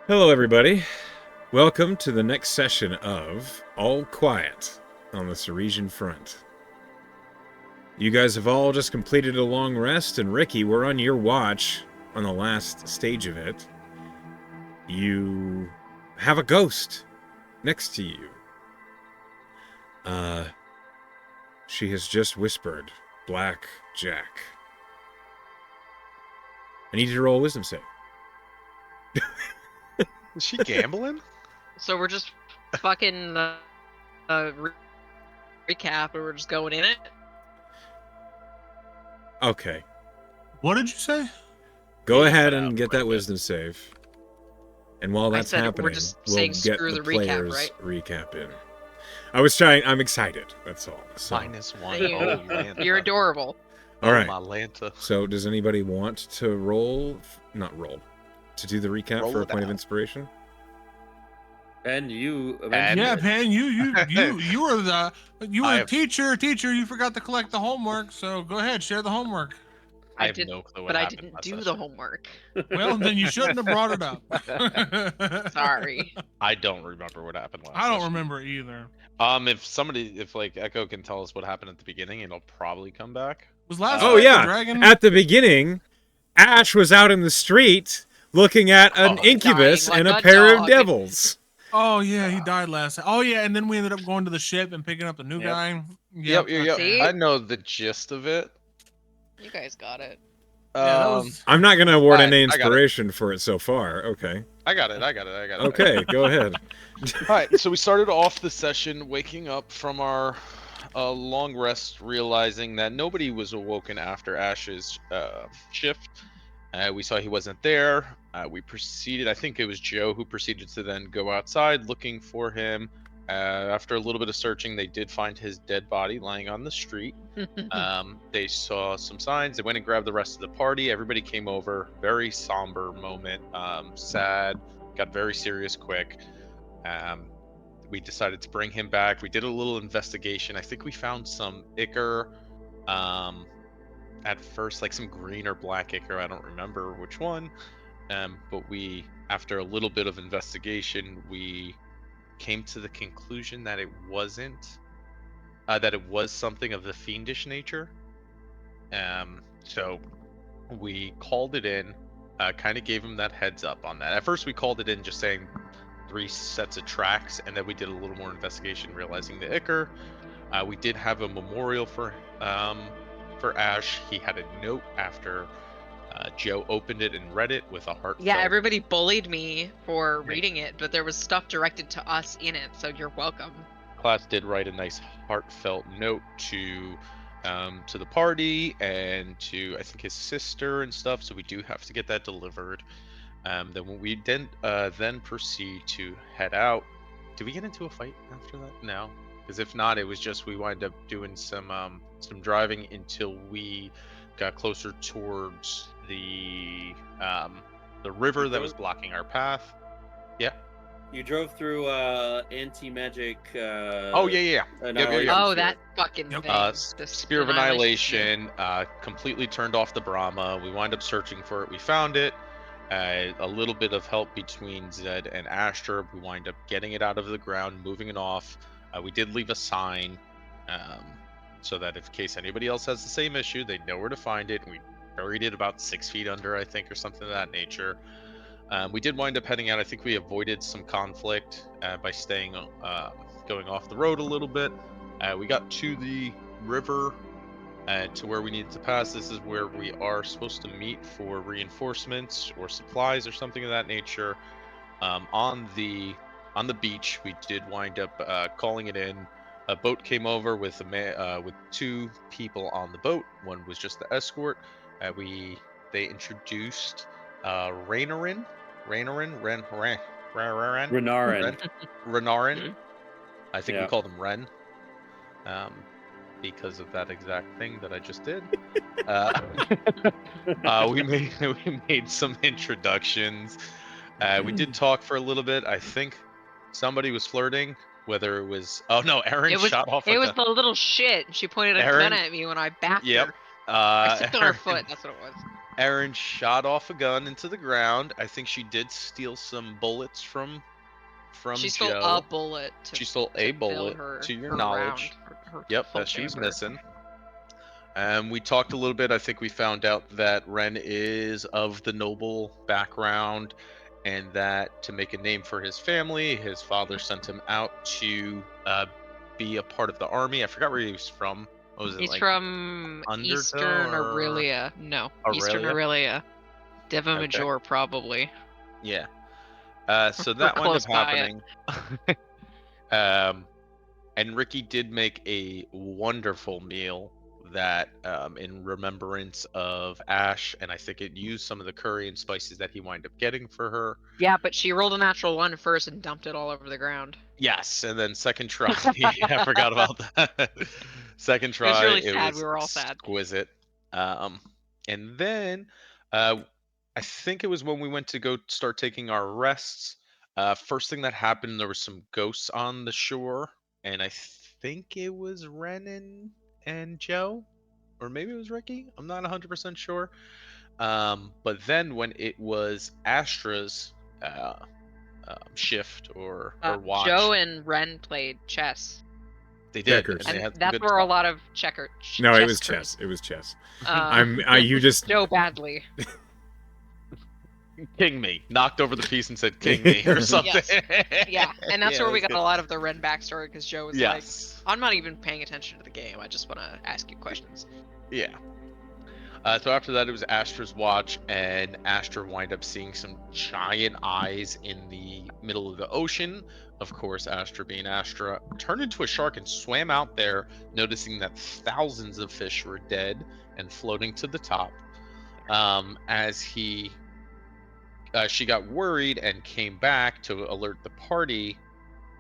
Hello, everybody. Welcome to the next session of All Quiet on the Serisian front. You guys have all just completed a long rest, and Ricky, we're on your watch on the last stage of it. You have a ghost next to you. She has just whispered, Black Jack. I need you to roll a wisdom save. Is she gambling? So we're just fucking recap, and we're just going in it. Okay. What did you say? Go ahead and get that wisdom save. And while that's happening, we're just we'll saying get screw the the players' recap, recap in. I'm excited, that's all. So, -1. You- Oh, Lanta. You're adorable. all right. My Lanta. So does anybody want to to do the recap Roll for a it point of out. inspiration? And you And- eventually. Yeah, Pan, you were I a have- teacher. You forgot to collect the homework, so go ahead, share the homework. I I have did, no clue what but I happened didn't last do the session. homework. Well, then you shouldn't have brought it up. Sorry. I don't remember what happened last I don't session. remember either. If like Echo can tell us what happened at the beginning, it'll probably come back. Was last Oh fight the yeah. dragon? At the beginning, Ash was out in the street looking at an Oh, incubus dying and like a a pair of dog. devils. Oh yeah, he died last. Oh yeah, and then we ended up going to the ship and picking up the new Yep. guy. Yep. See? I know the gist of it. You guys got it. Yeah, that was. I'm not going to award Alright, any I got it. inspiration for it so far. Okay. I got it. Okay, go ahead. Alright, so we started off the session waking up from our long rest, realizing that nobody was awoken after Ash's shift. We saw he wasn't there. We proceeded, I think it was Joe who proceeded to then go outside looking for him. After a little bit of searching, they did find his dead body lying on the street. They saw some signs. They went and grabbed the rest of the party. Everybody came over. Very somber moment. Sad. Got very serious quick. We decided to bring him back. We did a little investigation. I think we found some ichor. At first, like some green or black ichor. I don't remember which one. But we, after a little bit of investigation, we came to the conclusion that it wasn't. That it was something of the fiendish nature. So we called it in, kind of gave him that heads up on that. At first we called it in just saying 3 sets of tracks, and then we did a little more investigation, realizing the ichor. We did have a memorial for Ash. He had a note after Joe opened it and read it with a heartfelt. Yeah, everybody bullied me for reading it, but there was stuff directed to us in it, so you're welcome. Class did write a nice heartfelt note to the party and to I think his sister and stuff. So we do have to get that delivered. Then when we then proceed to head out. Did we get into a fight after that? No, because if not, it was just we wind up doing some driving until we got closer towards the river that was blocking our path. Yeah. You drove through anti-magic. Oh yeah. Annihilation Oh, sphere. that fucking Yep. thing. The Spear of Annihilation, completely turned off the Brahma. We wind up searching for it. We found it. A little bit of help between Zed and Astra. We wind up getting it out of the ground, moving it off. We did leave a sign, so that if in case anybody else has the same issue, they know where to find it. We buried it about 6 feet under, I think, or something of that nature. We did wind up heading out. I think we avoided some conflict by staying, going off the road a little bit. We got to the river, to where we needed to pass. This is where we are supposed to meet for reinforcements or supplies or something of that nature. On the beach, we did wind up calling it in. A boat came over with with 2 people on the boat. One was just the escort. They introduced Renarin. Renarin. I think we Yeah. called him Ren. Because of that exact thing that I just did. We made some introductions. We did talk for a little bit. I think somebody was flirting. Whether it was Erin shot off. It was the little shit. She pointed a Aaron- gun at me when I backed Yep. her. I stepped on her Erin- foot. That's what it was. Erin shot off a gun into the ground. I think she did steal some bullets from She stole Joe. a bullet She stole a fill bullet, her, to your her knowledge. round, her Yep, full that she was chamber. missing. We talked a little bit. I think we found out that Ren is of the noble background, and that to make a name for his family, his father sent him out to be a part of the army. I forgot where he was from. What was it, He's like from Undertow Eastern or Aurelia. No, Eastern Aurelia? Aurelia. Deva Okay. Major, probably. Yeah. So We're that wound up close by it. happening. And Ricky did make a wonderful meal that, in remembrance of Ash, and I think it used some of the curry and spices that he wound up getting for her. Yeah, but she rolled a natural 1 first and dumped it all over the ground. Yes, and then second try, I forgot about that. Second It was try, really it sad. was We were all sad. exquisite. And then I think it was when we went to go start taking our rests. First thing that happened, there was some ghosts on the shore, and I think it was Ren and Joe, or maybe it was Ricky. I'm not 100% sure. But then when it was Astra's shift or watch, Joe and Ren played chess. they did, Checkers. and they And had some that's good where a talk. lot of No, it chess was craze. chess. It was chess. Uh, You just Joe badly. King me, knocked over the piece and said "King me" or something. Yeah, and that's Yeah, where we that's got a lot of the Ren backstory because Joe was like, Yes. I'm not even paying attention to the game. I just want to ask you questions. Yeah. So after that, it was Astra's watch, and Astra wind up seeing some giant eyes in the middle of the ocean. Of course, Astra being Astra, turned into a shark and swam out there, noticing that thousands of fish were dead and floating to the top. As she got worried and came back to alert the party.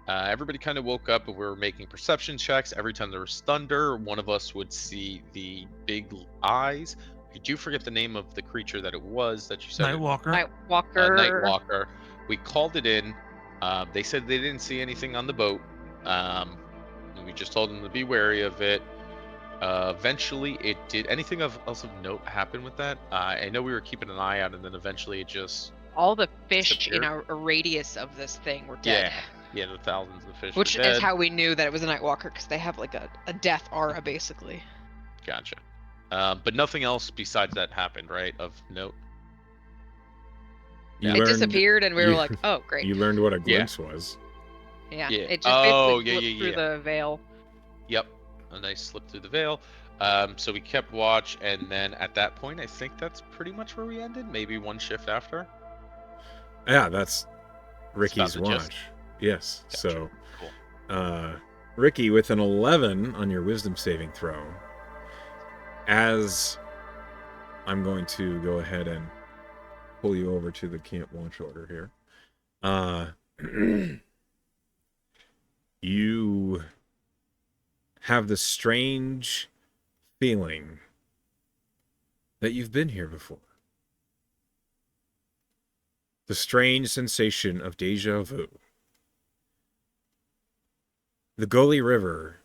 Everybody kind of woke up and we were making perception checks. Every time there was thunder, one of us would see the big eyes. I do forget the name of the creature that it was that you said. Nightwalker. Nightwalker. Nightwalker. We called it in. They said they didn't see anything on the boat. And we just told them to be wary of it. Eventually, it did. Anything else of note happen with that? I know we were keeping an eye out, and then eventually it just All the fish disappeared. in a radius of this thing were dead. Yeah, the thousands of fish. Which were dead. is how we knew that it was a Nightwalker, because they have like a death aura, basically. Gotcha. But nothing else besides that happened, right? Of note. You It learned- disappeared, and we were like, oh, great. You learned what a glimpse was. Yeah. Yeah. It just Oh, basically yeah, flipped through the veil. Yep. A nice slip through the veil. So we kept watch, and then at that point, I think that's pretty much where we ended. Maybe one shift after. Yeah, that's Ricky's the gist. watch. Yes. Gotcha. So, Cool. Ricky, with an 11 on your wisdom saving throw, as I'm going to go ahead and pull you over to the camp watch order here. You have the strange feeling that you've been here before. The strange sensation of deja vu. The Gully River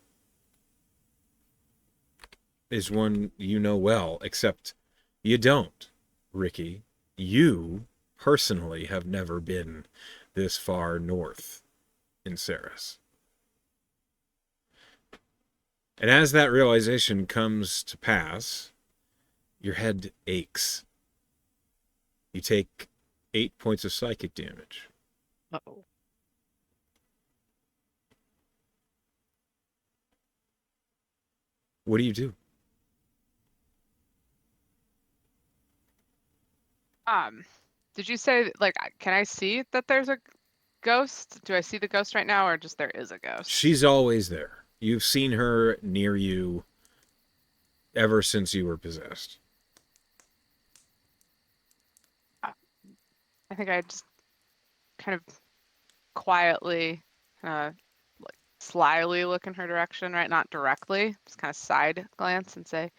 is one you know well, except you don't, Ricky. You personally have never been this far north in Ceres. And as that realization comes to pass, your head aches. You take 8 points of psychic damage. Uh-oh. What do you do? Did you say, like, can I see that there's a ghost? Do I see the ghost right now, or just there is a ghost? She's always there. You've seen her near you ever since you were possessed. I think I just kind of quietly, like slyly look in her direction, right? Not directly, just kind of side glance and say,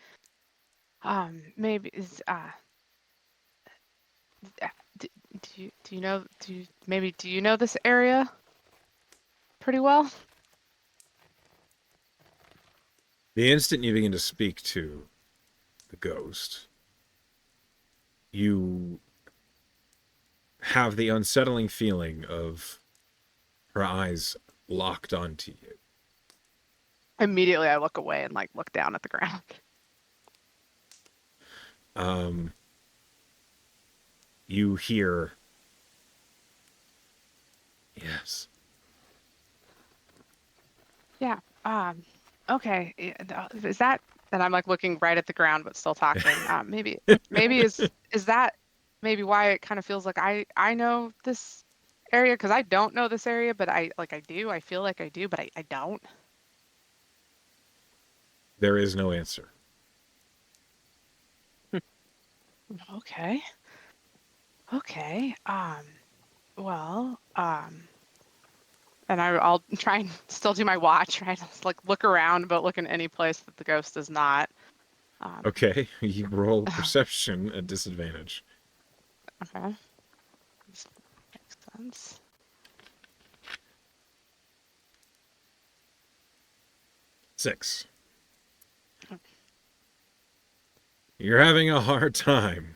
maybe is do you know do you know this area pretty well? The instant you begin to speak to the ghost, you have the unsettling feeling of her eyes locked onto you. Immediately, I look away and like look down at the ground. You hear, yes. Yeah. Okay. Is that? And I'm like looking right at the ground, but still talking. Maybe is that maybe why it kind of feels like I know this area, because I don't know this area, but I do. I feel like I do, but I don't. There is no answer. Okay. Okay. Well. And I'll try and still do my watch, right? Just like look around, but look in any place that the ghost is not. Okay, you roll perception at disadvantage. Okay. This makes sense. 6. You're having a hard time.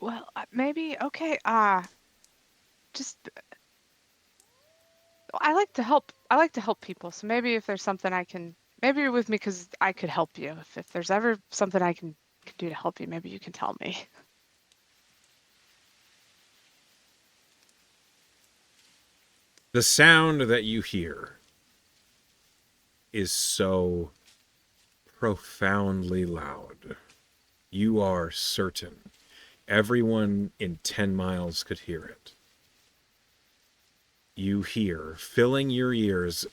Well, maybe okay. Just I like to help. I like to help people. So maybe if there's something I can, maybe you're with me because I could help you. If there's ever something I can do to help you, maybe you can tell me. The sound that you hear is so profoundly loud. You are certain everyone in 10 miles could hear it. You hear, filling your ears,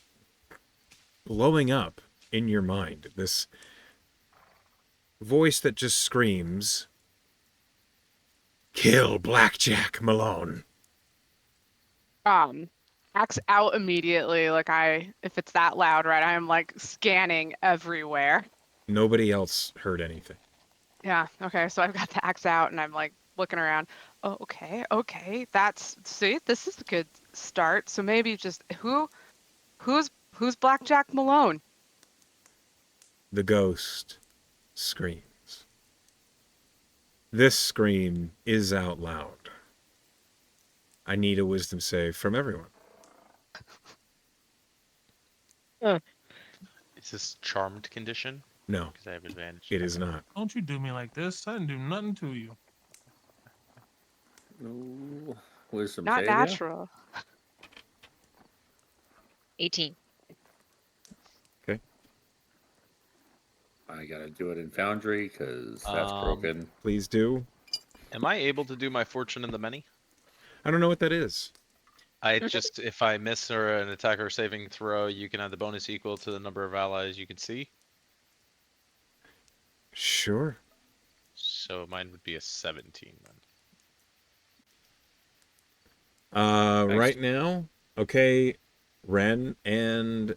blowing up in your mind, this voice that just screams, "Kill Blackjack Malone." Axe out immediately. Like if it's that loud, right? I'm like scanning everywhere. Nobody else heard anything. Yeah. Okay. So I've got the axe out and I'm like looking around. Oh, okay. Okay. See, this is a good start. So maybe just who's Blackjack Malone? The ghost screams. This scream is out loud. I need a wisdom save from everyone. Is this charmed condition? No, Because I have advantage. it is not. Don't you do me like this. I didn't do nothing to you. Ooh, wisdom Not save, yeah? natural. 18. Okay. I gotta do it in Foundry because that's broken. Please do. Am I able to do my fortune in the many? I don't know what that is. I just, if I miss or an attacker saving throw, you can have the bonus equal to the number of allies you can see. Sure. So mine would be a 17 then. Right now, okay, Ren and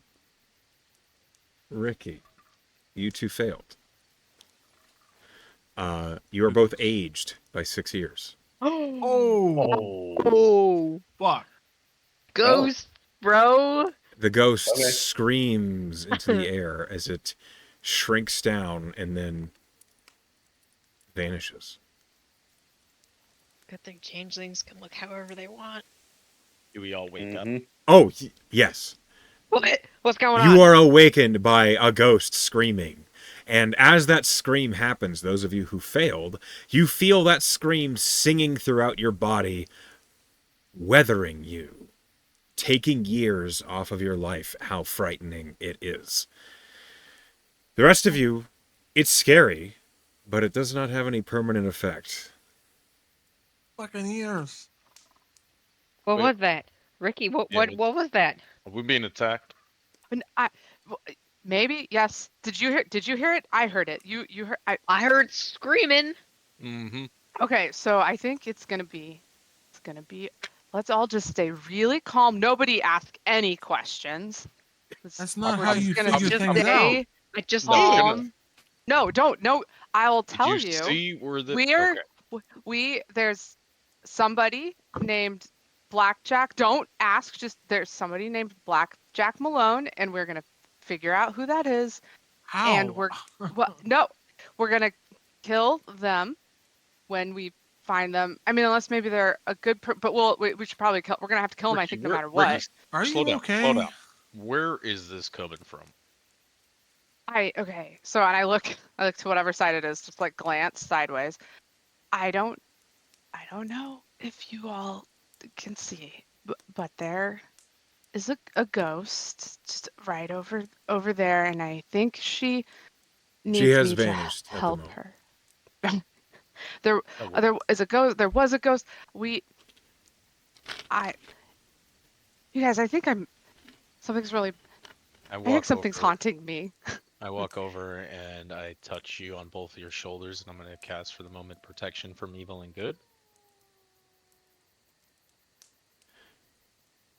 Ricky, you two failed. You are both aged by 6 years. Oh, fuck. Ghost, bro. The ghost Okay. screams into the air as it shrinks down and then vanishes. Good thing changelings can look however they want. Do we all wake up? Mhm. Oh, yes. What? What's going on? You are awakened by a ghost screaming. And as that scream happens, those of you who failed, you feel that scream singing throughout your body, weathering you, taking years off of your life. How frightening it is. The rest of you, it's scary, but it does not have any permanent effect. Fucking ears. What Wait. was that? Ricky, what Yeah, what was that? Are we being attacked? And maybe yes. Did you hear it? I heard it. You heard? I heard screaming. Mm-hmm. Okay, so I think it's gonna be. Let's all just stay really calm. Nobody ask any questions. That's not We're how just you gonna figure just things stay out. I just No, I'm did. gonna- calm. No, don't. No, I'll Did tell you see where the... We're Okay. there's somebody named Blackjack. Don't ask. Just there's somebody named Blackjack Malone, and we're gonna figure out who that is. And How? no, we're gonna kill them when we find them. I mean, unless maybe they're a good, but we should probably kill. We're gonna have to kill them. I Ricky, think no where- matter what. Ricky, Are slow you down. okay? Slow down. Where is this coming from? Okay. So and I look to whatever side it is, just like glance sideways. I don't know if you all can see, but there is a ghost just right over there, and I think she needs has me to vanished at the help moment. her. There Oh, there is a ghost. There was a ghost. I You guys, I think something's really. I I think walk something's over. haunting me. I walk over and I touch you on both of your shoulders, and I'm going to cast for the moment protection from evil and good.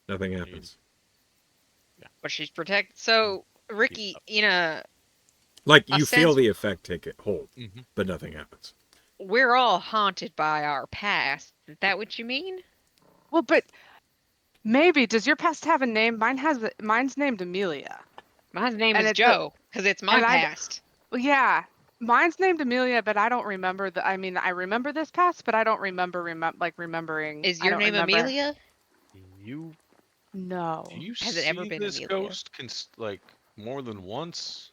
Nothing happens. But she's protected. So, Ricky, in a Like A you feel sense- the effect take it hold, Mm-hmm. but nothing happens. we're all haunted by our past. Is that what you mean? Well, but maybe does your past have a name? Mine's named Amelia. My name And is it's Joe, because it's my and I- past. Well, yeah, mine's named Amelia, but I don't remember I mean, I remember this past, but I don't remembering. Is I your don't name remember. Amelia? You No. do you Has it ever see been this Amelia? ghost like more than once?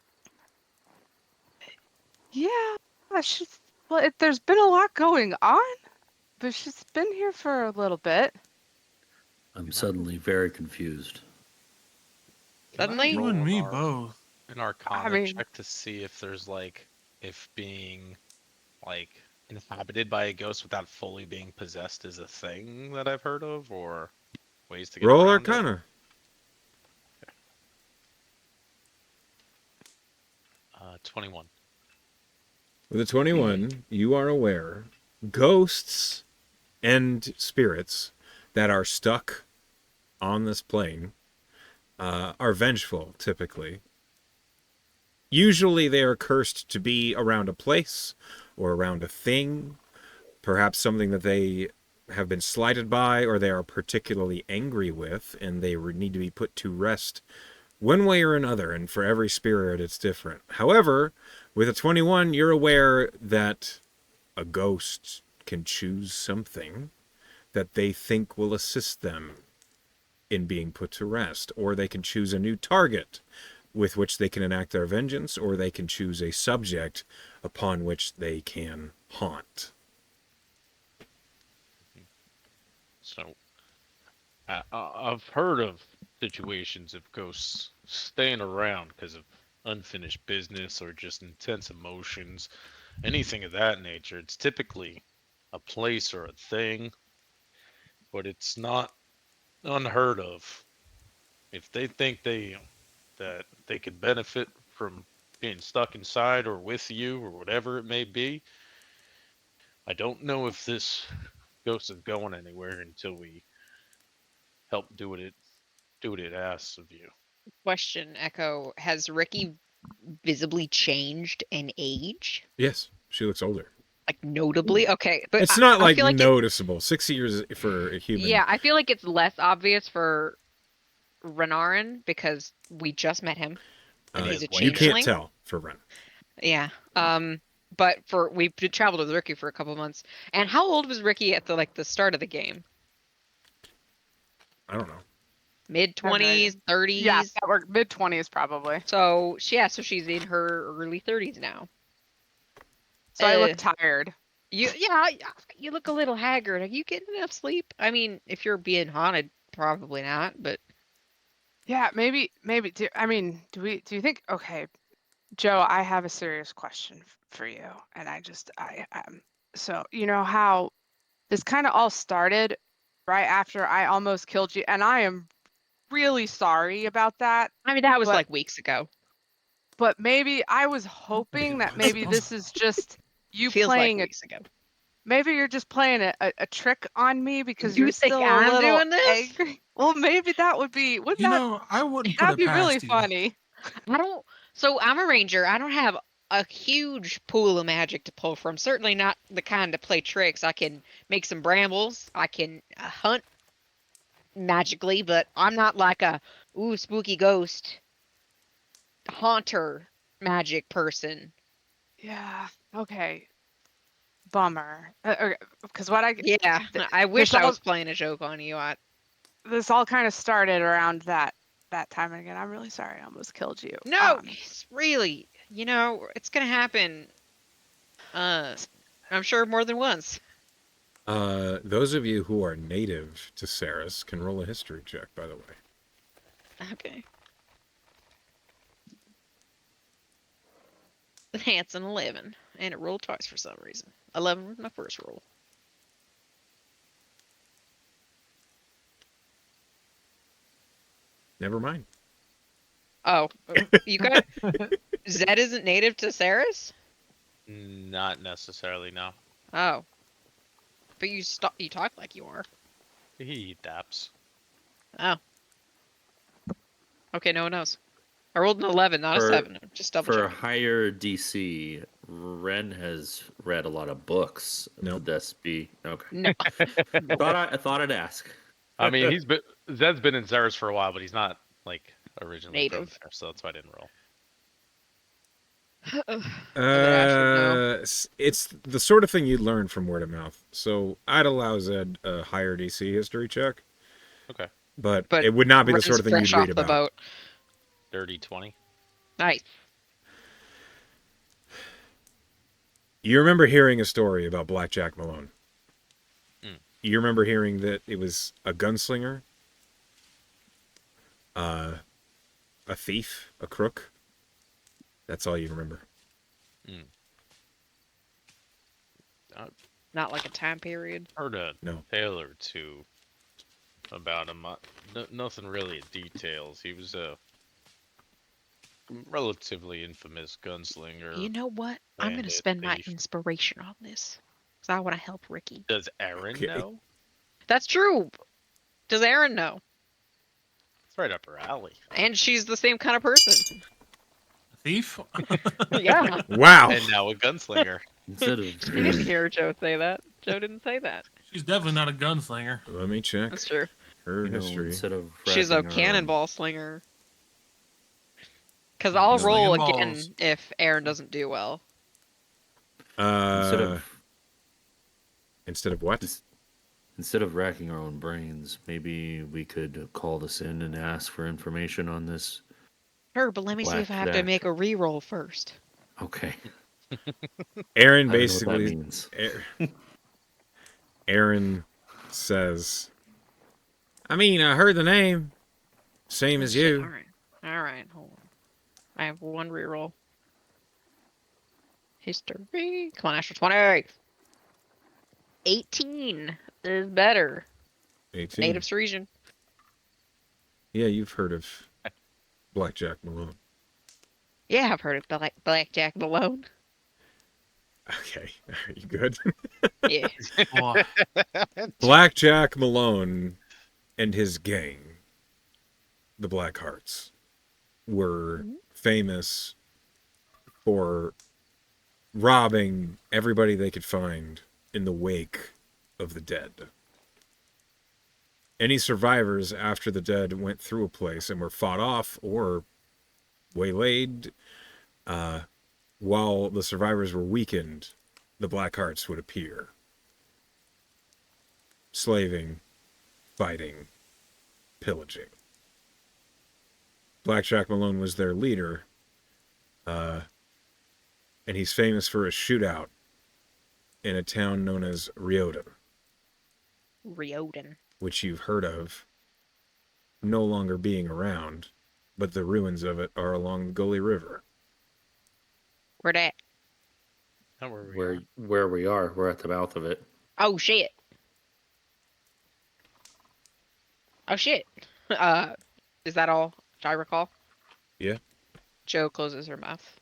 Yeah, she's. Well, there's been a lot going on, but she's been here for a little bit. I'm suddenly very confused. Can I Suddenly? You roll and me an both. an Arcana I mean- check to see if there's if being like inhabited by a ghost without fully being possessed is a thing that I've heard of, or ways to get Roll around it? Arcana. 21. With a 21, you are aware ghosts and spirits that are stuck on this plane are vengeful, typically. Usually they are cursed to be around a place or around a thing, perhaps something that they have been slighted by or they are particularly angry with, and they need to be put to rest one way or another, and for every spirit it's different. However, with a 21, you're aware that a ghost can choose something that they think will assist them in being put to rest, or they can choose a new target with which they can enact their vengeance, or they can choose a subject upon which they can haunt. So, I've heard of situations of ghosts staying around because of unfinished business or just intense emotions, anything of that nature. It's typically a place or a thing, but it's not unheard of. If they think that they could benefit from being stuck inside or with you or whatever it may be, I don't know if this ghost is going anywhere until we help do what it asks of you. Question, Echo. Has Ricky visibly changed in age? Yes, she looks older. Like notably? Okay, but It's not I like feel like noticeable. 6 years for a human. yeah, I feel like it's less obvious for Renarin because we just met him. And he's a You can't changeling. tell for Ren. Yeah. But we've traveled with Ricky for a couple months. And how old was Ricky at the start of the game? I don't know. Mid-20s, 30s? Yeah, we're mid-20s probably. So she's in her early 30s now. So I look tired. You look a little haggard. Are you getting enough sleep? I mean, if you're being haunted, probably not, but Yeah, maybe. Do you think? Okay, Joe, I have a serious question for you, and so you know how this kind of all started right after I almost killed you, and I am really sorry about that. I mean that was But- like weeks ago. But maybe I was hoping that maybe this is just you Feels playing like a weeks ago. maybe you're just playing a trick on me because You you're think still I'm a little doing this? angry. Well, maybe that would be. Wouldn't You that? know, I wouldn't put That'd it be really past you. funny. So I'm a ranger. I don't have a huge pool of magic to pull from. Certainly not the kind to play tricks. I can make some brambles. I can hunt magically, but I'm not like a spooky ghost haunter magic person. Yeah. Okay. Bummer. Because what I Yeah, th- I wish this I all was playing a joke on you. this all kind of started around that time, and again, I'm really sorry I almost killed you. No, it's really, it's gonna happen. I'm sure more than once. Those of you who are native to Ceres can roll a history check, by the way. Okay. That's an 11, and it rolled twice for some reason. 11 was my first roll. Never mind. Oh, you guys, Zed isn't native to Ceres? Not necessarily, no. Oh, but you talk like you are. He adapts. Oh, okay, no one knows. I rolled an 11, not a 7. Just double For check. higher DC, Ren has read a lot of books. Nope. Would this be okay? No. I thought I'd ask. I mean, Zed's been in Zeros for a while, but he's not like originally from Native. there, so that's why I didn't roll. It's the sort of thing you'd learn from word of mouth. So I'd allow Zed a higher DC history check. Okay. But But it would not be the Ren's sort of thing fresh you'd read off the about. boat. Dirty 20. Nice. You remember hearing a story about Blackjack Malone. Mm. You remember hearing that it was a gunslinger, a thief, a crook. That's all you remember. Not like a time period. Heard a No. tale or two about him. Nothing really in details. He was a relatively infamous gunslinger. You know what? I'm going to bandit, spend my thief. inspiration on this. Because I want to help Ricky. Does Aaron Okay. know? That's true. Does Aaron know? It's right up her alley. And she's the same kind of person. Thief? Yeah. Wow. And now a gunslinger. Instead of You didn't hear Joe say that. Joe didn't say that. She's definitely not a gunslinger. Let me check That's true. her you know, history. instead of She's a wrapping her own- cannonball slinger. Because I'll Slinging roll balls. again if Aaron doesn't do well. Instead of What? instead of racking our own brains, maybe we could call this in and ask for information on this. Sure, but let me see if I have to Blackjack. make a re-roll first. Okay. Aaron I don't know what that basically. means. Aaron says, I mean, I heard the name. Same as Shit, you. Alright, hold on. I have one re-roll. History. Come on, Astro 20. 18 is better. 18. Native Serisian. Yeah, you've heard of Blackjack Malone. Yeah, I've heard of Blackjack Malone. Okay, are you good? Yeah. Oh, Blackjack Malone and his gang, the Black Hearts, were famous for robbing everybody they could find in the wake of the dead. Any survivors after the dead went through a place and were fought off or waylaid, while the survivors were weakened, the Black Hearts would appear. Slaving, fighting, pillaging. Blackjack Malone was their leader, and he's famous for a shootout in a town known as Riordan, Riordan. which you've heard of no longer being around, but the ruins of it are along the Gully River. Where that? Not where we are. Where we are, we're at the mouth of it. Oh, shit. Oh, shit. Is that all I recall? Yeah. Joe closes her mouth.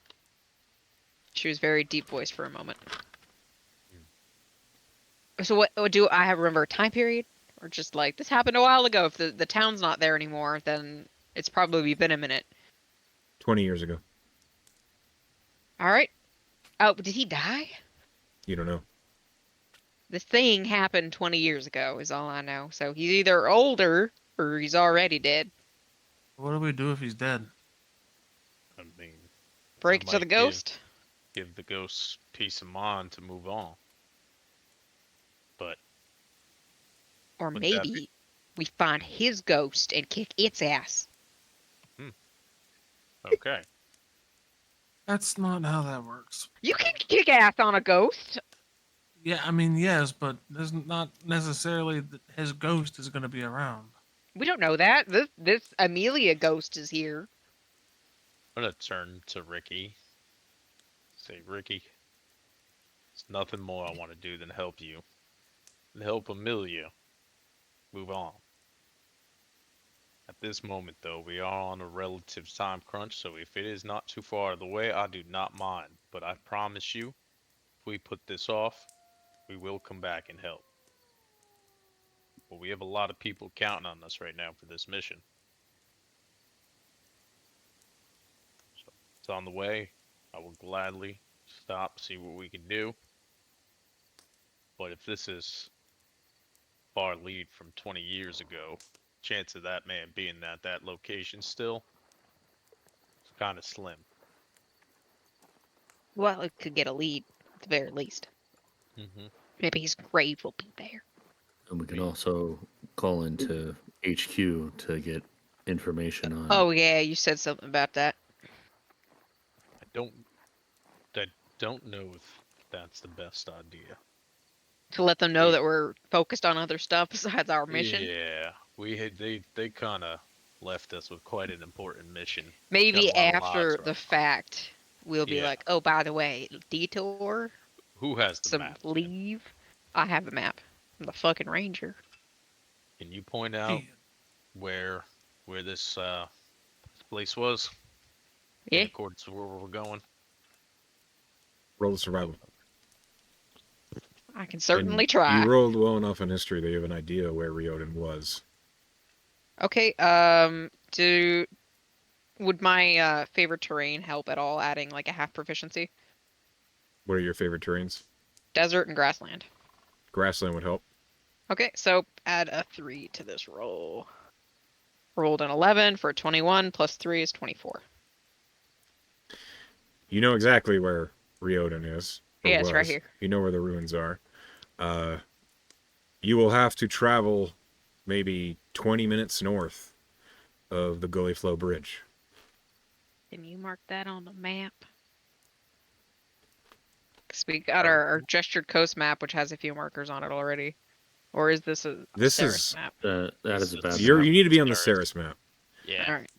She was very deep voiced for a moment. So what do I have remember a time period? Or just like, this happened a while ago. If the town's not there anymore, then it's probably been a minute. 20 years ago. All right. Oh, did he die? You don't know. This thing happened 20 years ago is all I know. So he's either older or he's already dead. what do we do if he's dead? I mean, Break it to the might ghost. Give the ghost peace of mind to move on. But Or would that be- maybe we find his ghost and kick its ass. okay. That's not how that works. You can kick ass on a ghost. Yeah, I mean, yes, but there's not necessarily that his ghost is going to be around. We don't know that. This Amelia ghost is here. I'm gonna turn to Ricky. Say, Ricky, there's nothing more I want to do than help you. And help Amelia move on. At this moment, though, we are on a relative time crunch, so if it is not too far out of the way, I do not mind. But I promise you, if we put this off, we will come back and help. But we have a lot of people counting on us right now for this mission. So it's on the way. I will gladly stop, see what we can do. But if this is far lead from 20 years ago, chance of that man being at that location still, it's kind of slim. Well, it could get a lead at the very least. Mm-hmm. Maybe his grave will be there. And we can also call into HQ to get information on. Oh yeah, you said something about that. I don't know if that's the best idea. To let them know Yeah. that we're focused on other stuff besides our mission. Yeah, they kind of left us with quite an important mission. Maybe Got a lot of after lives the on. fact, we'll be Yeah. like, oh, by the way, detour, Who has the some map? leave. I have a map. I'm the fucking ranger. Can you point out Hey, where this place was? Yeah. In accordance to where we're going. Roll the survival. I can certainly And try. You rolled well enough in history that you have an idea where Riordan was. Okay, would my favorite terrain help at all, adding like a half proficiency? What are your favorite terrains? Desert and grassland. Grassland would help. Okay, so add a 3 to this roll. Rolled an 11 for 21, plus 3 is 24. You know exactly where Riordan is. or Yeah, it's right was. here. You know where the ruins are. You will have to travel maybe 20 minutes north of the Gully Flow Bridge. Can you mark that on the map? Because we got our gestured coast map, which has a few markers on it already. Or is this a This Ceres is- map? That is a bad You map. need to be on the Ceres. Ceres map. Yeah, All right.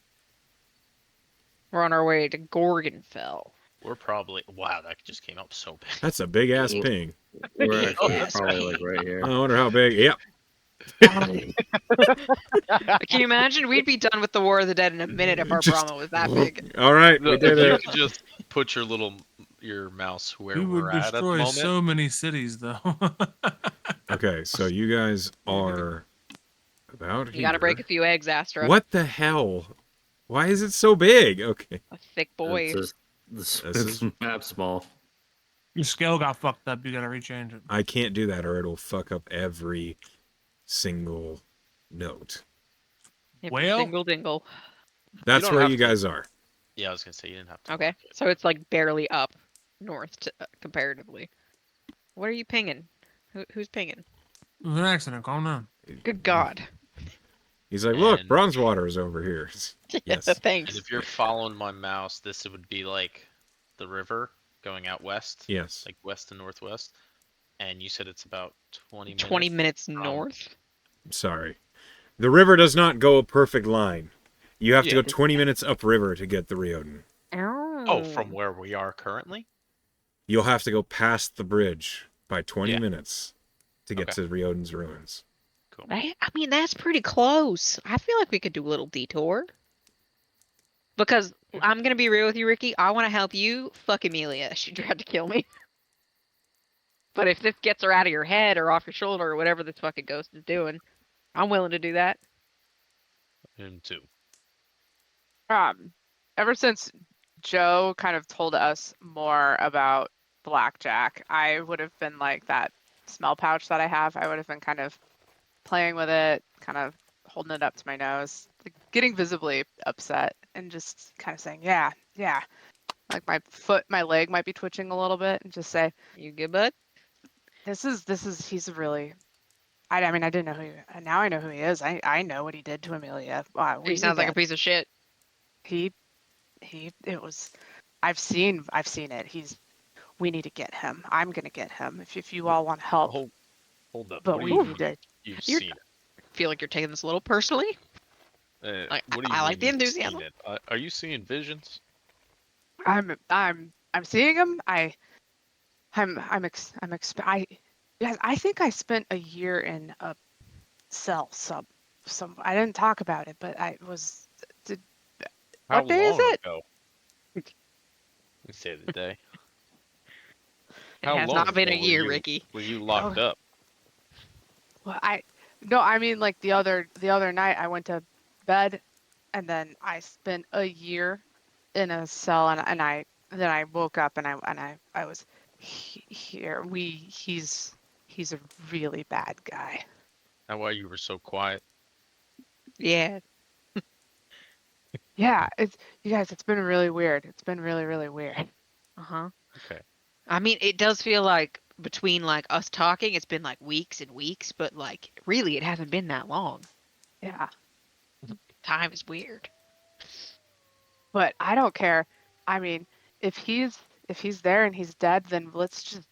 We're on our way to Gorgonfell. we're probably. Wow, that just came up so big. That's a big ass Yeah. ping. We're actually Yes. probably like right here. I wonder how big. Yep. Can you imagine? We'd be done with the War of the Dead in a minute if our Just- Brahma was that big. All right, we did You it. could just put your mouse where we we're would at the destroy moment. so many cities, though. Okay, so you guys are about You gotta break a here. few eggs, Astra. What the hell? Why is it so big? Okay. A thick boy. It's just, This this is- map small. Your scale got fucked up. You gotta rechange it. I can't do that or it'll fuck up every single note. Yep, Well- Dingle dingle. That's don't where have you to. guys are. Yeah, I was gonna say you didn't have to. Okay, so it's like barely up north to, comparatively. What are you pinging? Who's pinging? It was an accident. Calm down. Good God. He's like, look, And- Bronzewater is over here. Yes. Thanks. And if you're following my mouse, this would be like the river going out west, Yes. like west to northwest. And you said it's about 20 minutes. 20 minutes from- north. Sorry. The river does not go a perfect line. You have to Yeah. go 20 minutes upriver to get the Riordan. Oh, from where we are currently? You'll have to go past the bridge by 20 Yeah. minutes to get Okay. to Riordan's ruins. Cool. I mean, that's pretty close. I feel like we could do a little detour. Because I'm gonna be real with you, Ricky. I want to help you. Fuck Amelia. She tried to kill me. But if this gets her out of your head or off your shoulder or whatever this fucking ghost is doing, I'm willing to do that. And two. Ever since Joe kind of told us more about blackjack, I would have been like that smell pouch that I have. I would have been kind of playing with it, kind of holding it up to my nose, like getting visibly upset and just kind of saying, yeah, Like my leg might be twitching a little bit, and just say, You good, bud? he's really. I mean, I didn't know who. Now I know who he is. I know what he did to Amelia. Wow, He sounds like a piece of shit. he it was. I've seen it. We need to get him. I'm gonna get him if you all want help. Hold up. But What do we you need mean to. you've You're- seen I feel like you're taking this a little personally. it? Like, What do you I mean like the you've enthusiasm. seen it? Are you seeing visions? I'm seeing him. Yes, I think I spent a year in a cell some I didn't talk about it, but I was did, How what day is long it? ago? Let's say the day. It How has long not been a ago year, Ricky. were you Oh, locked up? well, no, I mean like the other night I went to bed and then I spent a year in a cell and then I woke up and I was here. He's a really bad guy. That's why you were so quiet. Yeah. Yeah, you guys, it's been really weird. It's been really, really weird. Uh-huh. Okay. I mean, it does feel like between like us talking, it's been like weeks and weeks, but like really it hasn't been that long. Yeah. Time is weird. But I don't care. I mean, if he's there and he's dead, then let's just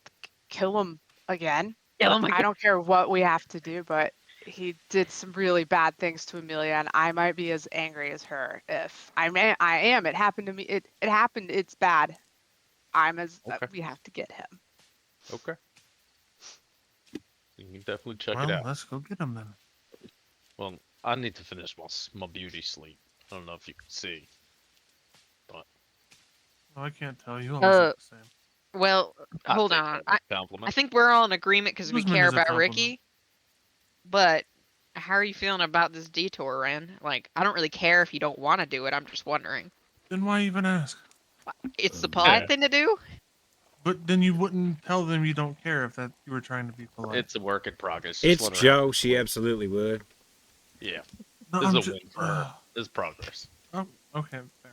kill him again. Oh my I god. don't care what we have to do, but he did some really bad things to Amelia, and I might be as angry as her. If I am. It happened to me. It happened. It's bad. Okay. We have to get him. Okay. You can definitely check Well, it out. let's go get him then. Well, I need to finish my beauty sleep. I don't know if you can see. Oh, I can't tell. You always look the same. Well, I hold take on. that as a I compliment. think we're all in agreement because we It was meant care as a about compliment. Ricky. But how are you feeling about this detour, Ren? Like, I don't really care if you don't want to do it. I'm just wondering. Then why even ask? It's the polite thing to do. But then you wouldn't tell them you don't care if that you were trying to be polite. It's a work in progress. Just It's let her Joe. have She it. absolutely would. Yeah. No, This I'm is a ju- win for her. This is progress. Oh, okay, fair.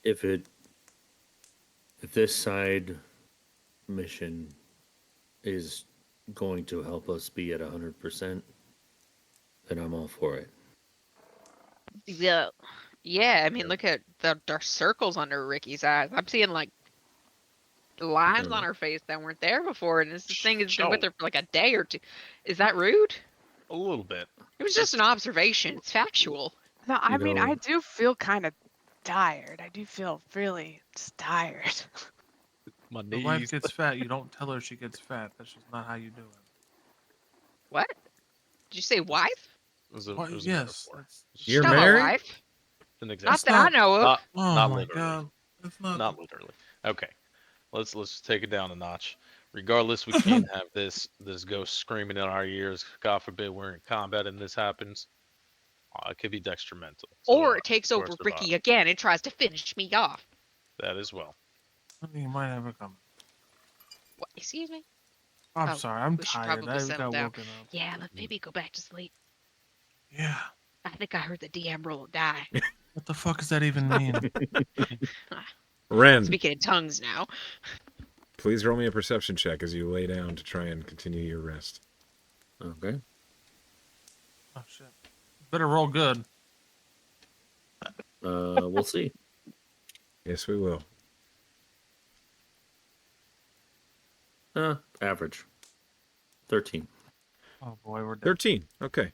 If this side mission is going to help us be at 100%, then I'm all for it. Yeah. Yeah, I mean, look at the circles under Ricky's eyes. I'm seeing like lines on her face that weren't there before, and this thing has been with her for like a day or two. Is that rude? A little bit. It was just an observation. It's factual. No, I mean, know- I do feel kind of tired. I do feel really just tired. My The wife knees. gets fat. You don't tell her she gets fat. That's just not how you do it. What? Did you say wife? It was a Well, metaphor. yes. It's You're Not my married? wife. an Not example. that I know of. Not, Oh not my literally. god. That's not. Not literally. Okay. Let's take it down a notch. Regardless, we can't have this ghost screaming in our ears. God forbid we're in combat and this happens. It could be detrimental. So, Or it takes for over us to Ricky again and tries to finish me off. that as well. You might have it coming. What? Excuse me? I'm Oh, sorry. I'm we should tired. probably I settle got down. woken up. Yeah, let's maybe go back to sleep. Yeah. I think I heard the DM roll die. What the fuck does that even mean? Ren, Speaking in tongues now. please roll me a perception check as you lay down to try and continue your rest. Okay. Oh shit. Better roll good. We'll see. Yes, we will. Average. 13. Oh boy, we're dead. 13. Okay.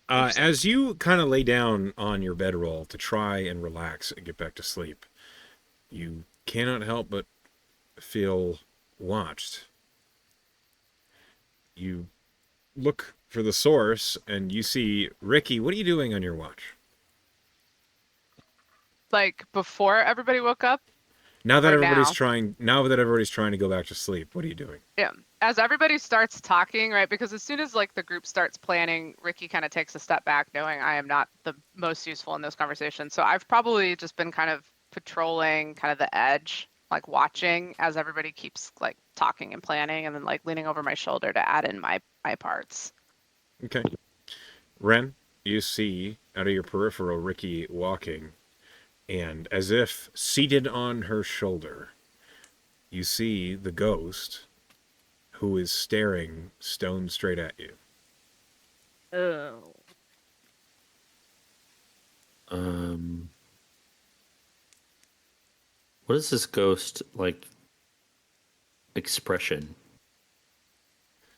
As you kind of lay down on your bedroll to try and relax and get back to sleep, you cannot help but feel watched. You look for the source and you see Ricky. What are you doing on your watch? Like before everybody woke up. Now that Or everybody's now. trying to go back to sleep, what are you doing? Yeah. As everybody starts talking, right? Because as soon as like the group starts planning, Ricky kind of takes a step back, knowing I am not the most useful in those conversations. So I've probably just been kind of patrolling kind of the edge, like watching as everybody keeps like talking and planning, and then like leaning over my shoulder to add in my parts. Okay. Ren, you see out of your peripheral Ricky walking, And as if seated on her shoulder, you see the ghost who is staring stone straight at you. Oh. What is this ghost like expression?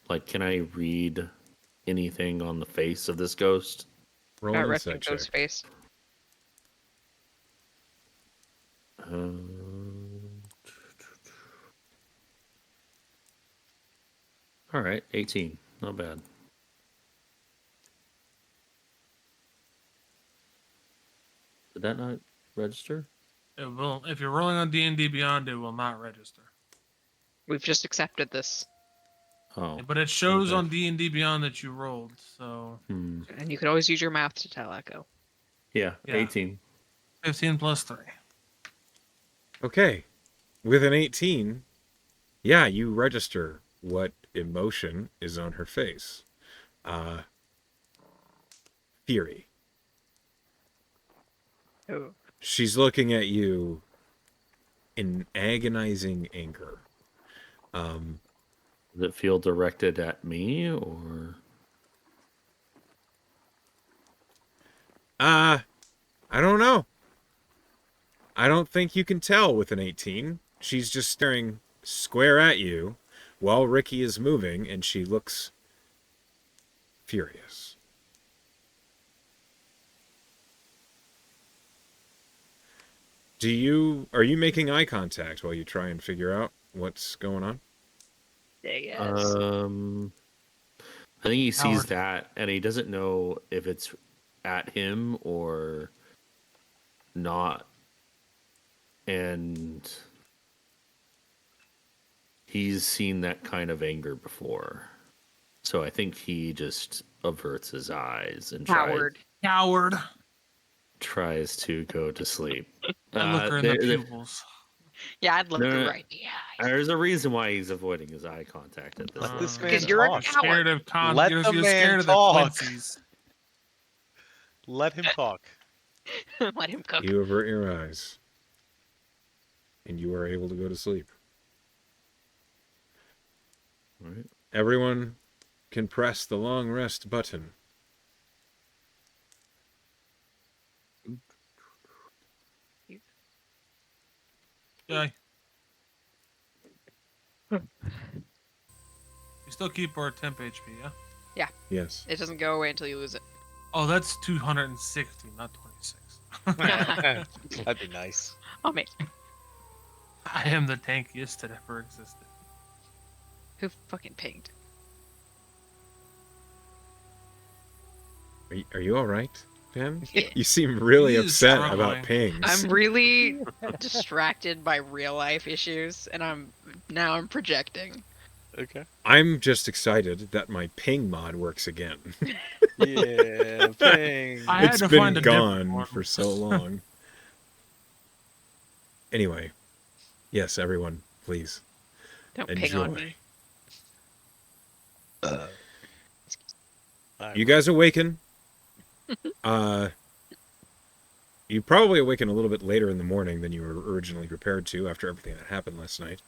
Like, can I read anything on the face of this ghost? Roll an Resting insight check. ghost face. All right, 18. Not bad. Did that not register? It will. If you're rolling on D&D Beyond, it will not register. We've just accepted this. Oh, But it shows okay. on D&D Beyond that you rolled. So And you can always use your mouth to tell Echo. Yeah, Yeah. 18. 15 plus 3. Okay. With an 18, yeah, you register what emotion is on her face. Fury. Oh. She's looking at you in agonizing anger. Does it feel directed at me or? I don't know. I don't think you can tell with an 18. She's just staring square at you while Ricky is moving, and she looks furious. Are you making eye contact while you try and figure out what's going on? Yes. I think he sees Howard. that and he doesn't know if it's at him or not. And he's seen that kind of anger before. So I think he just averts his eyes and Howard. Coward. tries to go to sleep. I look her in the pupils. Yeah, I'd look No, her no, right in the eye. There's a reason why he's avoiding his eye contact at this Let point. this man Because you're a talk. Scared coward. of Let you're the man scared of the talk. Quincy's. Let him talk. Let him cook. You avert your eyes, and you are able to go to sleep. All right. Everyone can press the long rest button. Yeah. You still keep our temp HP, yeah? Yes. It doesn't go away until you lose it. Oh, that's 260, not 26. That'd be nice. Oh, me. I am the tankiest that ever existed. Who fucking pinged? Are you all right, Pam? Yeah. You seem really He is upset struggling. about pings. I'm really distracted by real life issues, and I'm projecting. Okay. I'm just excited that my ping mod works again. Yeah, ping. I had It's to been find a different gone one. for so long. Anyway, yes, everyone, please Don't enjoy. ping on me. You guys awaken. You probably awaken a little bit later in the morning than you were originally prepared to after everything that happened last night.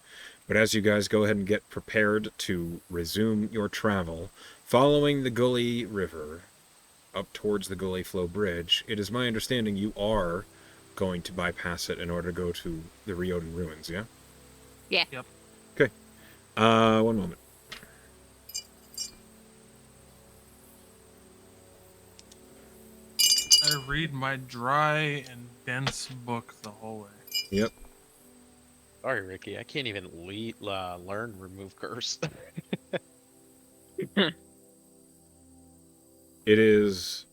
But as you guys go ahead and get prepared to resume your travel, following the Gully River up towards the Gully Flow Bridge, it is my understanding you are going to bypass it in order to go to the Riodan Ruins, yeah? Yeah. Yep. Okay. One moment. I read my dry and dense book the whole way. Yep. Sorry, Ricky. I can't even learn remove curse. It is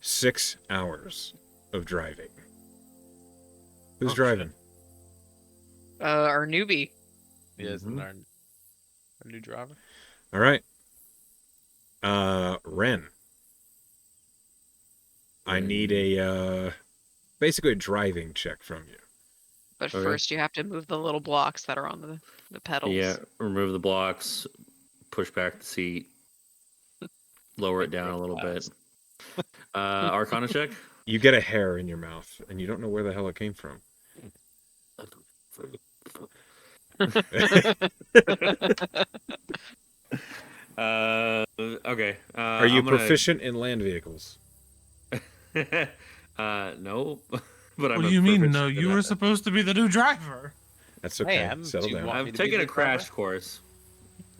6 hours of driving. Who's Oh, driving? Our newbie. Yeah, isn't Mhm. our new driver? All right. Ren. I need a basically a driving check from you. But Okay. first, you have to move the little blocks that are on the pedals. Yeah, remove the blocks, push back the seat, lower it down a little bit. Arcana check? You get a hair in your mouth, and you don't know where the hell it came from. Okay. Are you I'm gonna... proficient in land vehicles? No. But What I'm do a you mean? proficient No, in you were supposed to be the new driver. That's I okay. am. Settle Do you down. want me I've to be taken the a crash driver? course.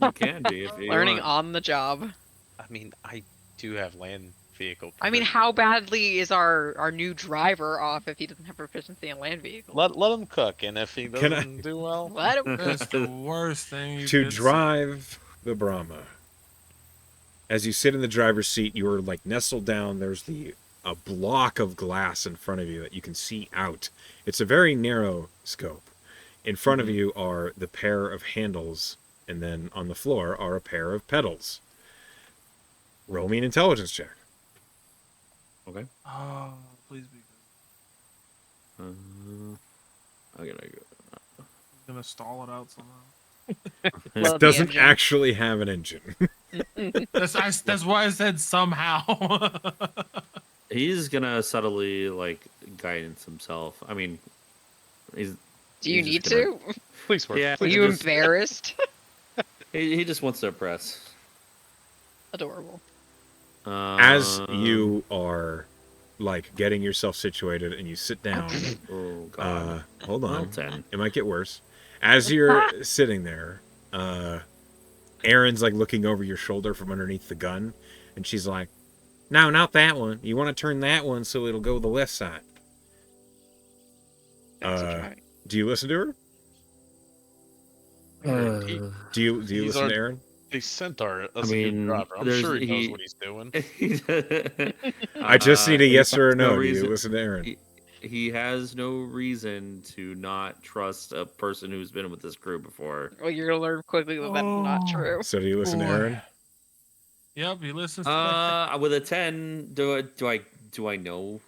You can be if you Learning want. on the job. I mean, I do have land vehicle. I mean, proficiency. how badly is our new driver off if he doesn't have proficiency in land vehicles? Let him cook, and if he Can I- doesn't do well, Let him. That's the worst thing you To could drive the Brahma, as you sit in the driver's seat, you're like nestled down. There's a block of glass in front of you that you can see out. It's a very narrow scope. In front of you are the pair of handles, and then on the floor are a pair of pedals. Roll me an intelligence check. Okay. Oh, please be good. I'm gonna go. I'm gonna stall it out somehow. This Love the doesn't engine. actually have an engine. That's why I said somehow. He's gonna subtly like guidance himself. I mean, he's. Do you he's need just gonna- to? please work. Yeah. Are Please you just- embarrassed? He just wants to impress. Adorable. As you are like getting yourself situated and you sit down, Oh God. hold Well, on, 10. it might get worse. As you're sitting there, Erin's like looking over your shoulder from underneath the gun, and she's like, "No, not that one. You want to turn that one so it'll go the left side." Fancy driving. Do you listen to her? He- Do you He's listen our- to Erin? They sent our I mean, driver. I'm there's- sure he knows he- what he's doing. I just need a yes or a no. Do you reason- listen to Erin? He has no reason to not trust a person who's been with this crew before. Well, you're gonna learn quickly that that's not Oh. true. So do you listen to Boy. Erin? Yep, he listens to that. With a 10, do I know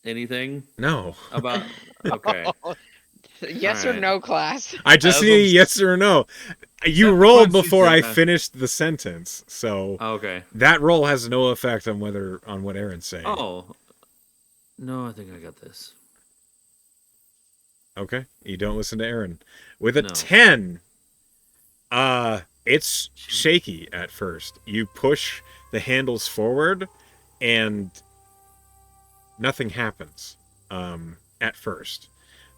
anything No. about? Okay. Yes or Alright. no, class. I just As need a of- yes or a no. You Except rolled once he before I said- finished the sentence, so Okay. that roll has no effect on what Erin's saying. Oh. No, I think I got this. Okay, you don't listen to Erin. With a No. 10, it's shaky at first. You push the handles forward, and nothing happens. At first,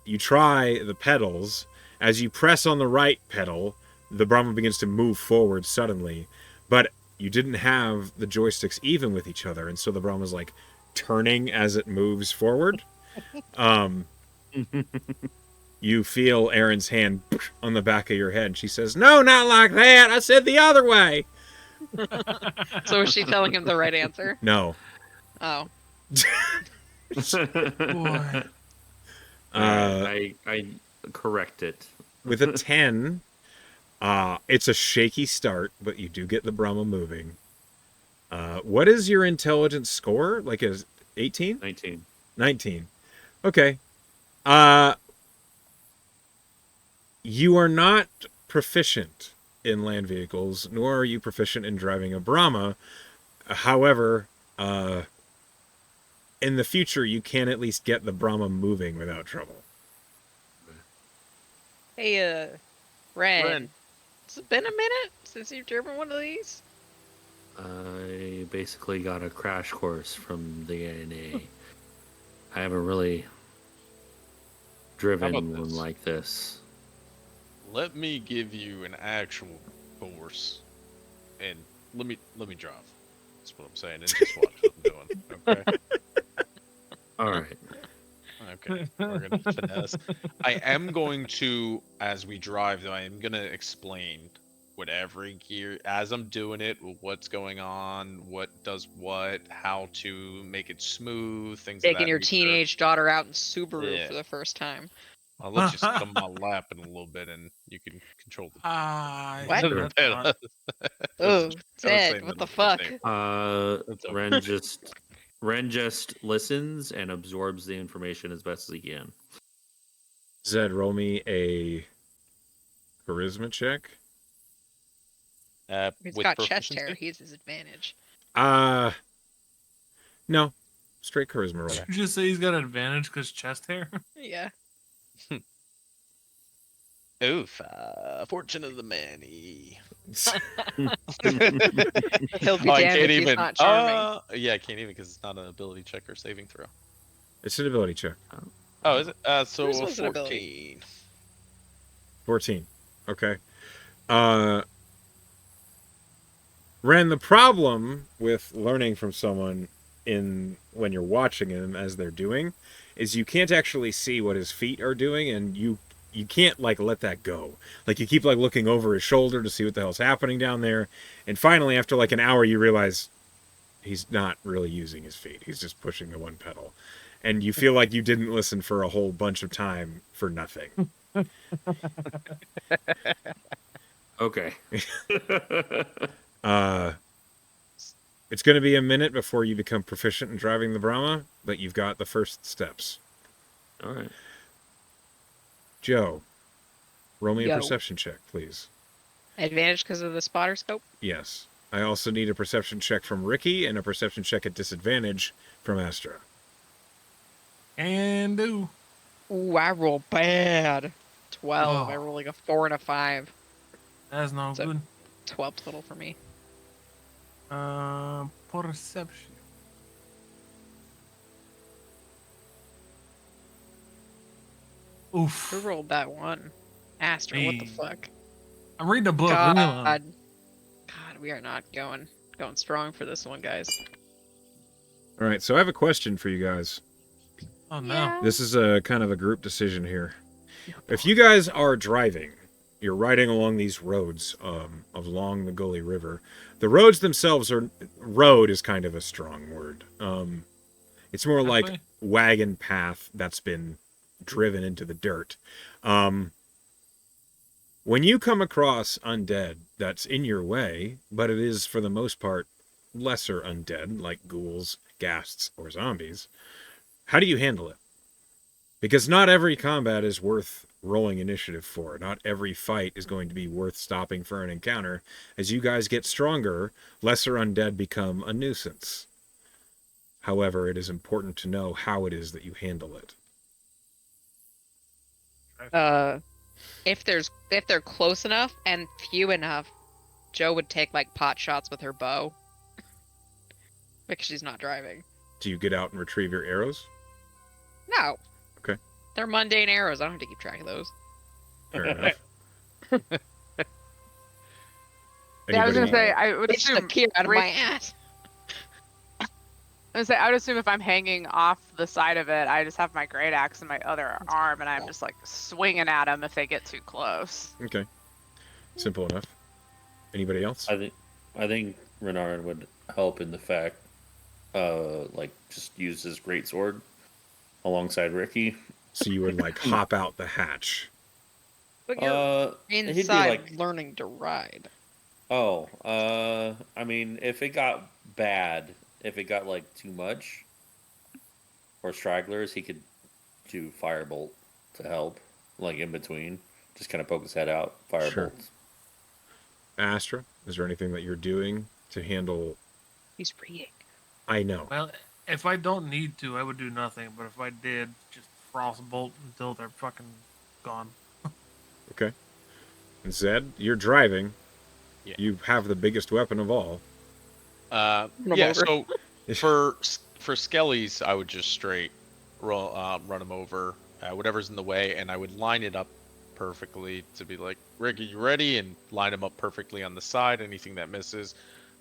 you try the pedals. As you press on the right pedal, the Brahma begins to move forward suddenly, but you didn't have the joysticks even with each other, and so the Brahma's like turning as it moves forward. You feel Erin's hand on the back of your head, and she says, "No, not like that. I said the other way." So is she telling him the right answer? No. Oh. Boy. I correct it. With a 10, it's a shaky start, but you do get the Brahma moving. What is your intelligence score? Like a 18? 19. 19. Okay. You are not proficient in land vehicles, nor are you proficient in driving a Brahma. However, in the future, you can at least get the Brahma moving without trouble. Hey, Ren. Ren. It's been a minute since you've driven one of these. I basically got a crash course from the ANA. I haven't really driven about one this? like this. Let me give you an actual course, and let me drive. That's what I'm saying. And just watch what I'm doing. Okay. All right. Okay. We're gonna finesse. I am going to, as we drive, though, I am gonna explain what every gear, as I'm doing it, what's going on, what does what, how to make it smooth, things. of Taking that your nature. teenage daughter out in Subaru Yeah. for the first time. I'll let you sit on my lap in a little bit, and you can control the. I What? hate that thought. Oh, saying Ted, what that the I'm fuck? That's okay. Ren just listens and absorbs the information as best as he can. Zed, roll me a charisma check. He's With got chest hair. proficiency? He's his advantage. No. Straight charisma roll. Did you just say he's got an advantage because chest hair? Yeah. Oof. Fortune of the many. He'll be Oh, I damned can't if he's even. not charming. Yeah, I can't even because it's not an ability check or saving throw. It's an ability check. Oh, is it? So Yours a was an ability. 14. 14. Okay. Ren, the problem with learning from someone when you're watching them as they're doing is you can't actually see what his feet are doing, and you can't like let that go. Like you keep like looking over his shoulder to see what the hell's happening down there, and finally after like an hour you realize he's not really using his feet. He's just pushing the one pedal. And you feel like you didn't listen for a whole bunch of time for nothing. Okay. It's going to be a minute before you become proficient in driving the Brahma, but you've got the first steps. All right. Joe, roll me a Yo. perception check, please. Advantage because of the spotter scope? Yes. I also need a perception check from Ricky and a perception check at disadvantage from Astra. Can do. Ooh, I roll bad. 12. I Oh. roll like a 4 and a 5. That's no So- good. 12 total for me. Perception. Oof. Who rolled that one? Astra, what the Me. fuck? I'm reading a book. Leave me alone. God, we are not going strong for this one, guys. All right, so I have a question for you guys. Oh no. Yeah. This is a kind of a group decision here. If you guys are driving, you're riding along these roads along the Gully River. The roads themselves road is kind of a strong word. It's more like Actually? wagon path that's been driven into the dirt. When you come across undead that's in your way, but it is for the most part lesser undead like ghouls, ghasts, or zombies, how do you handle it? Because not every combat is worth rolling initiative for. Not every fight is going to be worth stopping for an encounter. As you guys get stronger, lesser undead become a nuisance. However, it is important to know how it is that you handle it. If they're close enough and few enough, Joe would take like pot shots with her bow. Because she's not driving. Do you get out and retrieve your arrows? No. Okay. They're mundane arrows. I don't have to keep track of those. Fair enough. Yeah, I was gonna Anybody- say I would They just assume. appear out of Rick- my ass. I would assume if I'm hanging off the side of it, I just have my great axe in my other arm, and I'm just like swinging at them if they get too close. Okay. Simple enough. Anybody else? I think Renard would help in the fact, like just use his greatsword alongside Ricky. So you would like hop out the hatch. But you're He'd be inside like, learning to ride. I mean, if it got bad, if it got like too much, or stragglers, he could do firebolt to help, like in between. Just kind of poke his head out, firebolt. Sure. Astra, is there anything that you're doing to handle? He's reading. I know. Well, if I don't need to, I would do nothing. But if I did, just frostbolt until they're fucking gone. Okay. And Zed, you're driving. Yeah. You have the biggest weapon of all. Run 'em Yeah. over. So for skellies, I would just straight run them over, whatever's in the way, and I would line it up perfectly to be like, Ricky, you ready? And line them up perfectly on the side. Anything that misses.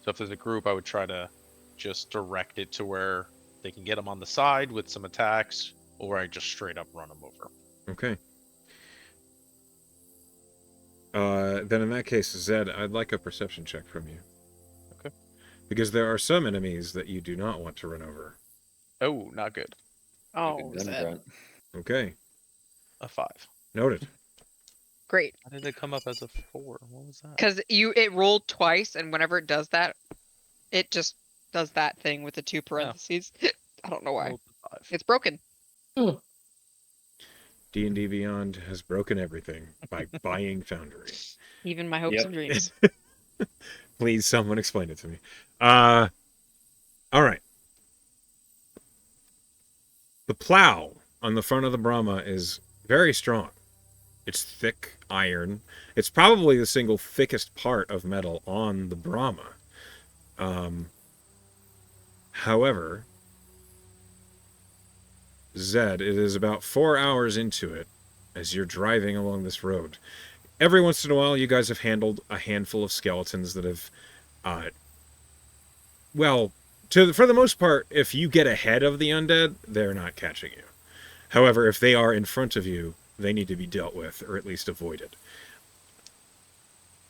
So if there's a group, I would try to just direct it to where they can get them on the side with some attacks, or I just straight up run them over. Okay. Then in that case, Zed, I'd like a perception check from you. Okay. Because there are some enemies that you do not want to run over. Oh, not good. Oh, Gun Zed. grunt. Okay. A 5. Noted. Great. How did it come up as a 4? What was that? Because it rolled twice, and whenever it does that, it just does that thing with the two parentheses. I don't know why. Rolled a 5. It's broken. D&D Beyond has broken everything by buying Foundry. Even my hopes Yep. and dreams. Please, someone explain it to me. All right. The plow on the front of the Brahma is very strong. It's thick iron. It's probably the single thickest part of metal on the Brahma. However, Zed, it is about 4 hours into it as you're driving along this road. Every once in a while, you guys have handled a handful of skeletons that have, for the most part, if you get ahead of the undead, they're not catching you. However, if they are in front of you, they need to be dealt with, or at least avoided.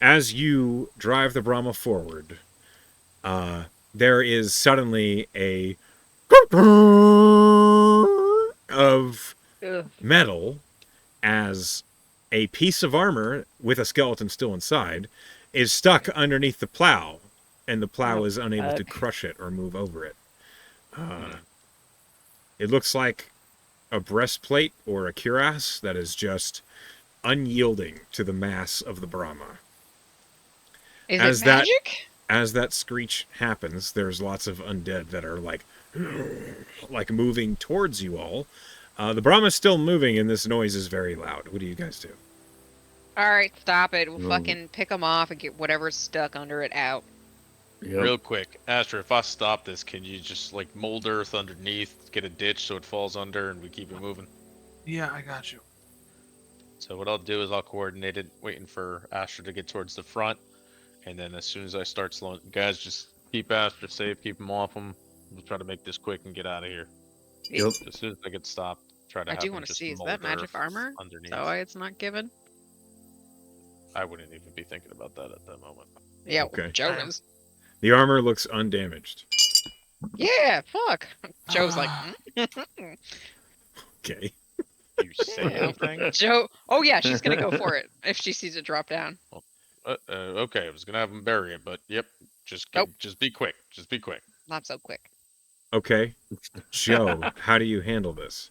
As you drive the Brahma forward, there is suddenly a of Ugh. metal as a piece of armor with a skeleton still inside is stuck underneath the plow, and the plow is unable to crush it or move over it. It looks like a breastplate or a cuirass that is just unyielding to the mass of the Brahma. Is it magic? As that screech happens, there's lots of undead that are like moving towards you all. The Brahma's still moving, and this noise is very loud. What do you guys do? All right, stop it. We'll No. fucking pick them off and get whatever's stuck under it out. Yep. Real quick, Astra, if I stop this, can you just like mold earth underneath, get a ditch so it falls under, and we keep it moving? Yeah, I got you. So what I'll do is I'll coordinate it, waiting for Astra to get towards the front, and then as soon as I start slowing, guys, just keep Astra safe, keep him off him. We'll try to make this quick and get out of here. Yep. As soon as I get stopped, try to I have do him want to just see, is mold that magic earth armor? Is underneath. that why it's not given? I wouldn't even be thinking about that at that moment. Yeah, Okay. Joe is. The armor looks undamaged. Yeah, fuck. Joe's like, Okay. You say anything? Joe. Oh yeah, she's gonna go for it if she sees it drop down. Okay, I was gonna have him bury it, but yep, just Nope. just be quick. Just be quick. Not so quick. Okay. Joe, how do you handle this?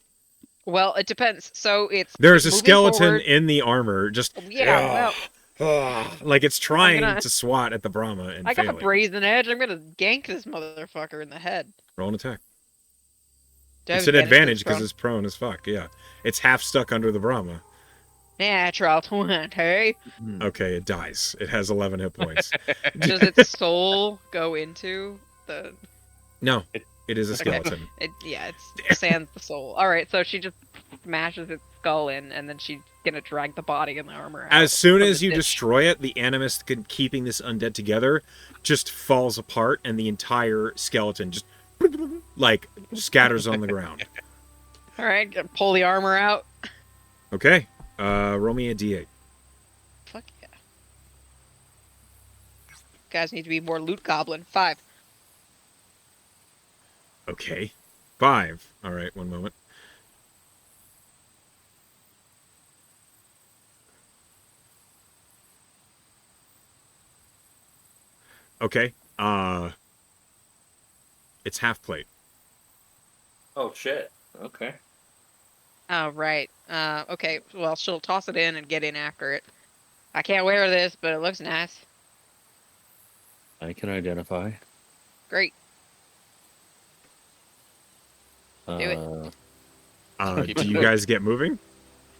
Well, it depends. So it's There's a moving skeleton forward- in the armor, just Yeah, well, like it's trying gonna- to swat at the Brahma and I got failing. a brazen edge. I'm gonna gank this motherfucker in the head. Roll an attack. Do I have It's an advantage prone? because it's prone as fuck. Yeah, it's half stuck under the Brahma. Natural 20. Okay, it dies. It has 11 hit points. Does its soul go into the? No, it is a Okay. skeleton. Yeah, it's sans the soul. All right, so she just smashes its skull in, and then she's gonna drag the body and the armor out. As soon from as the you ditch. destroy it, the animus keeping this undead together just falls apart, and the entire skeleton just like scatters on the ground. All right, pull the armor out. Okay, roll me a d8. Fuck yeah. Guys need to be more loot goblin. 5. Okay, 5. All right, one moment. Okay, it's half plate. Oh shit. Okay. Oh right. Okay. Well, she'll toss it in and get in after it. I can't wear this, but it looks nice. I can identify. Great. Do it. Do you guys get moving?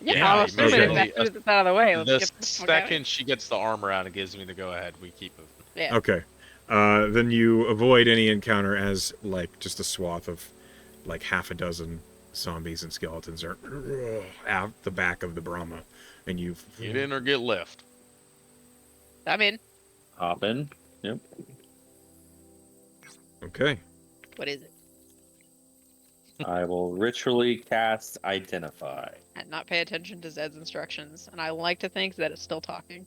Yeah, I'm assuming immediately. as soon as it's out of the way, let's The get the fuck out. second she gets the armor out and gives me the go ahead, we keep moving. Yeah. Okay. Then you avoid any encounter as, like, just a swath of, like, half a dozen zombies and skeletons are out the back of the Brahma. And you... Get in or get left. I'm in. Hop in. Yep. Okay. What is it? I will ritually cast Identify. And not pay attention to Zed's instructions, and I like to think that it's still talking.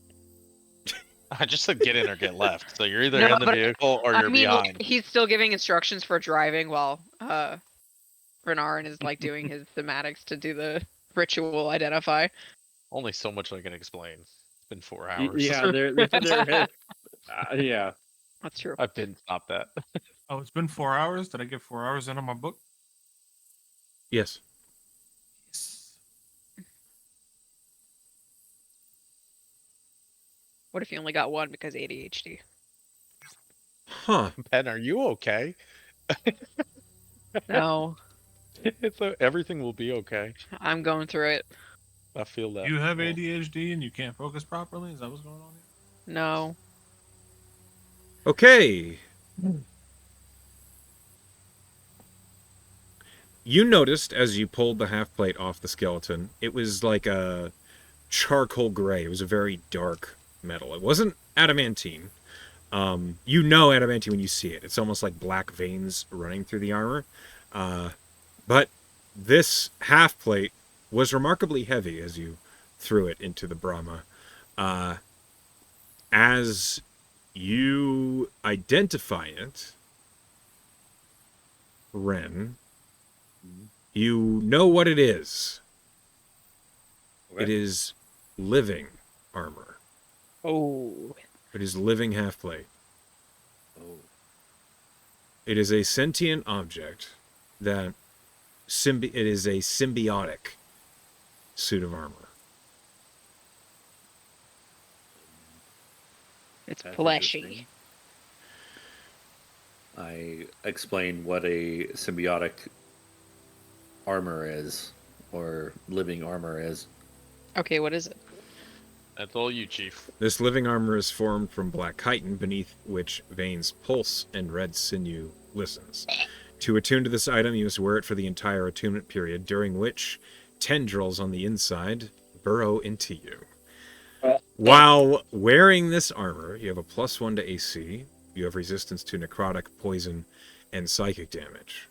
I just said get in or get left. So you're either No, in the but vehicle or I you're mean, behind. like, he's still giving instructions for driving while Renarin is like doing his thematics to do the ritual identify. Only so much I can explain. It's been 4 hours. Yeah, yeah. That's true. I didn't stop that. Oh, it's been 4 hours. Did I get 4 hours in on my book? Yes. Yes. What if you only got one because ADHD? Huh. Ben, are you okay? No. Everything will be okay. I'm going through it. I feel that. You have Yeah. ADHD and you can't focus properly? Is that what's going on here? No. Okay. You noticed as you pulled the half plate off the skeleton, it was like a charcoal gray. It was a very dark metal. It wasn't adamantine. You know adamantine when you see it. It's almost like black veins running through the armor. But this half plate was remarkably heavy as you threw it into the Brahma. As you identify it, Ren, you know what it is. Okay. It is living armor. Oh. It is living half plate. Oh. It is a sentient object that it is a symbiotic suit of armor. It's That's fleshy. interesting. I explain what a symbiotic armor is, or living armor is. Okay, what is it? That's all you, Chief. This living armor is formed from black chitin, beneath which veins pulse and red sinew glistens. To attune to this item, you must wear it for the entire attunement period, during which tendrils on the inside burrow into you. While wearing this armor, you have a +1 to AC. You have resistance to necrotic, poison, and psychic damage.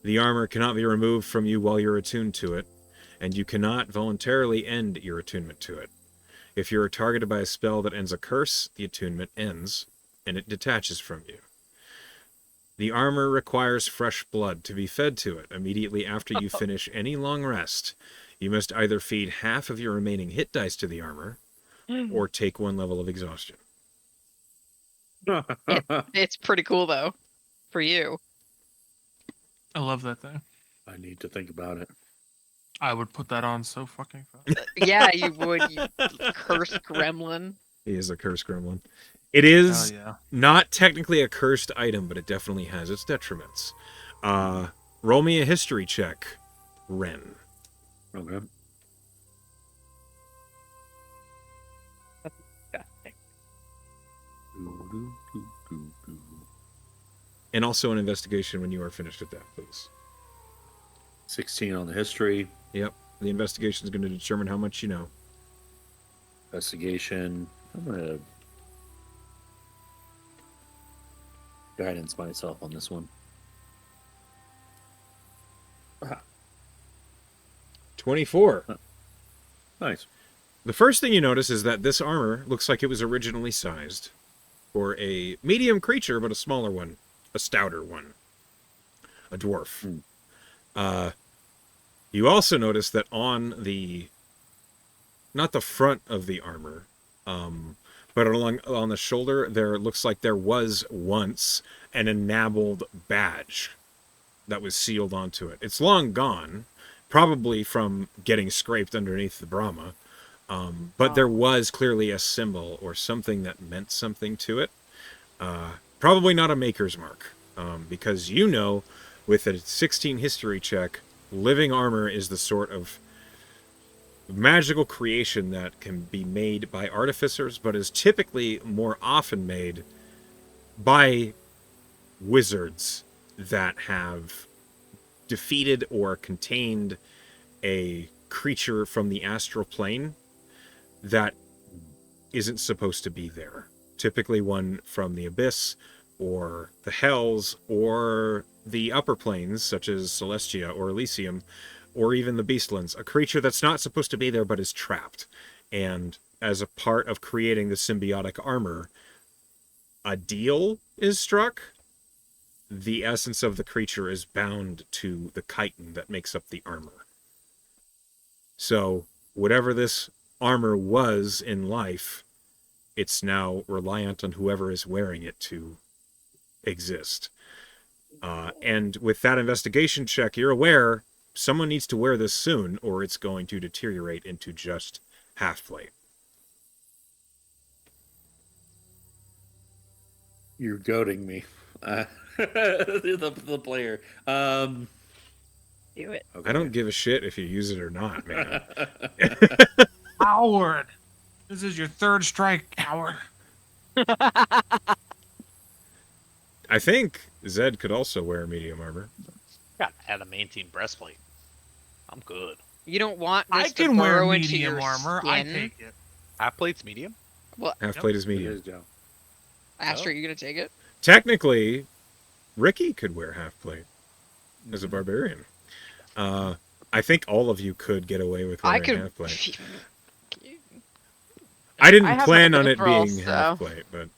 The armor cannot be removed from you while you're attuned to it, and you cannot voluntarily end your attunement to it. If you are targeted by a spell that ends a curse, the attunement ends, and it detaches from you. The armor requires fresh blood to be fed to it immediately after you finish any long rest. You must either feed half of your remaining hit dice to the armor, or take 1 level of exhaustion. It's pretty cool though, for you. I love that thing. I need to think about it. I would put that on so fucking fast. Yeah, you would, you cursed gremlin. He is a cursed gremlin. It is Hell yeah. not technically a cursed item, but it definitely has its detriments. Roll me a history check, Ren. Okay. And also an investigation when you are finished with that, please. 16 on the history. Yep. The investigation is going to determine how much you know. Investigation. I'm gonna guidance myself on this one. 24. Nice. The first thing you notice is that this armor looks like it was originally sized for a medium creature, but a smaller one, a stouter one, a dwarf. You also notice that on the, not the front of the armor, but on the shoulder, there looks like there was once an enameled badge that was sealed onto it. It's long gone, probably from getting scraped underneath the Brahma. But there was clearly a symbol or something that meant something to it. Probably not a maker's mark, because you know, with a 16 history check, living armor is the sort of magical creation that can be made by artificers, but is typically more often made by wizards that have defeated or contained a creature from the astral plane that isn't supposed to be there. Typically one from the abyss or the hells or the upper planes, such as Celestia or Elysium, or even the Beastlands. A creature that's not supposed to be there but is trapped. And as a part of creating the symbiotic armor, a deal is struck. The essence of the creature is bound to the chitin that makes up the armor. So whatever this armor was in life, it's now reliant on whoever is wearing it to exist. And with that investigation check, you're aware someone needs to wear this soon, or it's going to deteriorate into just half plate. You're goading me. The player. Do it. Okay. I don't give a shit if you use it or not, man. Coward. This is your third strike, coward. I think Zed could also wear medium armor. Got adamantine breastplate. I'm good. You don't want I this to can wear burrow into medium your armor. skin. I take it. Half plate's medium. Half Yep. plate is It medium. is, Joe. Astro, you gonna take it? Technically, Ricky could wear half plate as a barbarian. I think all of you could get away with I wearing could. half plate. I I didn't have plan my on it mithril, being half so- plate, but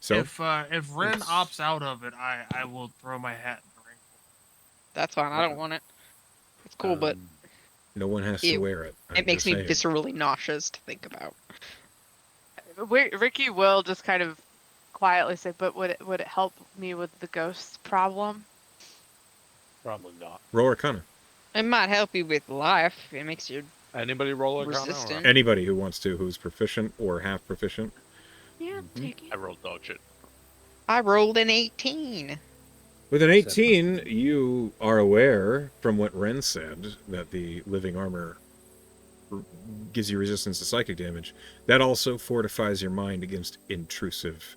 so If Ren opts out of it, I will throw my hat in the ring. That's fine. I don't want it. It's cool, but no one has to Ew. wear it. I'm it makes just me saying. viscerally nauseous to think about. Ricky will just kind of quietly say, "But would it help me with the ghost problem?" Probably not. Roll Arcana. It might help you with life. It makes you Anybody roll a resistant. Anybody who wants to, who's proficient or half proficient. Yeah, take it. I rolled dog shit. I rolled an 18. With an 18, you are aware from what Ren said that the living armor gives you resistance to psychic damage. That also fortifies your mind against intrusive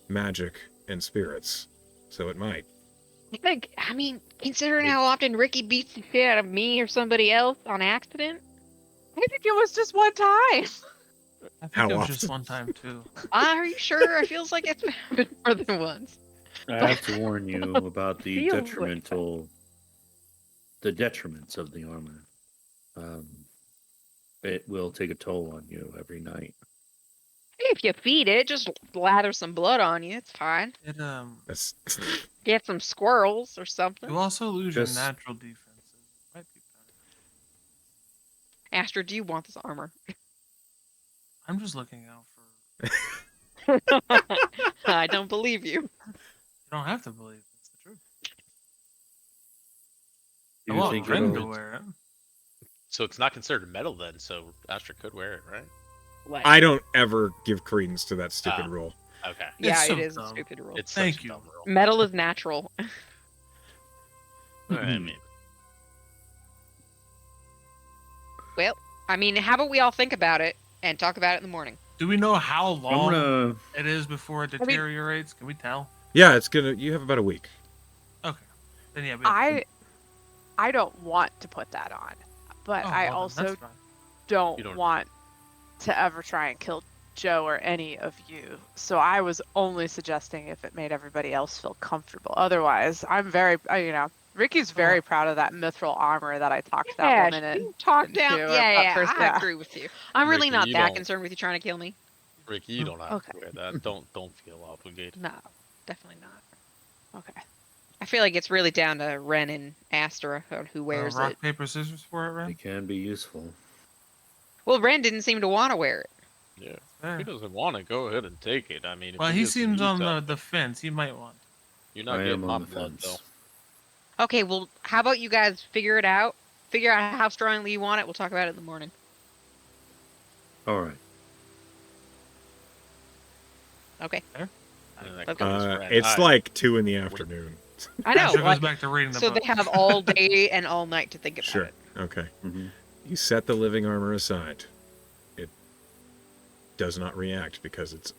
magic and spirits. So it might. I mean, considering how often Ricky beats the shit out of me or somebody else on accident, I think it was just one time. I think How it was often? just one time too. are you sure? It feels like it's happened more than once. I have to warn you about the Feels like the detriments of the armor. It will take a toll on you every night. If you feed it, just lather some blood on you. It's fine. It That's Get some squirrels or something. you also lose Just- your natural defenses. Might be better. Astrid, do you want this armor? I'm just looking out for. I don't believe you. You don't have to believe it's the truth. Do I you want think Ren it'll- to wear it. So it's not considered metal then, so Astra could wear it, right? I don't ever give credence to that stupid Ah. rule. Okay. Yeah, It's so it is a dumb. stupid rule. It's Thank such a you. dumb rule. Metal is natural. I mean, Well, I mean, how about we all think about it and talk about it in the morning? Do we know how I'm long gonna. it is before it mean- deteriorates? Can we tell? Yeah, it's gonna. You have about a week. Okay. Then yeah. we have I don't want to put that on, but oh, I well, then also that's fine. don't, You don't- want to ever try and kill Joe or any of you. So I was only suggesting if it made everybody else feel comfortable. Otherwise, I'm very, Ricky's very proud of that mithril armor that I talked that woman in. you talk down. into, Yeah, that yeah, person- I agree with you. I'm really Ricky, not you that don't- concerned with you trying to kill me. Ricky, you don't have Okay. to wear that. Don't feel obligated. No, definitely not. Okay. I feel like it's really down to Ren and Astra on who wears Rock it. paper scissors for it, It Ren. can be useful. Well, Ren didn't seem to want to wear it. Yeah. There. He doesn't want to go ahead and take it. I mean, if Well, he gets seems beat on up, the fence. He might want. You're not I getting am my on the blood fence. though. Okay, well, how about you guys figure it out? Figure out how strongly you want it. We'll talk about it in the morning. All right. Okay. And that Okay. goes Ren. It's I- like 2 in the afternoon. I know. Asher goes like, back to reading the so book. they have all day and all night to think about Sure. it. Okay. Mm-hmm. You set the living armor aside. It does not react because it's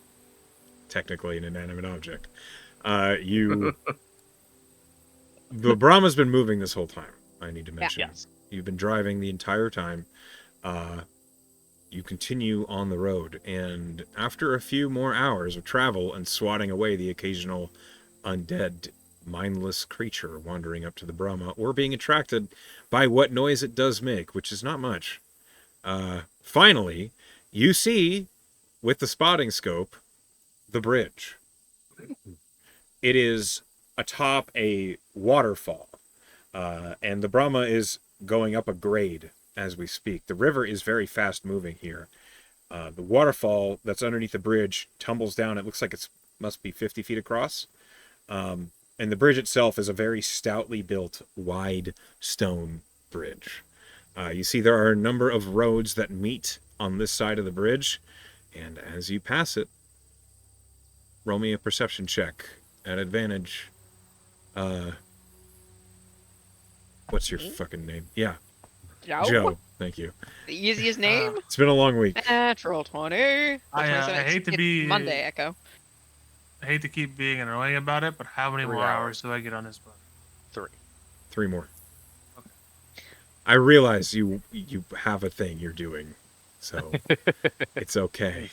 technically an inanimate object. You. The Brahma's been moving this whole time. I need to mention. Yes. You've been driving the entire time. You continue on the road, and after a few more hours of travel and swatting away the occasional undead, mindless creature wandering up to the Brahma, or being attracted by what noise it does make, which is not much, finally, you see, with the spotting scope, the bridge. It is atop a waterfall, and the Brahma is going up a grade as we speak. The river is very fast moving here. The waterfall that's underneath the bridge tumbles down. It looks like it must be 50 feet across. And the bridge itself is a very stoutly built, wide stone bridge. You see there are a number of roads that meet on this side of the bridge. And as you pass it, roll me a perception check at advantage. What's your fucking name? Yeah, Joe? Joe. Thank you. The easiest name? It's been a long week. Natural 20. Well, I 27, hate to it's be Monday, Echo. I hate to keep being annoying about it, but how many 3 more hours hours. do I get on this book? 3. 3 more. Okay. I realize you have a thing you're doing, so it's okay.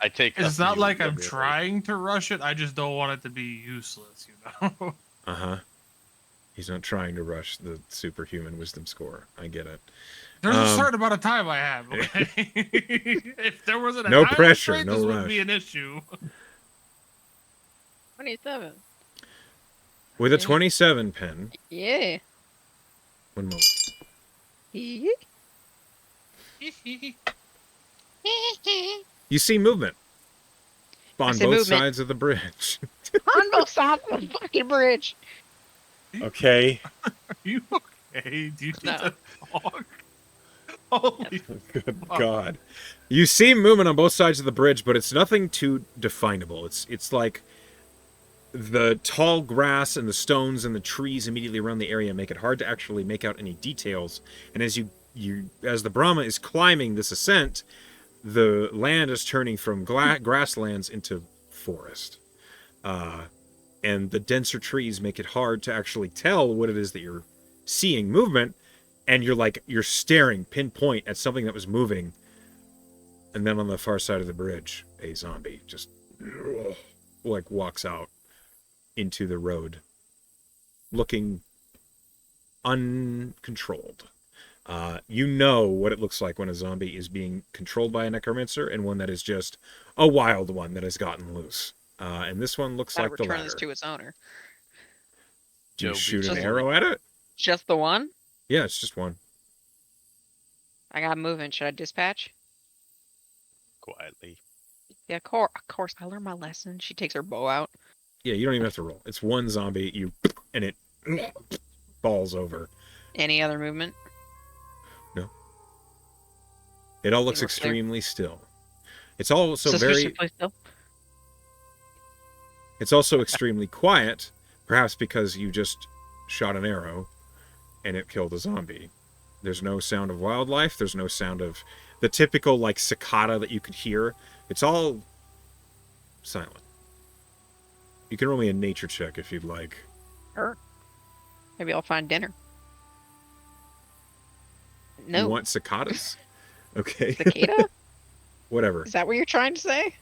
I take. a It's not few like I'm immediately. trying to rush it. I just don't want it to be useless, you know. Uh-huh. He's not trying to rush the superhuman wisdom score. I get it. There's a certain amount of time I have. Okay? If there wasn't a No time pressure, constraint, no this rush. wouldn't be an issue. 27. With a Okay. 27 pen. Yeah. One moment. You see movement on see both movement. sides of the bridge. On both sides of the fucking bridge. Okay. Are you okay? Do you need No. to talk? Holy Good fuck. God. You see movement on both sides of the bridge, but it's nothing too definable. It's like the tall grass and the stones and the trees immediately around the area make it hard to actually make out any details. And as as the Brahma is climbing this ascent, the land is turning from grasslands into forest. And the denser trees make it hard to actually tell what it is that you're seeing movement, and you're staring pinpoint at something that was moving, and then on the far side of the bridge, a zombie just like walks out into the road, looking uncontrolled. You know what it looks like when a zombie is being controlled by a necromancer, and one that is just a wild one that has gotten loose. And this one looks Gotta like the return latter. this to its owner. Do you Joe shoot an beats arrow at it? Just the one? Yeah, it's just one. I got moving. Should I dispatch? Quietly. Yeah, of course. I learned my lesson. She takes her bow out. Yeah, you don't even have to roll. It's one zombie, and it falls over. Any other movement? It all looks Think we're clear? extremely still. It's also Suspiciously still. It's also extremely quiet, perhaps because you just shot an arrow and it killed a zombie. There's no sound of wildlife. There's no sound of the typical like cicada that you could hear. It's all silent. You can roll me a nature check if you'd like. Sure. Maybe I'll find dinner. No. You want cicadas? Okay. Cicada? Whatever. Is that what you're trying to say?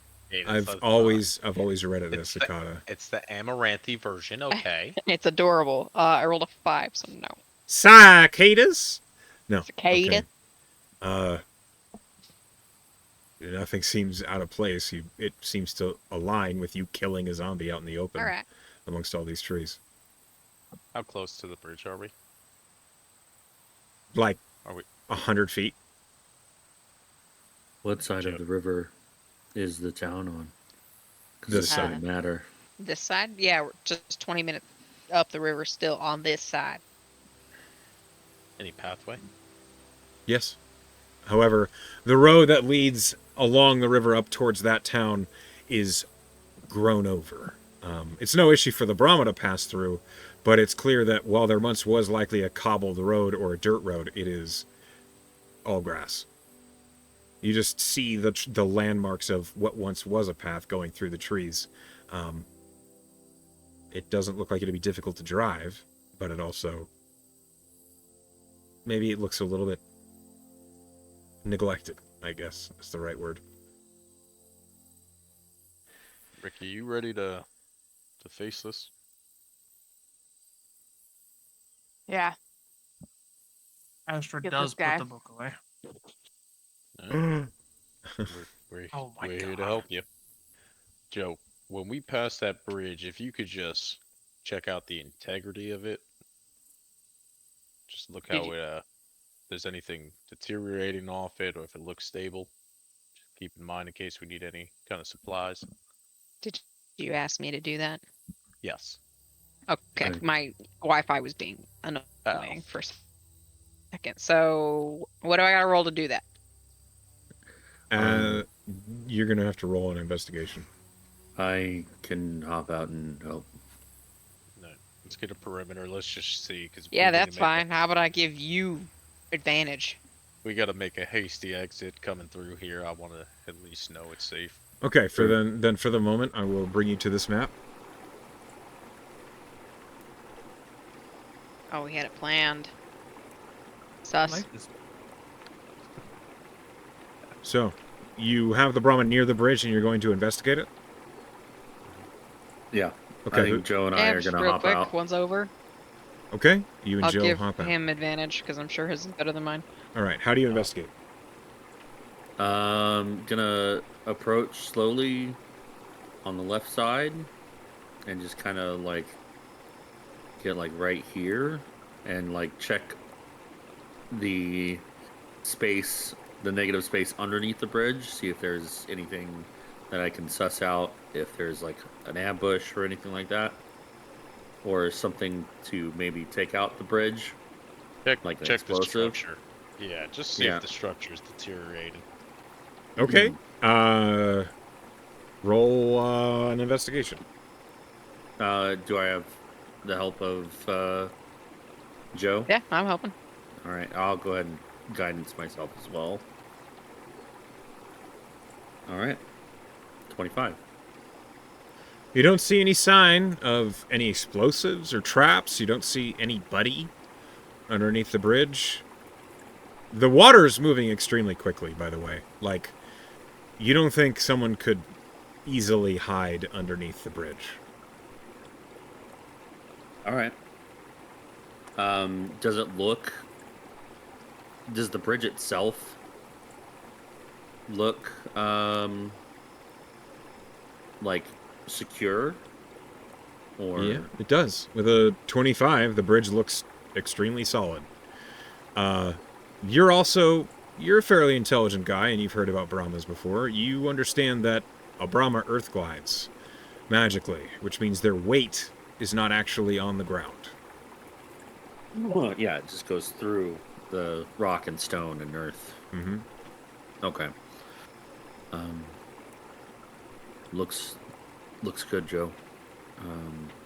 I've always read it as It's the- cicada. It's the amaranthi version. Okay. It's adorable. I rolled a 5, so no. Cicadas? No. Cicada? Okay. Nothing seems out of place. It seems to align with you killing a zombie out in the open All right. amongst all these trees. How close to the bridge are we? Like Are we? 100 feet. What side of the river is the town on? Because This it side. doesn't matter. This side? Yeah, we're just 20 minutes up the river still on this side. Any pathway? Yes. However, the road that leads along the river up towards that town is grown over. It's no issue for the Brahma to pass through, but it's clear that while there once was likely a cobbled road or a dirt road, it is all grass. You just see the landmarks of what once was a path going through the trees. It doesn't look like it'd be difficult to drive, but it also... Maybe it looks a little bit neglected, I guess is the right word. Ricky, you ready to face this? Yeah. Astra Get does this guy. put the book away. We're Oh my here to God. help you. Joe, when we pass that bridge, if you could just check out the integrity of it. Just look Did how you- it, there's anything deteriorating off it, or if it looks stable. Just keep in mind in case we need any kind of supplies. Did you ask me to do that? Yes. Okay, Right. my Wi-Fi was being annoying for a second. So, what do I gotta roll to do that? You're gonna have to roll an investigation. I can hop out and help. No. Let's get a perimeter. Let's just see, because Yeah, that's fine. How about I give you advantage? We got to make a hasty exit coming through here. I want to at least know it's safe. Okay, then for the moment, I will bring you to this map. Oh, we had it planned. I Sus. like this. So, you have the Brahmin near the bridge, and you're going to investigate it. Yeah. Okay. I think Joe and I Yeah, are just gonna real hop quick. out. One's over. Okay. You and I'll Joe give hop out. him advantage because I'm sure his is better than mine. All right. How do you investigate? Gonna approach slowly on the left side and just kind of like get like right here and like check the space, the negative space underneath the bridge, see if there's anything that I can suss out, if there's like an ambush or anything like that, or something to maybe take out the bridge. Check, Like an check the explosive? structure. Yeah, just see Yeah. if the structure is deteriorating. Okay. Roll an investigation. Do I have the help of Joe? Yeah, I'm helping. All right, I'll go ahead and guidance myself as well. All right, 25. You don't see any sign of any explosives or traps. You don't see anybody underneath the bridge. The water is moving extremely quickly, by the way. Like, you don't think someone could easily hide underneath the bridge. All right. Does it look? Does the bridge itself look like secure? Or Yeah, it does. With a 25, the bridge looks extremely solid. You're a fairly intelligent guy, and you've heard about Brahmas before. You understand that a Brahma earth glides magically, which means their weight is not actually on the ground. Well, yeah, it just goes through the rock and stone and earth. Mm-hmm. Okay. Looks good, Joe.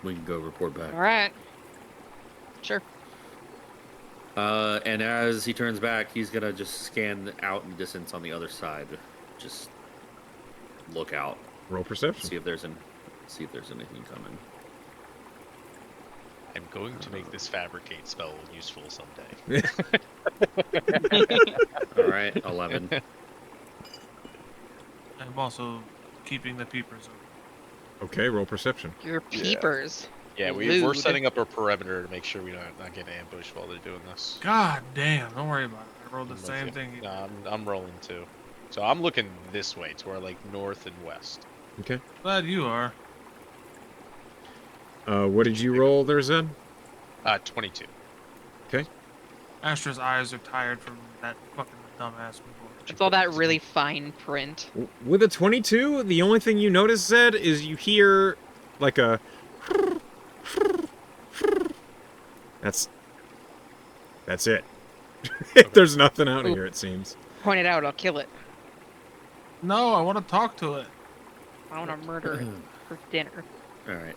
We can go report back. All right. Sure. And as he turns back, he's gonna just scan out in the distance on the other side. Just look out, Roll perception. see if there's anything coming. I'm going to make this fabricate spell useful someday. All right, 11. I'm also keeping the peepers open. Okay, roll perception. Your peepers. Yeah, we're Lewd. setting up a perimeter to make sure we don't not get ambushed while they're doing this. God damn! Don't worry about it. I rolled the I'm with same you. thing. No, I'm rolling too. So I'm looking this way, to where like north and west. Okay. Glad you are. What did you roll there, Zed? 22. Astra's eyes are tired from that fucking dumbass report. It's all that really fine print. With a 22, the only thing you notice, Zed, is you hear like a... That's it. There's nothing out here, it seems. Point it out, I'll kill it. No, I want to talk to it. I want to murder it for dinner. All right.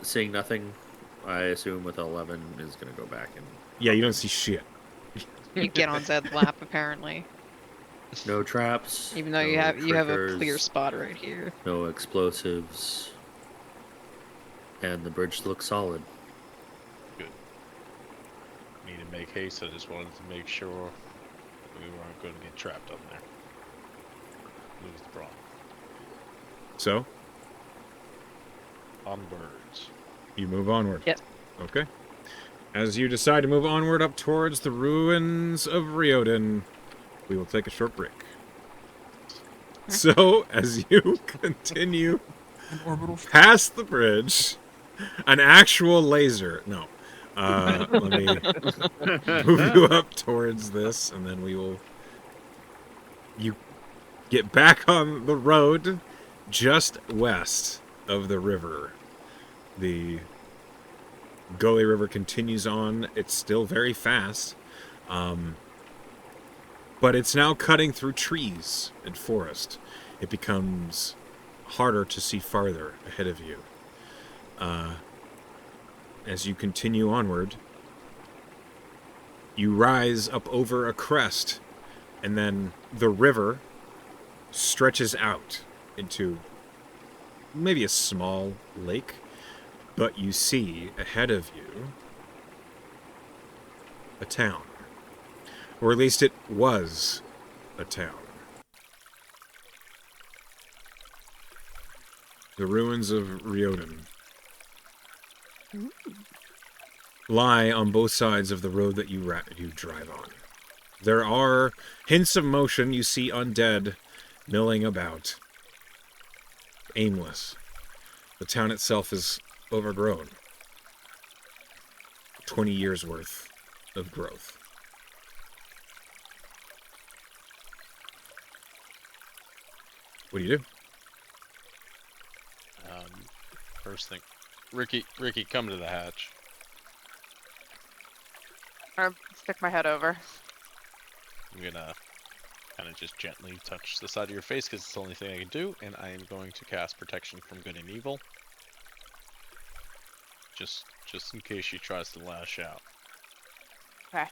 Seeing nothing, I assume with 11 is gonna go back and Yeah, you don't see shit. You get on Zed's lap, apparently. no traps. Even though no you have a clear triggers, spot right here. no explosives, and the bridge looks solid. Need to make haste. I just wanted to make sure we weren't going to get trapped on there. Lose the brawn. So, On birds. you move onward. Yep. Okay. As you decide to move onward up towards the ruins of Rioden, we will take a short break. So, as you continue An orbital. past the bridge, an actual laser. No. Let me move you up towards this, and then you get back on the road just west of the river. The Gully River continues on. It's still very fast, but it's now cutting through trees and forest. It becomes harder to see farther ahead of you. as you continue onward, you rise up over a crest, and then the river stretches out into maybe a small lake, but you see ahead of you a town. Or at least it was a town. The ruins of Rioden lie on both sides of the road that you drive on. There are hints of motion. You see undead milling about, aimless. The town itself is overgrown. 20 years worth of growth. What do you do? First thing, Ricky, come to the hatch. Or stick my head over. I'm gonna kind of just gently touch the side of your face because it's the only thing I can do, and I am going to cast protection from good and evil. Just in case she tries to lash out. Okay.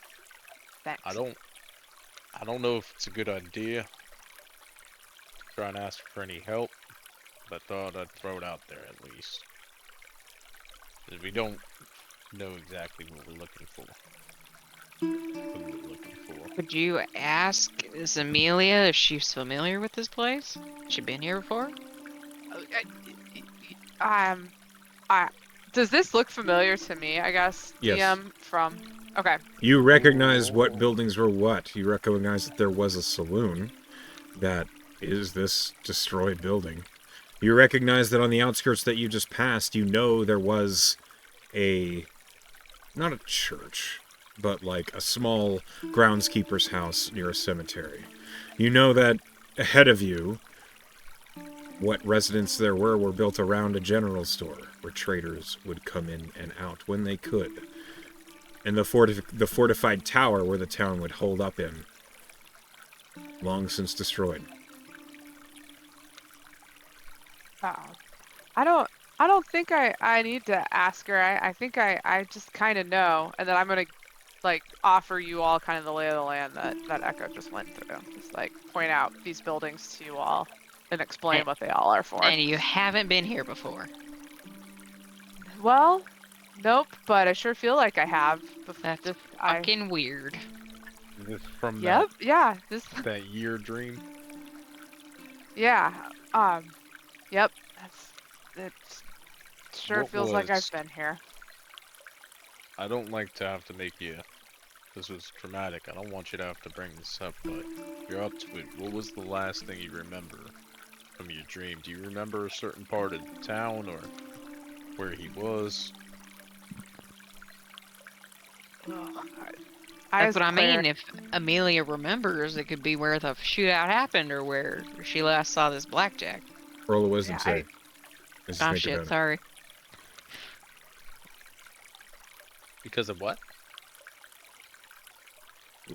Thanks. I don't know if it's a good idea to try and ask for any help, but I thought I'd throw it out there at least. 'Cause we don't know exactly what we're looking for. Could you ask Amelia if she's familiar with this place? She been here before? Does this look familiar to me? I guess. Yes. DM from. Okay. You recognize what buildings were what. You recognize that there was a saloon that is this destroyed building. You recognize that on the outskirts that you just passed, you know there was not a church, but like a small groundskeeper's house near a cemetery. You know that ahead of you, what residents there were built around a general store where traders would come in and out when they could. And the fortified tower where the town would hold up in, long since destroyed. I don't think I need to ask her. I think I just kind of know, and then I'm gonna like offer you all kind of the lay of the land that Echo just went through. Just like point out these buildings to you all and explain what they all are for. And you haven't been here before. Well, nope, but I sure feel like I have. That's fucking weird. Is this from Yep. Yeah. This. that year dream? Yeah. Yep. It sure What feels like I've was- been here. I don't like to have to make you. This was traumatic. I don't want you to have to bring this up, but if you're up to it, what was the last thing you remember from your dream? Do you remember a certain part of the town or where he was? That's what I mean. If Amelia remembers, it could be where the shootout happened or where she last saw this blackjack. Roll a wisdom Yeah, save. As you Oh think shit, about it. sorry. Because of what?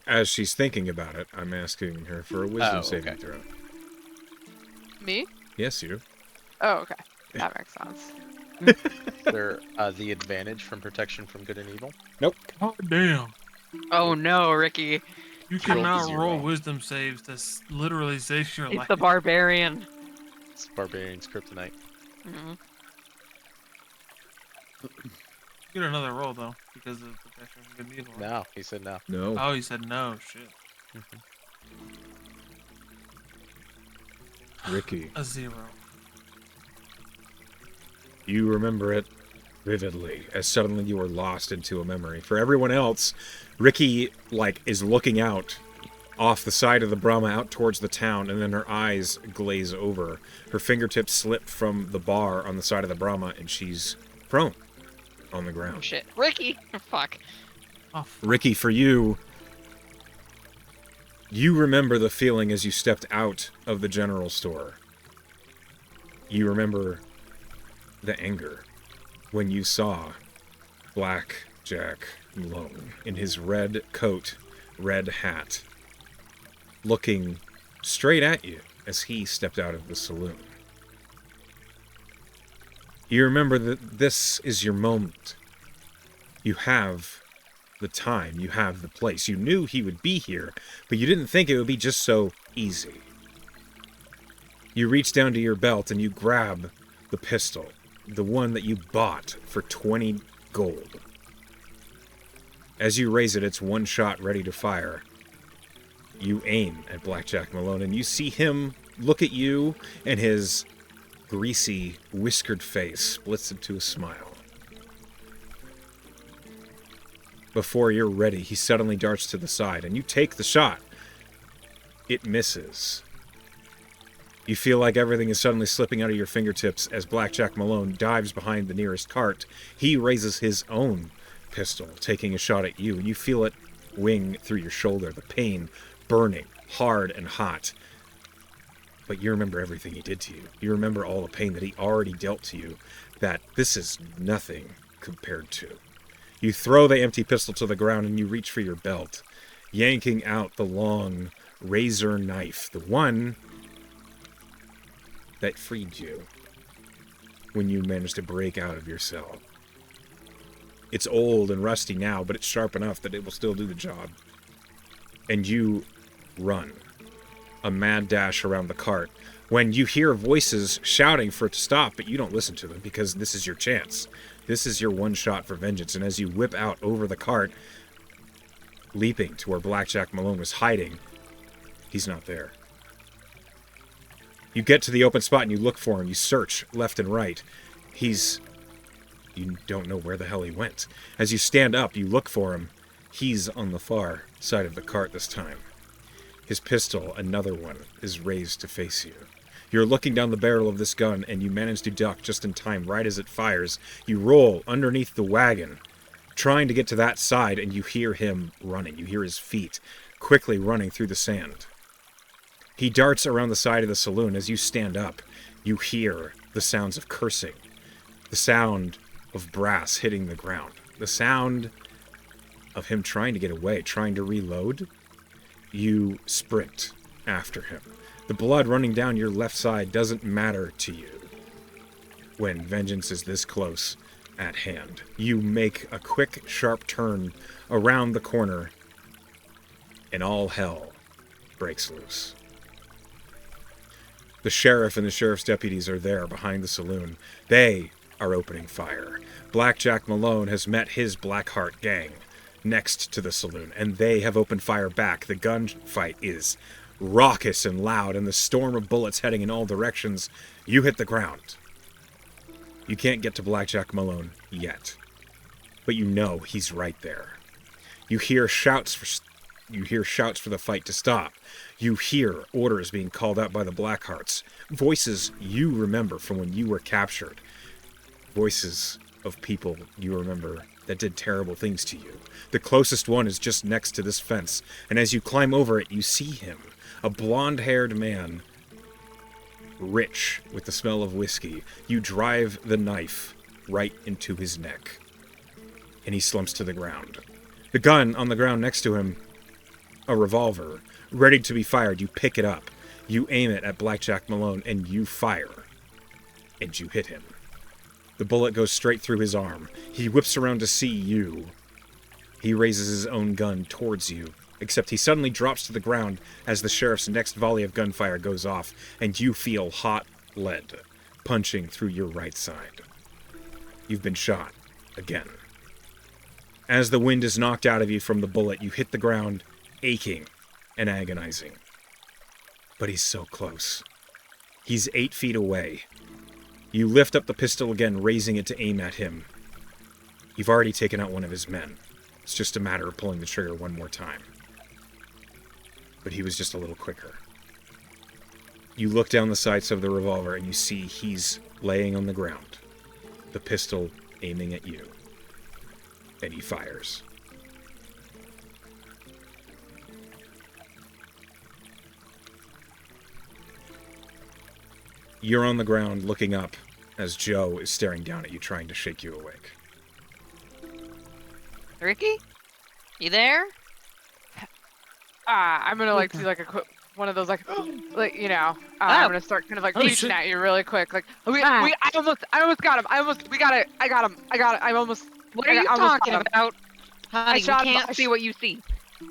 As she's thinking about it, I'm asking her for a wisdom Oh, saving okay. throw. Me? Yes, you. Oh, okay. That makes sense. Is there the advantage from protection from good and evil? Oh damn! Oh no, Ricky. You Roll cannot zero. roll wisdom saves to literally save your He's life. the barbarian. It's Barbarian's Kryptonite. Mhm. Get another roll though, because of protection from good and evil. right? No, he said no. No. Oh, you said no. Shit. Ricky, A 0. you remember it vividly as suddenly you were lost into a memory. For everyone else, Ricky, is looking out off the side of the Brahma out towards the town, and then her eyes glaze over. Her fingertips slip from the bar on the side of the Brahma, and she's prone on the Oh ground. shit. Ricky! Fuck. Oh, fuck. Ricky, for you remember the feeling as you stepped out of the general store. You remember the anger when you saw Black Jack Lone in his red coat, red hat, looking straight at you as he stepped out of the saloon. You remember that this is your moment. You have the time, you have the place. You knew he would be here, but you didn't think it would be just so easy. You reach down to your belt and you grab the pistol, the one that you bought for 20 gold. As you raise it, it's one shot ready to fire. You aim at Blackjack Malone and you see him look at you, and his greasy, whiskered face splits into a smile. Before you're ready, he suddenly darts to the side, and you take the shot. It misses. You feel like everything is suddenly slipping out of your fingertips as Blackjack Malone dives behind the nearest cart. He raises his own pistol, taking a shot at you, and you feel it wing through your shoulder, the pain burning hard and hot. But you remember everything he did to you. You remember all the pain that he already dealt to you, that this is nothing compared to. You throw the empty pistol to the ground and you reach for your belt, yanking out the long razor knife, the one that freed you when you managed to break out of your cell. It's old and rusty now, but it's sharp enough that it will still do the job. And you run. A mad dash around the cart, when you hear voices shouting for it to stop, but you don't listen to them because this is your chance. This is your one shot for vengeance, and as you whip out over the cart, leaping to where Blackjack Malone was hiding, he's not there. You get to the open spot and you look for him. You search left and right. You don't know where the hell he went. As you stand up, you look for him. He's on the far side of the cart this time. His pistol, another one, is raised to face you. You're looking down the barrel of this gun, and you manage to duck just in time right as it fires. You roll underneath the wagon, trying to get to that side, and you hear him running. You hear his feet quickly running through the sand. He darts around the side of the saloon. As you stand up, you hear the sounds of cursing, the sound of brass hitting the ground, the sound of him trying to get away, trying to reload. You sprint after him. The blood running down your left side doesn't matter to you when vengeance is this close at hand. You make a quick, sharp turn around the corner, and all hell breaks loose. The sheriff and the sheriff's deputies are there behind the saloon. They are opening fire. Blackjack Malone has met his Blackheart gang next to the saloon, and they have opened fire back. The gunfight is raucous and loud, and the storm of bullets heading in all directions. You hit the ground. You can't get to Blackjack Malone yet, but you know he's right there. You hear shouts for the fight to stop. You hear orders being called out by the Blackhearts, voices you remember from when you were captured, voices of people you remember that did terrible things to you. The closest one is just next to this fence, and as you climb over it, you see him, a blonde-haired man, rich with the smell of whiskey. You drive the knife right into his neck, and he slumps to the ground. The gun on the ground next to him, a revolver, ready to be fired. You pick it up, you aim it at Blackjack Malone, and you fire, and you hit him. The bullet goes straight through his arm. He whips around to see you. He raises his own gun towards you, except he suddenly drops to the ground as the sheriff's next volley of gunfire goes off, and you feel hot lead punching through your right side. You've been shot again. As the wind is knocked out of you from the bullet, you hit the ground, aching and agonizing. But he's so close. He's 8 feet away. You lift up the pistol again, raising it to aim at him. You've already taken out one of his men. It's just a matter of pulling the trigger one more time. But he was just a little quicker. You look down the sights of the revolver and you see he's laying on the ground, the pistol aiming at you. And he fires. You're on the ground looking up as Joe is staring down at you, trying to shake you awake. Ricky? You there? I'm gonna like do like a quick one of those like you know. I'm gonna start kind of like reaching at you really quick. Like I almost got him. We got it. I got him. I'm almost. What are you I almost got talking him. about? Honey, I we shot him. can't see what you see.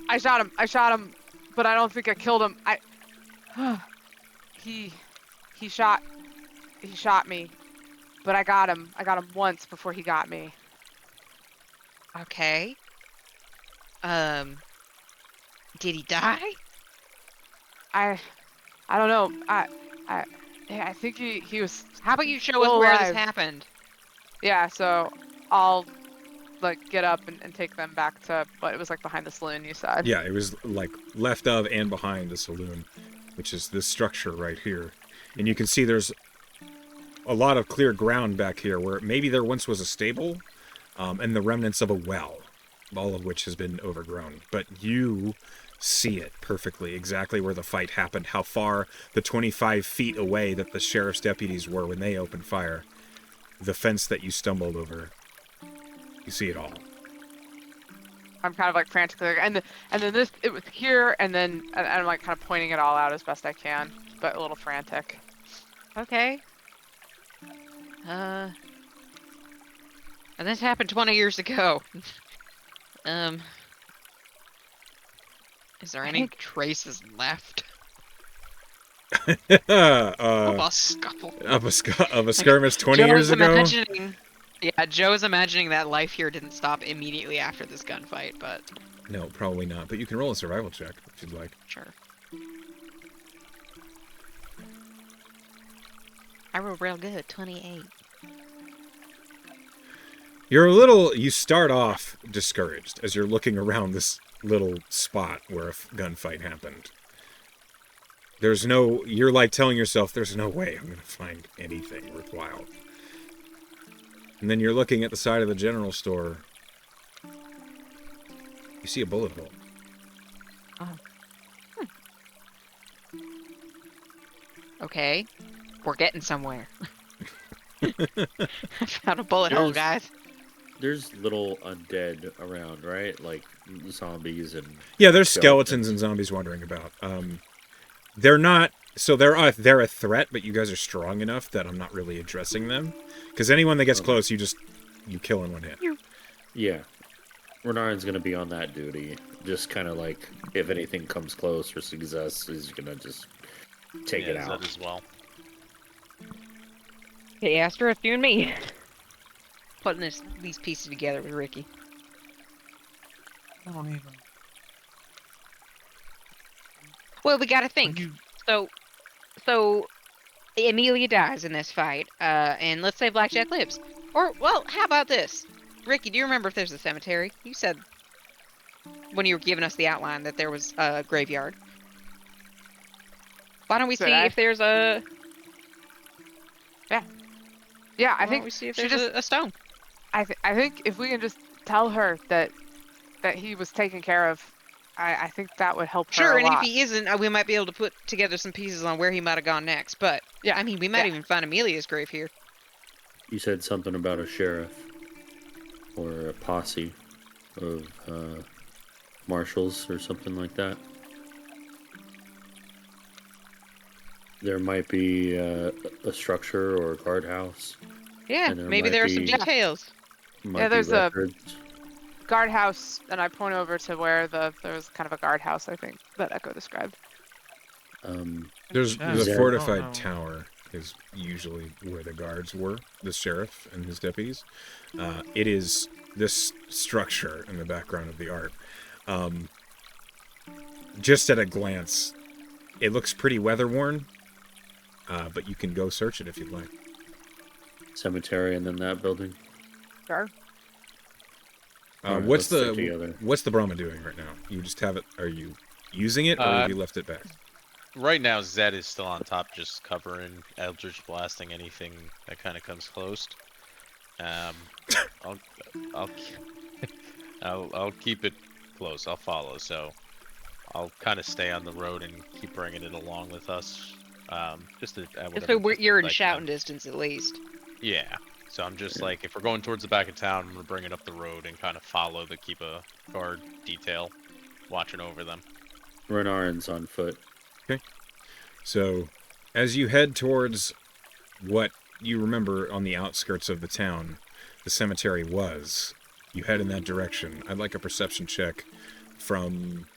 I shot him, but I don't think I killed him. He shot me, but I got him. I got him once before he got me. Okay. Did he die? I don't know. I think he was. How about you show us Still where alive. this happened? Yeah, so I'll like get up and take them back to what it was like behind the saloon you said. Yeah, it was like left of and behind the saloon, which is this structure right here. And you can see there's a lot of clear ground back here where maybe there once was a stable, and the remnants of a well, all of which has been overgrown. But you see it perfectly, exactly where the fight happened, how far the 25 feet away that the sheriff's deputies were when they opened fire, the fence that you stumbled over. You see it all. I'm kind of like frantically, and then this, it was here, and then and I'm like kind of pointing it all out as best I can, but a little frantic. Okay. And this happened 20 years ago. Is there any traces left of a scuffle? Of a skirmish 20 years ago? Joe's imagining that life here didn't stop immediately after this gunfight, but... No, probably not. But you can roll a survival check if you'd like. Sure. I rolled real good, 28. You start off discouraged as you're looking around this little spot where a gunfight happened. You're like telling yourself, there's no way I'm going to find anything worthwhile. And then you're looking at the side of the general store. You see a bullet hole. Okay. We're getting somewhere. I found a bullet hole, guys. There's little undead around, right? Like zombies and... Yeah, there's skeletons and zombies wandering about. They're not... So they're a threat, but you guys are strong enough that I'm not really addressing them. Because anyone that gets close, you kill in one hit. Yeah. Renarin's going to be on that duty. Just kind of like, if anything comes close or sees us, he's going to just take it out. That as well. Hey, Astra, it's you and me. Putting these pieces together with Ricky. I don't even. Well, we gotta think. So Amelia dies in this fight, and let's say Blackjack lives. Or, well, how about this? Ricky, do you remember if there's a cemetery? You said when you were giving us the outline that there was a graveyard. Why don't we see if there's a... Yeah, I Why think don't we see if she there's a stone. I think if we can just tell her that he was taken care of, I think that would help her Sure, a and lot. if he isn't, we might be able to put together some pieces on where he might have gone next. But, yeah, I mean, we might even find Amelia's grave here. You said something about a sheriff or a posse of marshals or something like that. There might be a structure or a guardhouse. Yeah, maybe there are some details. There's a guardhouse, and I point over to where there was kind of a guardhouse, I think, that Echo described. There's Yeah, the I fortified don't know. tower is usually where the guards were, the sheriff and his deputies. It is this structure in the background of the art. Just at a glance, it looks pretty weather-worn, but you can go search it if you'd like. Cemetery and then that building. Sure. Alright, What's let's stick together. the Brahma doing right now? You just have it. Are you using it, or have you left it back? Right now, Zed is still on top, just covering, Eldritch blasting anything that kind of comes close. I'll keep it close. I'll follow. So I'll kind of stay on the road and keep bringing it along with us. Just to So you're in shouting distance at least. Yeah. So I'm just like, if we're going towards the back of town, I'm gonna bring it up the road and kind of follow to keep a guard detail watching over them. Renarin's on foot. Okay. So, as you head towards what you remember on the outskirts of the town, the cemetery was, You head in that direction. I'd like a perception check from,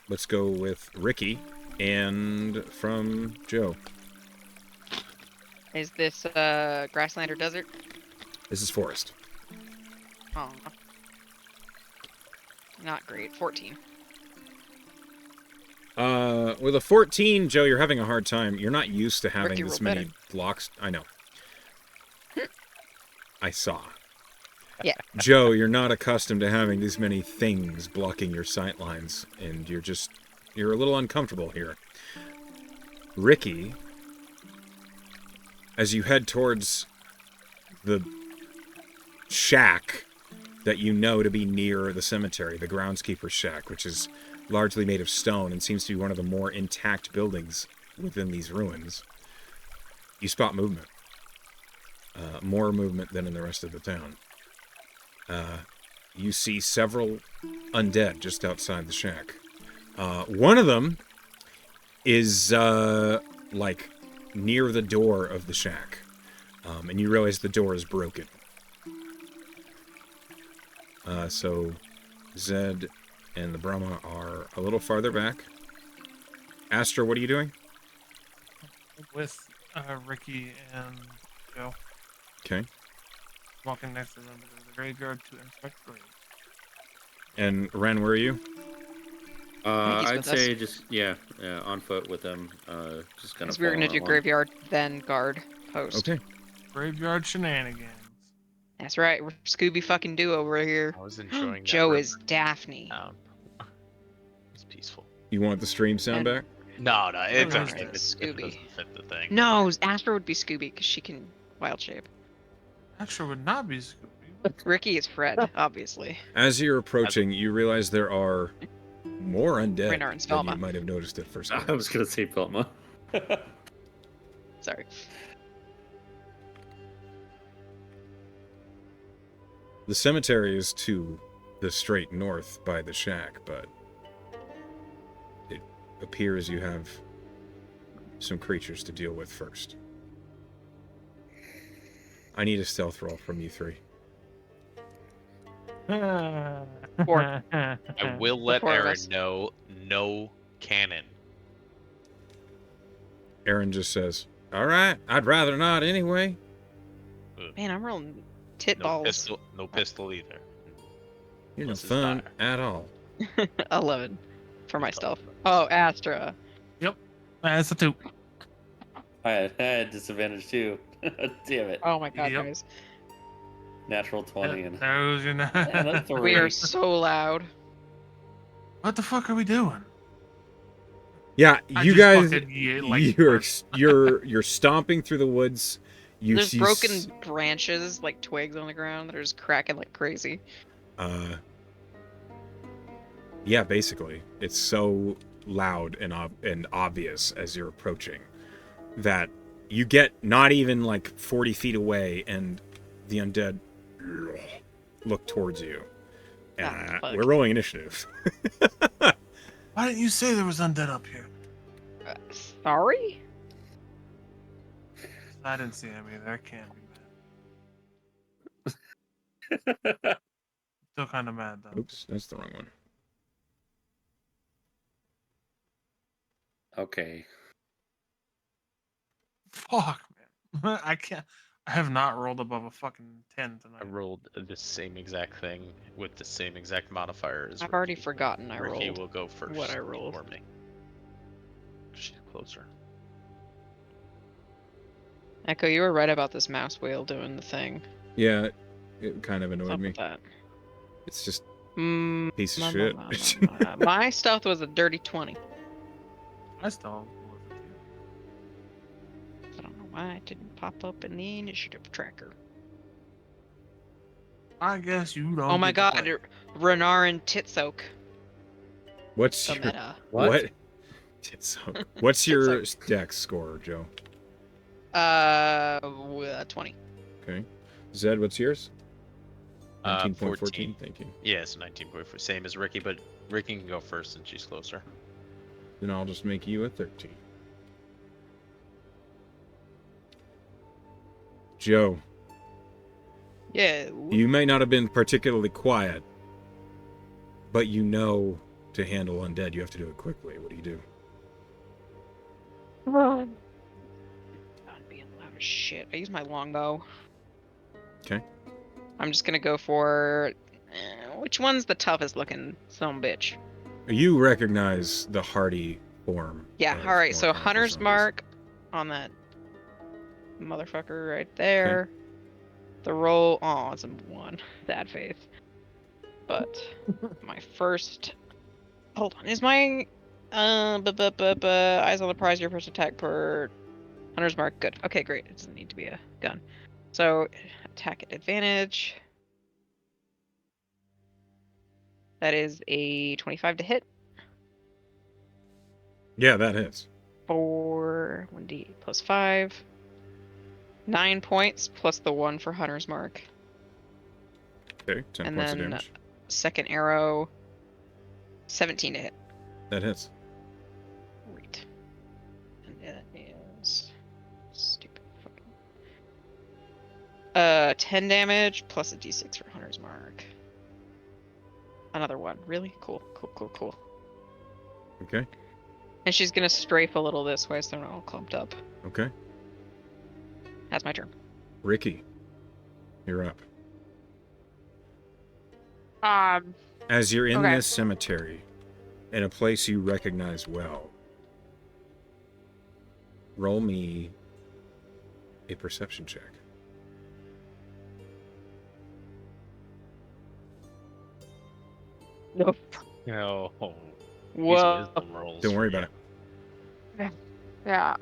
let's go with Ricky, and from Joe. Is this grassland or desert? This is forest. Oh. Not great. 14. With a 14, Joe, you're having a hard time. You're not used to having Ricky this rolled many better. blocks. I know. I saw. Yeah. Joe, you're not accustomed to having these many things blocking your sight lines, and you're a little uncomfortable here. Ricky, as you head towards the shack that you know to be near the cemetery, the groundskeeper's shack, which is largely made of stone and seems to be one of the more intact buildings within these ruins, you spot movement. More movement than in the rest of the town. You see several undead just outside the shack. One of them is like near the door of the shack, and you realize the door is broken. So Zed and the Brahma are a little farther back. Astra, what are you doing? With Ricky and Joe Okay. walking next to them to the graveyard to inspect graves. And Ren, where are you? he's I'd with say just on foot with them. Just kind of. Because we were gonna do graveyard, then guard, post. Okay. Graveyard shenanigans. That's right. We're Scooby fucking Doo over here. I was enjoying that. Joe river is Daphne. sound. It's peaceful. You want the stream sound And- back? No, it no, doesn't. it's It Scooby. doesn't fit the thing. No, Astra would be Scooby because she can wild shape. Actually, would not be Scooby. Ricky is Fred, obviously. As you're approaching, you realize there are more undead Renar and than you Stelma. might have noticed at first. I was gonna say Pelma. Sorry. The cemetery is to the straight north by the shack, but it appears you have some creatures to deal with first. I need a stealth roll from you three. Four. I will let four of Aaron us. know no cannon. Aaron just says, "All right, I'd rather not anyway." Man, I'm rolling tit No balls. pistol. No pistol either. You're no This is fun dire. at all. 11 for my stealth. Oh, Astra. That's a 2. I had disadvantage too. Damn it. Oh my god, Yep. guys. Natural 20 and There's your and a 3. We are so loud. What the fuck are we doing? Yeah, I you just guys, fucking yeet like you're stomping through the woods. You There's see broken branches, like twigs on the ground that are just cracking like crazy. Yeah, basically, it's so loud and obvious as you're approaching that you get not even like 40 feet away, and the undead look towards you. fuck. We're rolling initiative. Why didn't you say there was undead up here? Sorry? I didn't see him either. I can't be mad. Still kind of mad though. Oops, that's the wrong one. Okay. Fuck, man. I can't. I have not rolled above a fucking 10 I tonight. rolled the same exact thing with the same exact modifier as I've already Ricky. forgotten I Ricky rolled will go first. what I rolled. For me. She's closer. Echo, you were right about this mouse wheel doing the thing. Yeah, it kind of What's annoyed up me. with that? It's just Mm, piece of my- shit. my stealth was a dirty 20. I still. I don't know why it didn't pop up in the initiative tracker. I guess you don't. Oh my get to god, play. Renar and Titsoak. What's The your meta. What? What's your dex score, Joe? 20. Okay. Zed, what's yours? 19.14. 14. Thank you. Yeah, so 19.4, same as Ricky, but Ricky can go first since she's closer. Then I'll just make you a 13. Joe, Yeah. You may not have been particularly quiet, but you know to handle undead, you have to do it quickly. What do you do? Run. I'm being loud as shit. I use my longbow. Okay. I'm just gonna go for which one's the toughest looking son bitch? You recognize the hardy form. Yeah. of All right. more So powerful hunter's zombies. mark on that motherfucker right there. The roll. Oh, it's a 1. Bad faith. But my first. Hold on. Is my eyes on the prize, your first attack per hunter's mark? Good. Okay, great. It doesn't need to be a gun. So attack at advantage. That is a 25 to hit. Yeah, that hits. For 1d plus 5. 9 points plus the 1 for hunter's mark. Okay, 10 And points of then damage. second arrow, 17 to hit. That hits. Great. And that is stupid fucking. 10 damage plus a d6 for hunter's mark. Another one. Really? Cool. Cool. Okay. And she's gonna strafe a little this way so they're not all clumped up. Okay. That's my turn. Ricky, you're up. As you're in Okay. this cemetery, in a place you recognize well, roll me a perception check. Nope. No. These Whoa. wisdom rolls. Don't worry about it. Yeah.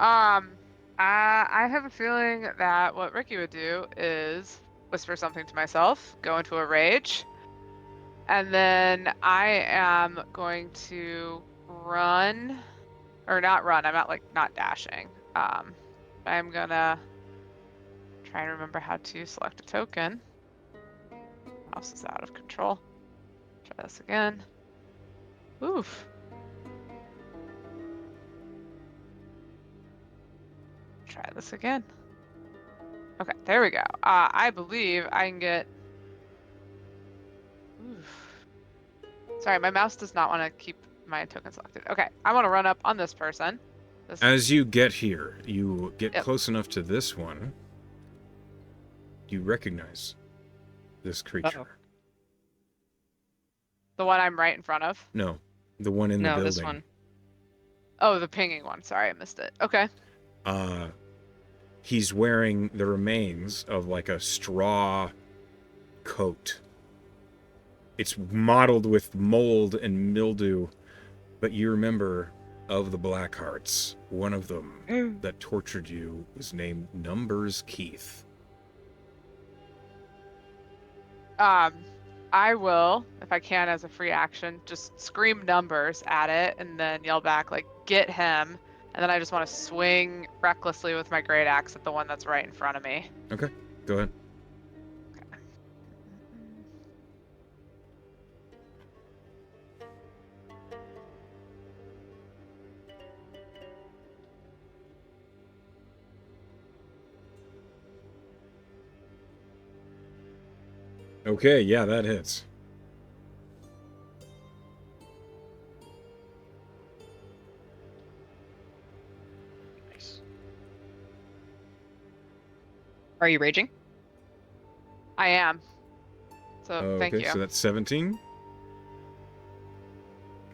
I have a feeling that what Ricky would do is whisper something to myself, go into a rage, and then I am going to run, or not run. I'm not dashing. I'm gonna try and remember how to select a token. Mouse is out of control. Try this again. Oof. Try this again. Okay, there we go. I believe I can get. Oof. Sorry, my mouse does not want to keep my token selected. Okay, I want to run up on this person. As you get here, you get Yep. close enough to this one, you recognize this creature. Uh-oh. The one I'm right in front of. No, the one in the No, building. this one. Oh, the pinging one. Sorry, I missed it. Okay. He's wearing the remains of like a straw coat. It's mottled with mold and mildew, but you remember of the Blackhearts, one of them that tortured you was named Numbers Keith. I will, if I can, as a free action, just scream numbers at it and then yell back like, "Get him!" And then I just want to swing recklessly with my great axe at the one that's right in front of me. Okay, go ahead. Okay, yeah, that hits. Nice. Are you raging? I am. So thank Okay, you. so that's 17.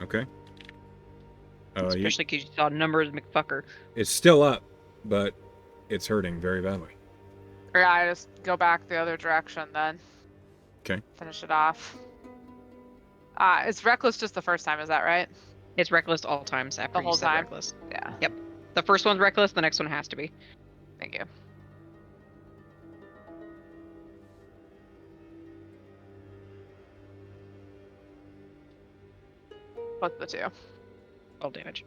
Okay. Especially because you saw numbers, McFucker. It's still up, but it's hurting very badly. Or yeah, I just go back the other direction then. Okay. Finish it off. It's reckless just the first time, is that right? It's reckless all times after The you whole said time? reckless. Yeah. Yep. The first one's reckless, the next one has to be. Thank you. What's the 2? 12 damage.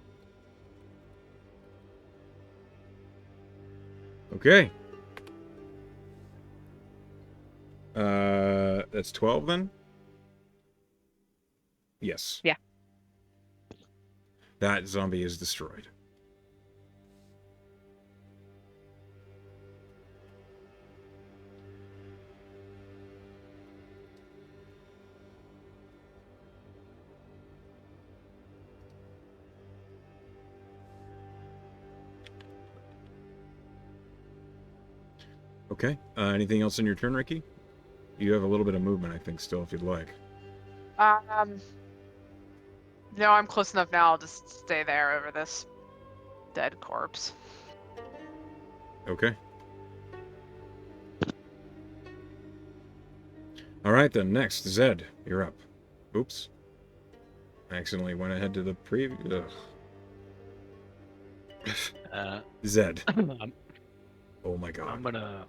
Okay. That's 12 then? Yes. Yeah. That zombie is destroyed. Okay. Anything else in your turn, Ricky? You have a little bit of movement, I think, still, if you'd like. No, I'm close enough now. I'll just stay there over this dead corpse. Okay. All right, then. Next, Zed, you're up. Oops. I accidentally went ahead to the previous. Zed. I'm Oh my god. gonna.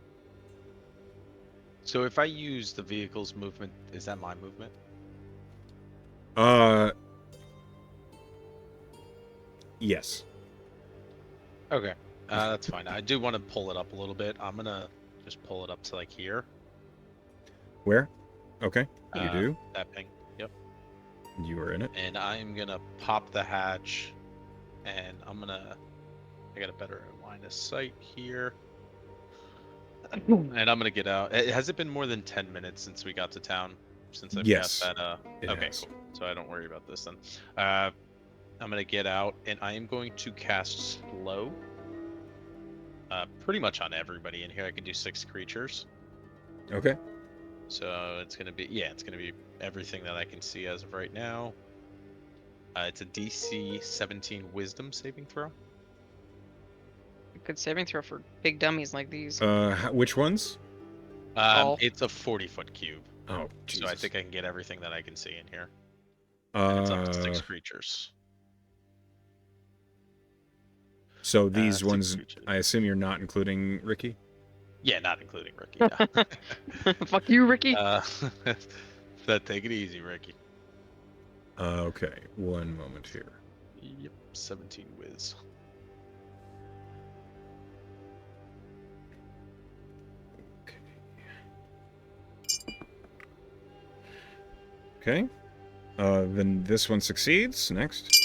So if I use the vehicle's movement, is that my movement? Yes. Okay. That's fine. I do want to pull it up a little bit. I'm gonna just pull it up to like here. Where? Okay. You Uh, do. That ping. Yep. You are in it. And I'm gonna pop the hatch, and I got a better line of sight here. And I'm gonna get out. Has it been more than 10 minutes since we got to town? Since I've Yes, got that. it Okay, has. cool. So I don't worry about this then. I'm gonna get out, and I am going to cast slow. Pretty much on everybody in here. I can do 6 creatures. Okay. So it's gonna be everything that I can see as of right now. It's a DC 17 Wisdom saving throw. Good saving throw for big dummies like these. Which ones? All. It's a 40-foot cube, Oh, Jesus. so I think I can get everything that I can see in here. And it's up to 6 creatures. So these 6 ones, creatures. I assume you're not including Ricky? Yeah, not including Ricky. Yeah. Fuck you, Ricky. Take it easy, Ricky. Okay, one moment here. Yep, 17 whiz. Okay. Then this one succeeds. Next.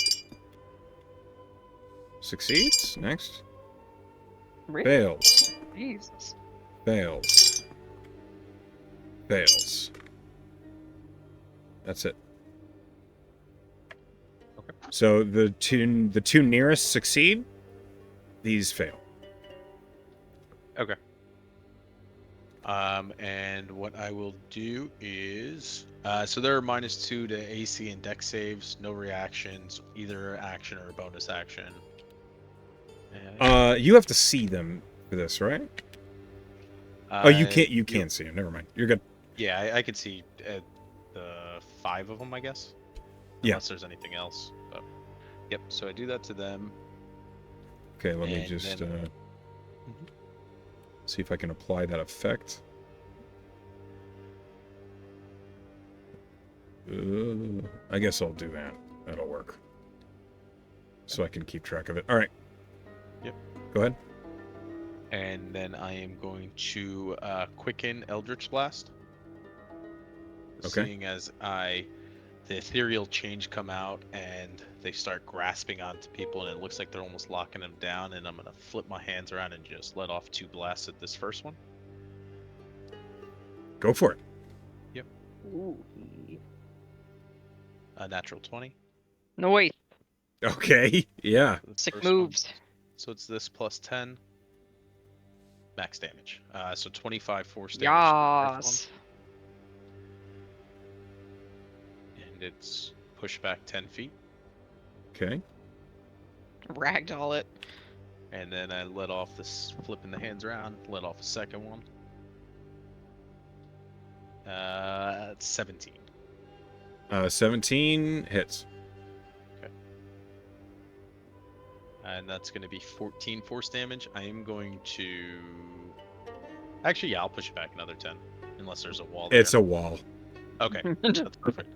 Succeeds. Next. Really? Fails. Jesus. Fails. Fails. That's it. Okay. So the two nearest succeed. These fail. Okay. And what I will do is, so there are -2 to AC and dex saves, no reactions, either action or a bonus action. And, You have to see them for this, right? Oh, you can't. You can't see them. Never mind. You're good. Yeah, I could see the 5 of them, I guess. Yeah. Unless there's anything else. But, yep. So I do that to them. Okay, let me And just then- see if I can apply that effect. I guess I'll do that. That'll work. So I can keep track of it. All right. Yep. Go ahead. And then I am going to quicken Eldritch Blast. Okay. Seeing as the ethereal change come out and they start grasping onto people and it looks like they're almost locking them down, and I'm gonna flip my hands around and just let off 2 blasts at this first one. Go for it. Ooh. A natural 20. No wait. Okay. Yeah. for the Sick first one. moves. So it's this plus 10. Max damage. So 25 force damage. to the first Yas. one, and it's pushed back 10 feet. Okay. Ragdoll it. And then I let off this, flipping the hands around, let off a second one. 17. 17 hits. And that's going to be 14 force damage. I am going to... Actually, yeah, I'll push it back another 10. Unless there's a wall there. It's a wall. Okay, that's perfect.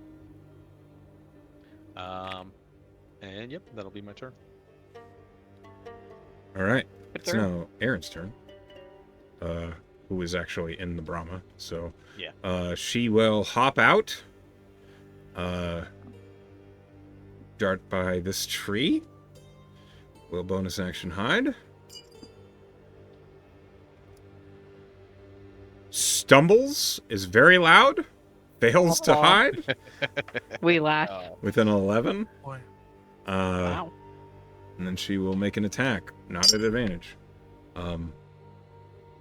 And yep, that'll be my turn. All right. Good It's turn. now Aaron's turn. Who is actually in the Brahma. So Yeah. she will hop out. Dart by this tree. Will bonus action hide. Stumbles is very loud. Fails to Aw. hide We laugh. with an 11. Boy. Wow. And then she will make an attack, not at advantage.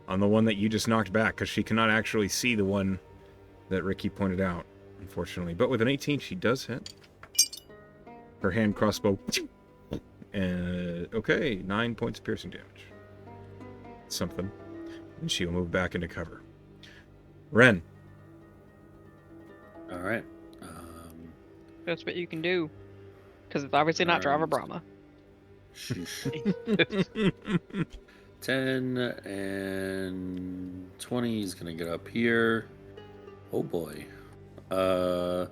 on the one that you just knocked back, because she cannot actually see the one that Ricky pointed out, unfortunately. But with an 18, she does hit. Her hand crossbow. And okay, 9 points of piercing damage. Something. And she'll move back into cover. Ren. All right. That's what you can do. Because it's obviously not Driver Brahma. 10 and 20 is gonna get up here. Oh boy. How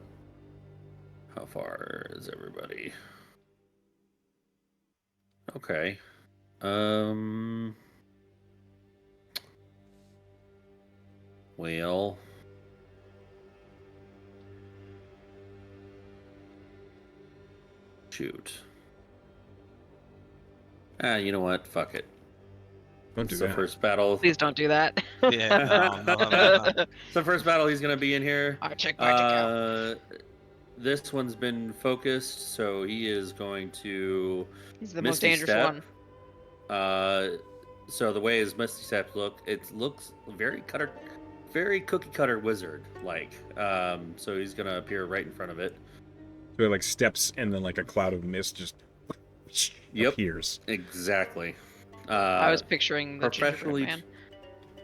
far is everybody? Okay. Well. Shoot. You know what? Fuck it. Don't do It's the that. first battle. Please don't do that. Yeah, no. It's the first battle he's gonna be in here. I check out. This one's been focused, so he is going to He's the most Misty dangerous Step. one. So the way his Misty Step look, it looks very cookie cutter wizard like. So he's gonna appear right in front of it. So it like steps and then like a cloud of mist just appears. Exactly. I was picturing the gingerbread man.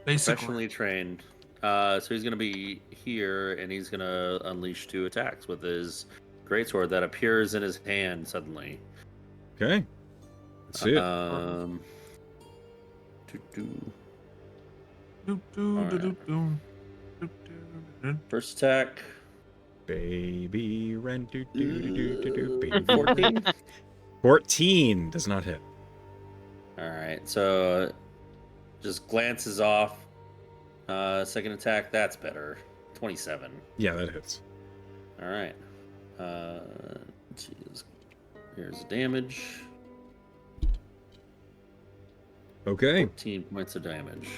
Professionally trained. So he's gonna be here, and he's gonna unleash 2 attacks with his greatsword that appears in his hand suddenly. Okay. Let's see it. First attack. Baby Ren. 14. 14 does not hit. All right, so just glances off. Second attack, that's better. 27. Yeah, that hits. All right. Here's the damage. Okay. 14 points of damage.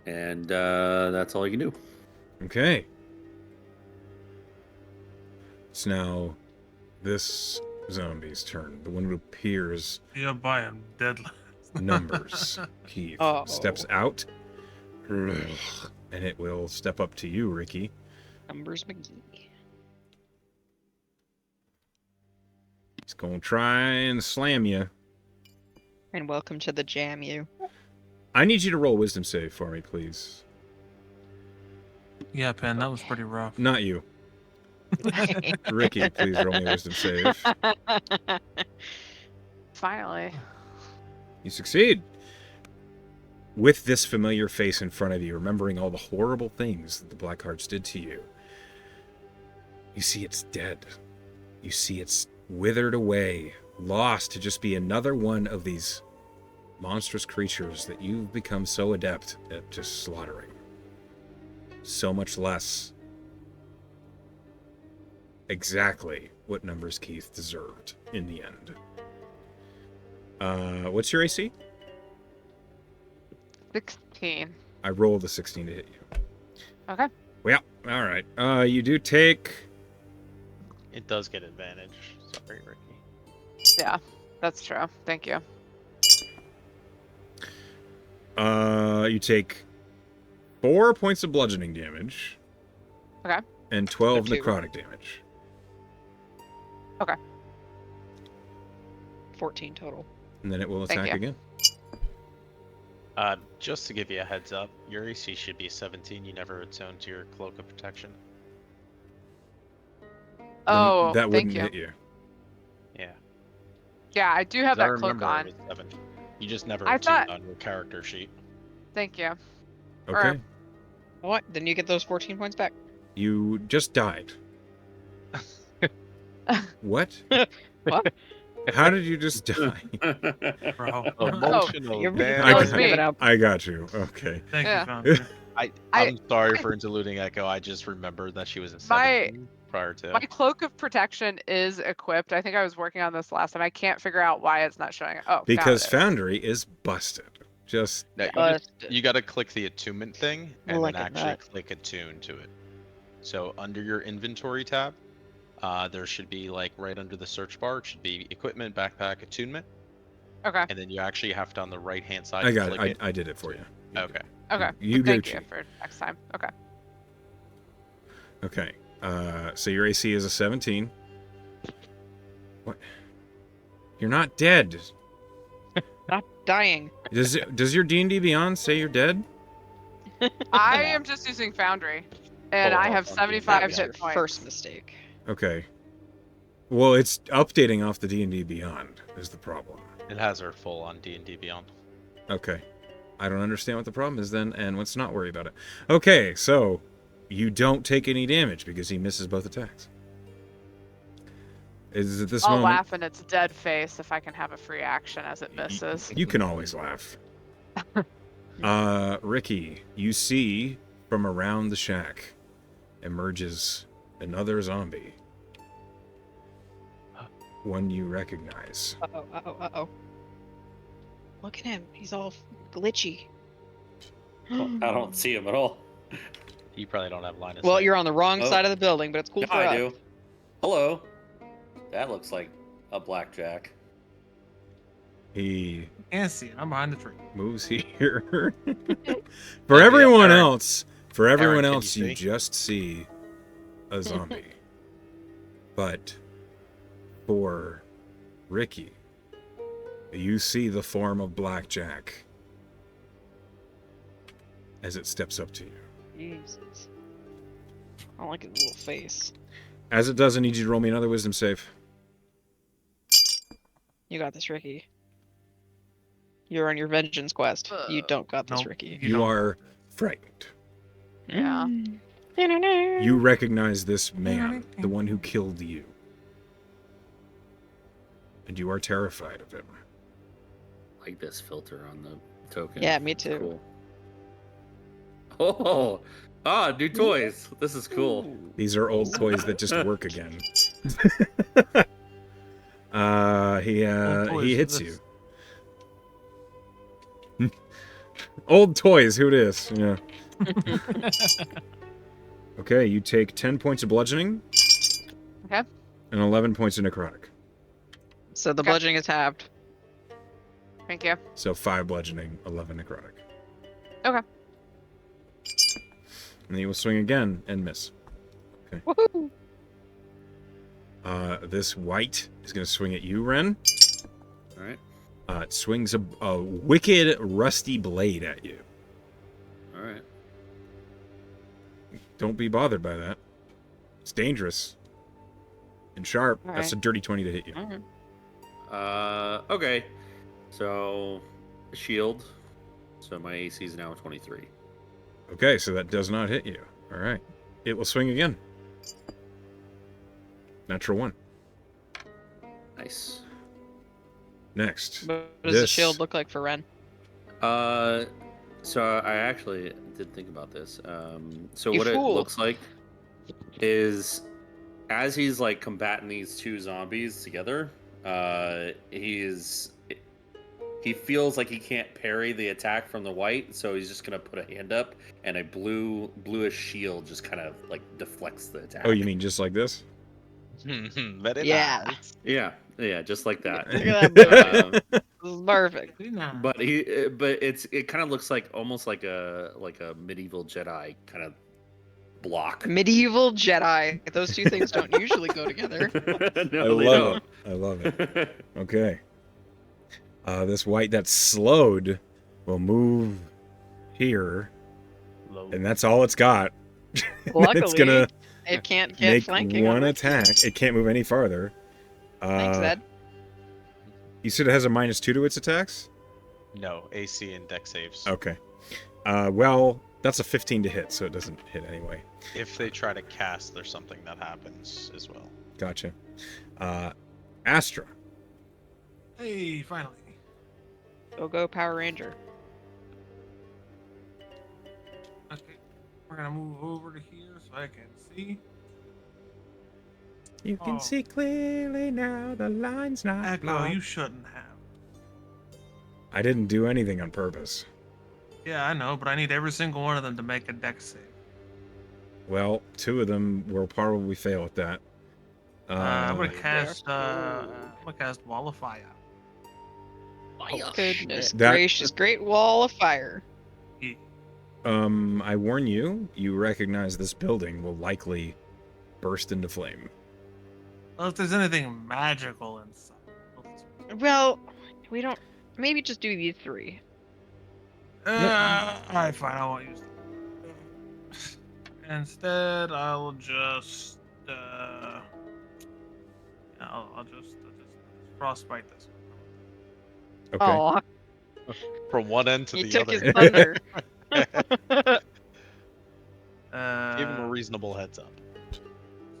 And that's all you can do. Okay. It's now this zombie's turn. The one who appears Yeah, by him, deadly. numbers. Keith steps out, and it will step up to you, Ricky. Numbers McGee. He's gonna try and slam you. And welcome to the jam, you. I need you to roll a wisdom save for me, please. Yeah, Pen, that was pretty rough. Not you. Ricky, please roll me a wisdom save. Finally. You succeed. With this familiar face in front of you, remembering all the horrible things that the Blackhearts did to you, you see it's dead. You see it's withered away, lost to just be another one of these monstrous creatures that you've become so adept at just slaughtering. So much less exactly what numbers Keith deserved in the end. What's your AC? 16. I rolled a 16 to hit you. Okay. Well, all right. You do take... It does get advantage. Sorry, Ricky. Yeah, that's true. Thank you. You take 4 points of bludgeoning damage. Okay. And 12 So two. necrotic damage. Okay. 14 total. And then it will Thank attack you. again. Just to give you a heads up, your AC should be 17. You never attuned to your cloak of protection. Oh, That thank wouldn't you. hit you. Yeah. Yeah, I do have 'Cause I that cloak remember on. it was 7. You just never I attuned thought- on your character sheet. Thank you. Okay. What? Then you get those 14 points back? You just died. What? What? How did you just die? Bro. Emotional You're I really got- give it up. I got you. Okay. Thank Yeah. you, Founder. I'm sorry for interluding Echo. I just remembered that she was in My- 17 prior to. My cloak of protection is equipped. I think I was working on this last time. I can't figure out why it's not showing. Oh, Because found it. Foundry is busted. Just No, you got to click the attunement thing and Like then a actually nut. click attune to it. So under your inventory tab, there should be like right under the search bar, it should be equipment, backpack, attunement. Okay. and then you actually have to on the right-hand side. I got click it. I did it for you. Okay. Okay. You Thank Gucci. you for next time. Okay. Okay. So your AC is a 17. What? You're not dead. Not dying. Does your D&D Beyond say you're dead? I am just using Foundry, and Full I health have on D&D 75 That was hit your points. first mistake. Okay. Well, it's updating off the D&D Beyond is the problem. It has her full on D&D Beyond. Okay. I don't understand what the problem is then, and let's not worry about it. Okay, so you don't take any damage because he misses both attacks. Is at this I'll moment laugh in its dead face if I can have a free action as it misses. you can always laugh. Ricky, you see from around the shack emerges another zombie. One you recognize. Uh-oh. Look at him. He's all glitchy. I don't see him at all. You probably don't have line of Well, sight. you're on the wrong Oh. side of the building, but it's cool Yeah, for us. I do. Hello. That looks like a blackjack. He Can't see it. I'm behind the tree. moves here. For everyone Aaron. else, Aaron, can you you see? just see a zombie. But for Ricky, you see the form of Blackjack as it steps up to you. Jesus. I don't like his little face. As it does, I need you to roll me another wisdom save. You got this, Ricky. You're on your vengeance quest. You don't got this, Nope. Ricky. You don't. are frightened. Yeah. You recognize this man, the one who killed you. And you are terrified of him. Like this filter on the token. Yeah, me too. Cool. New toys. This is cool. These are old toys that just work again. He hits you. Old toys, who it is? Yeah. Okay, you take 10 points of bludgeoning. Okay. And 11 points of necrotic. So the Okay. bludgeoning is halved. Thank you. So 5 bludgeoning, 11 necrotic. Okay. And then you will swing again and miss. Woohoo! This white is going to swing at you, Ren. All right. It swings a wicked rusty blade at you. All right. Don't be bothered by that. It's dangerous. And sharp. All That's a right. dirty 20 to hit you. Okay. So, shield. So my AC is now 23. Okay, so that does not hit you. All right. It will swing again. Natural 1. Nice. Next. What does the This- shield look like for Ren? So I actually did think about this. So You what fool. it looks like is as he's like combating these two zombies together, he feels like he can't parry the attack from the white, so he's just gonna put a hand up, and a bluish shield just kind of like deflects the attack. Oh, you mean just like this? Very Yeah. nice. Yeah, just like that. Look at that. Um, This is perfect. but it kind of looks like almost like a medieval Jedi kind of block. Medieval Jedi. Those two things don't usually go together. No, they I don't. love it. Okay. This white that's slowed will move here, Low. and that's all it's got. Luckily, it's gonna it can't get make flanking. one on attack. It can't move any farther. Thanks, Ed. You said it has a -2 to its attacks? No, AC and deck saves. Okay. Well, that's a 15 to hit, so it doesn't hit anyway. If they try to cast, there's something that happens as well. Gotcha. Astra. Hey, finally. Go Power Ranger. Okay. We're gonna move over to here so I can see. You can Oh. see clearly now. The line's not Echo, blocked. you shouldn't have. I didn't do anything on purpose. Yeah, I know, but I need every single one of them to make a deck save. Well, 2 of them will probably fail at that. I'm gonna There. cast. I'm gonna cast Wall of Fire. Oh, goodness That- gracious. Great wall of fire. I warn you, you recognize this building will likely burst into flame. Well, if there's anything magical inside. Well, we don't. Maybe just do these 3. Alright, fine. I won't use them. Instead, I'll just. I'll just frostbite this one. Okay. Oh, From one end to he the took other. his thunder. Give him a reasonable heads up.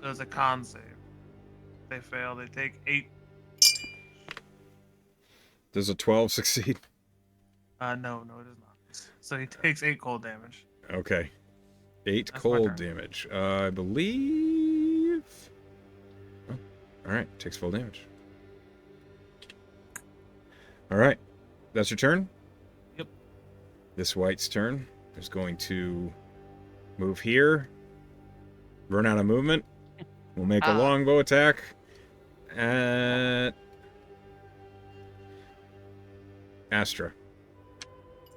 So it's a con save. If they fail, they take 8. Does a 12 succeed? No, it is not. So he takes 8 cold damage. Okay. 8 That's my cold turn. damage. I believe... Oh, alright, takes full damage. Alright, that's your turn? Yep. This white's turn is going to move here, run out of movement. We'll make a longbow attack at Astra.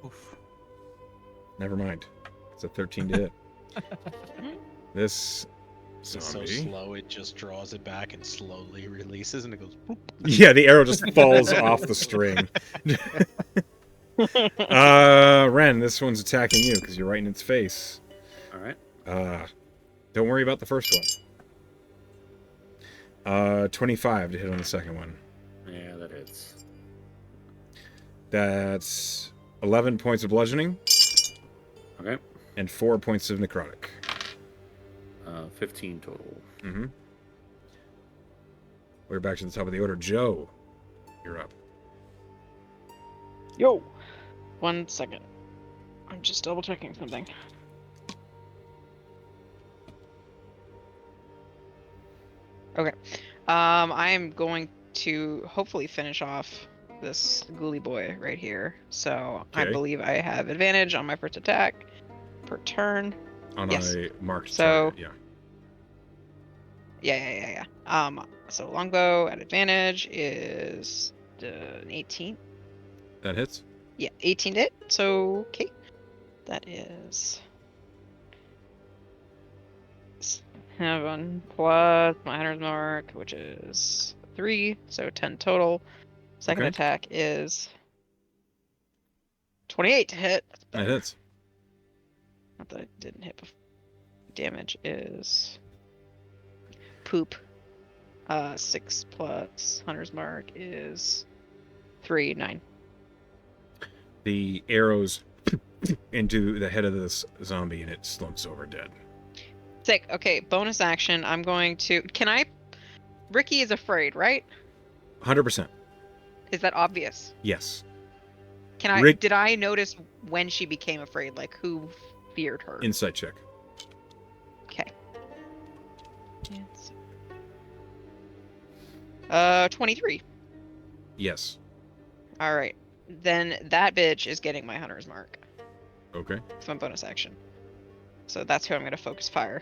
Oof. Never mind. It's a 13 to hit. This It's so zombie. slow, it just draws it back and slowly releases, and it goes. Boop. Yeah, the arrow just falls off the string. Ren, this one's attacking you because you're right in its face. All right. Don't worry about the first one. 25 to hit on the second one. Yeah, that hits. That's 11 points of bludgeoning Okay. and 4 points of necrotic. 15 total. Mm-hmm. We're back to the top of the order. Joe, you're up. Yo. 1 second. I'm just double checking something. Okay. I am going to hopefully finish off this ghoulie boy right here. So I Okay. believe I have advantage on my first attack per turn. On Yes. a marked So- target, yeah. Yeah. So longbow at advantage is an 18. That hits? Yeah, 18 to hit. So okay, that is 7 plus my hunter's mark, which is 3, so 10 total. Second Okay. attack is 28 to hit. That's That better. hits. Not that I didn't hit before. Damage is poop. 6 plus hunter's mark is 3, 9. The arrows into the head of this zombie and it slumps over dead. Sick. Okay, bonus action. I'm going to. Can I? Ricky is afraid, right? 100%. Is that obvious? Yes. Can I? Rick- Did I notice when she became afraid? Like who feared her? Insight check. Okay. 23. Yes. All right. Then that bitch is getting my hunter's mark. Okay. It's my bonus action. So that's who I'm going to focus fire.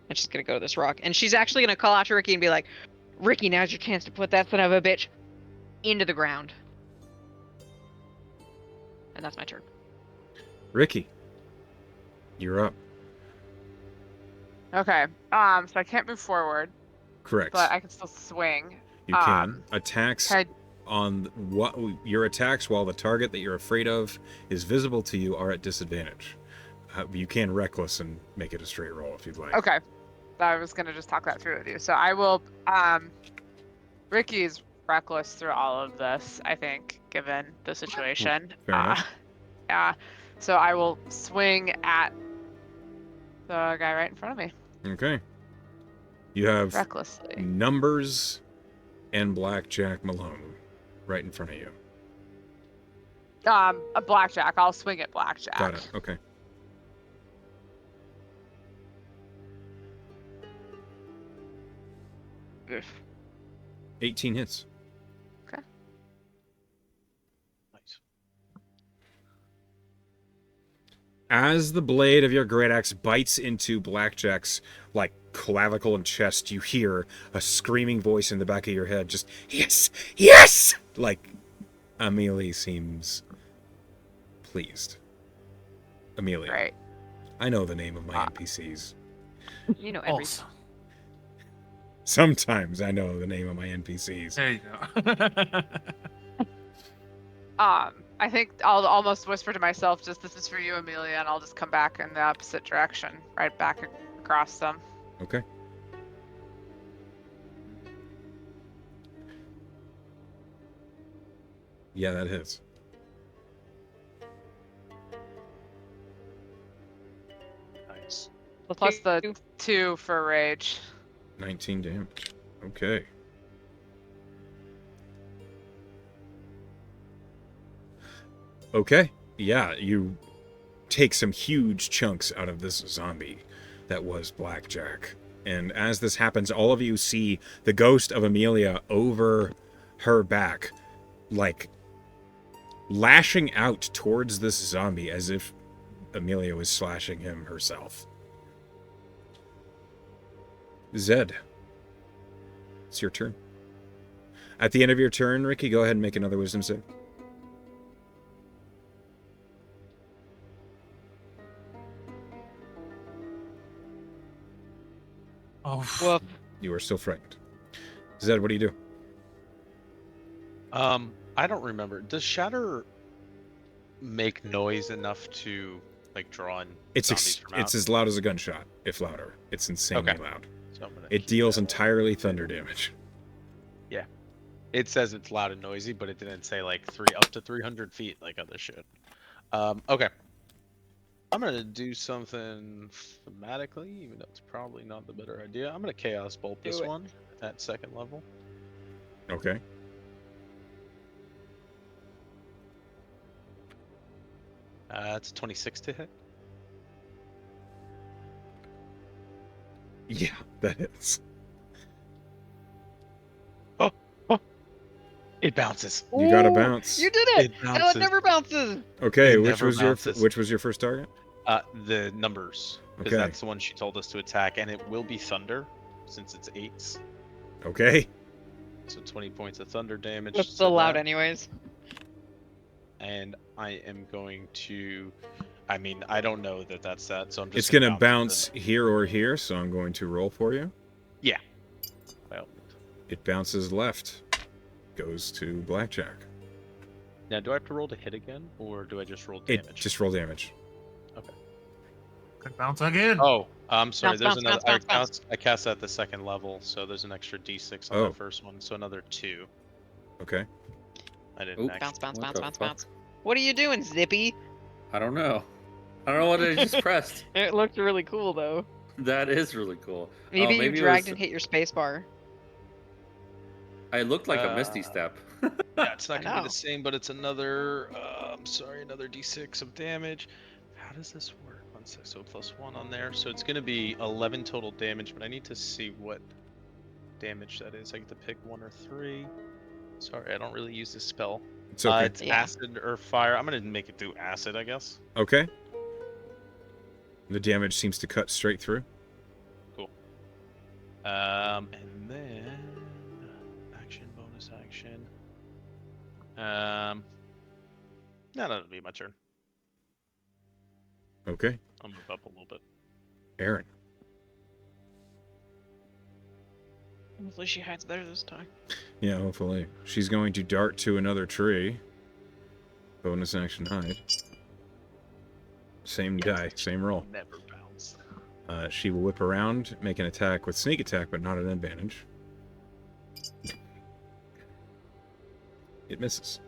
And she's going to go to this rock. And she's actually going to call out to Ricky and be like, Ricky, now's your chance to put that son of a bitch into the ground. And that's my turn. Ricky, you're up. Okay. So I can't move forward, Correct. but I can still swing. You can. Attacks Can on what your attacks while the target that you're afraid of is visible to you are at disadvantage. You can reckless and make it a straight roll if you'd like. Okay. I was gonna just talk that through with you. So I will. Ricky's reckless through all of this, I think, given the situation. Fair enough. Yeah. So I will swing at the guy right in front of me Okay. You have recklessly. Numbers and Blackjack Malone right in front of you. A blackjack. I'll swing at blackjack. Got it. Okay. Oof. 18 hits. Nice. As the blade of your great axe bites into Blackjack's like clavicle and chest, you hear a screaming voice in the back of your head, just, yes, yes! Like, Amelie seems pleased. Amelia. Great. I know the name of my NPCs. You know everything. Also, Sometimes I know the name of my NPCs. there you go. I think I'll almost whisper to myself, just this is for you, Amelia, and I'll just come back in the opposite direction, right back across them. Okay. Yeah, that hits. Nice. Plus the 2 for rage. 19 damage. Okay. Okay. Yeah, you take some huge chunks out of this zombie that was Blackjack. And as this happens, all of you see the ghost of Amelia over her back, like, lashing out towards this zombie as if Amelia was slashing him herself. Zed, it's your turn. At the end of your turn, Ricky, go ahead and make another wisdom save. Oh, Woof. You are still frightened. Zed, what do you do? I don't remember. Does Shatter make noise enough to like draw in zombies from out? It's as loud as a gunshot, if louder. It's insanely Okay. loud. So I'm gonna It keep deals that. entirely thunder damage. It says it's loud and noisy, but it didn't say like up to 300 feet like other shit. Okay. I'm gonna do something thematically, even though it's probably not the better idea. I'm gonna Chaos Bolt this Do it. one at 2nd level. Okay. It's 26 to hit. Yeah, that is. It bounces. You got a Ooh, bounce. You did it! It Hell, it bounces. never bounces! Okay, It which never was bounces. your first target? The numbers, because Okay. that's the one she told us to attack, and it will be thunder, since it's 8s. Okay. So 20 points of thunder damage. It's to still loud that. anyways. And I am going to. I mean, I don't know that that's that, so I'm just. It's gonna it bounce here or here, so I'm going to roll for you. by all means. It bounces left. Goes to Blackjack. Now, do I have to roll to hit again, or do I just roll It damage? just roll damage. could bounce again. Oh, I'm sorry. Bounce, There's bounce, another. bounce, bounce. I cast at the 2nd level, so there's an extra D6 on Oh. that first one, so another 2. Okay. I didn't Oop. actually. Bounce, bounce, What bounce, the bounce, fuck? bounce. What are you doing, Zippy? I don't know. I don't know what I just pressed. It looked really cool, though. That is really cool. Maybe, maybe you it dragged was- and hit your space bar. I looked like a Misty Step. Yeah, it's not I gonna be know. the same, but it's another. I'm sorry, another D6 of damage. How does this work? 1 sec, so +1 on there. So it's gonna be 11 total damage, but I need to see what damage that is. I get to pick 1 or 3. Sorry, I don't really use this spell. It's okay. It's Yeah. acid or fire. I'm gonna make it do acid, I guess. Okay. The damage seems to cut straight through. And then action, bonus action. No, that'll be my turn. Okay. I'll move up a little bit. Aaron. Hopefully she hides better this time. Yeah, hopefully. She's going to dart to another tree. Bonus action hide. Same die, same roll. Never bounce. She will whip around, make an attack with sneak attack, but not an advantage. It misses.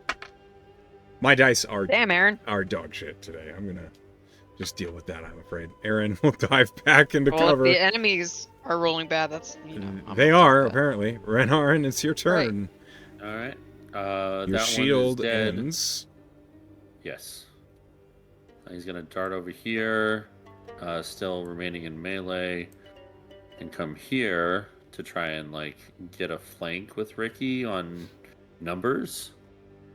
My dice are Damn, Aaron. dog shit today. I'm gonna just deal with that, I'm afraid. Aaron will dive back into Well, cover. if the enemies are rolling bad, that's, you know. I'm They okay are, with that. apparently. Renarin, it's your turn. All right. Your That shield one is dead. ends. Yes. He's gonna dart over here, still remaining in melee, and come here to try and like get a flank with Ricky on numbers.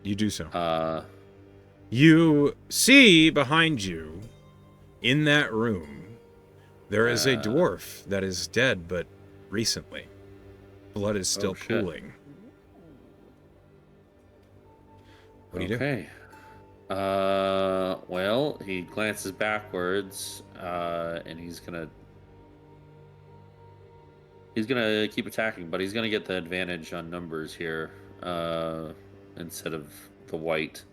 You do so. Uh, You see behind you, in that room, There is a dwarf that is dead, but recently. Blood is still shit. pooling. What do you do? Okay. Well, he glances backwards, and he's gonna keep attacking, but he's gonna get the advantage on numbers here, instead of the white.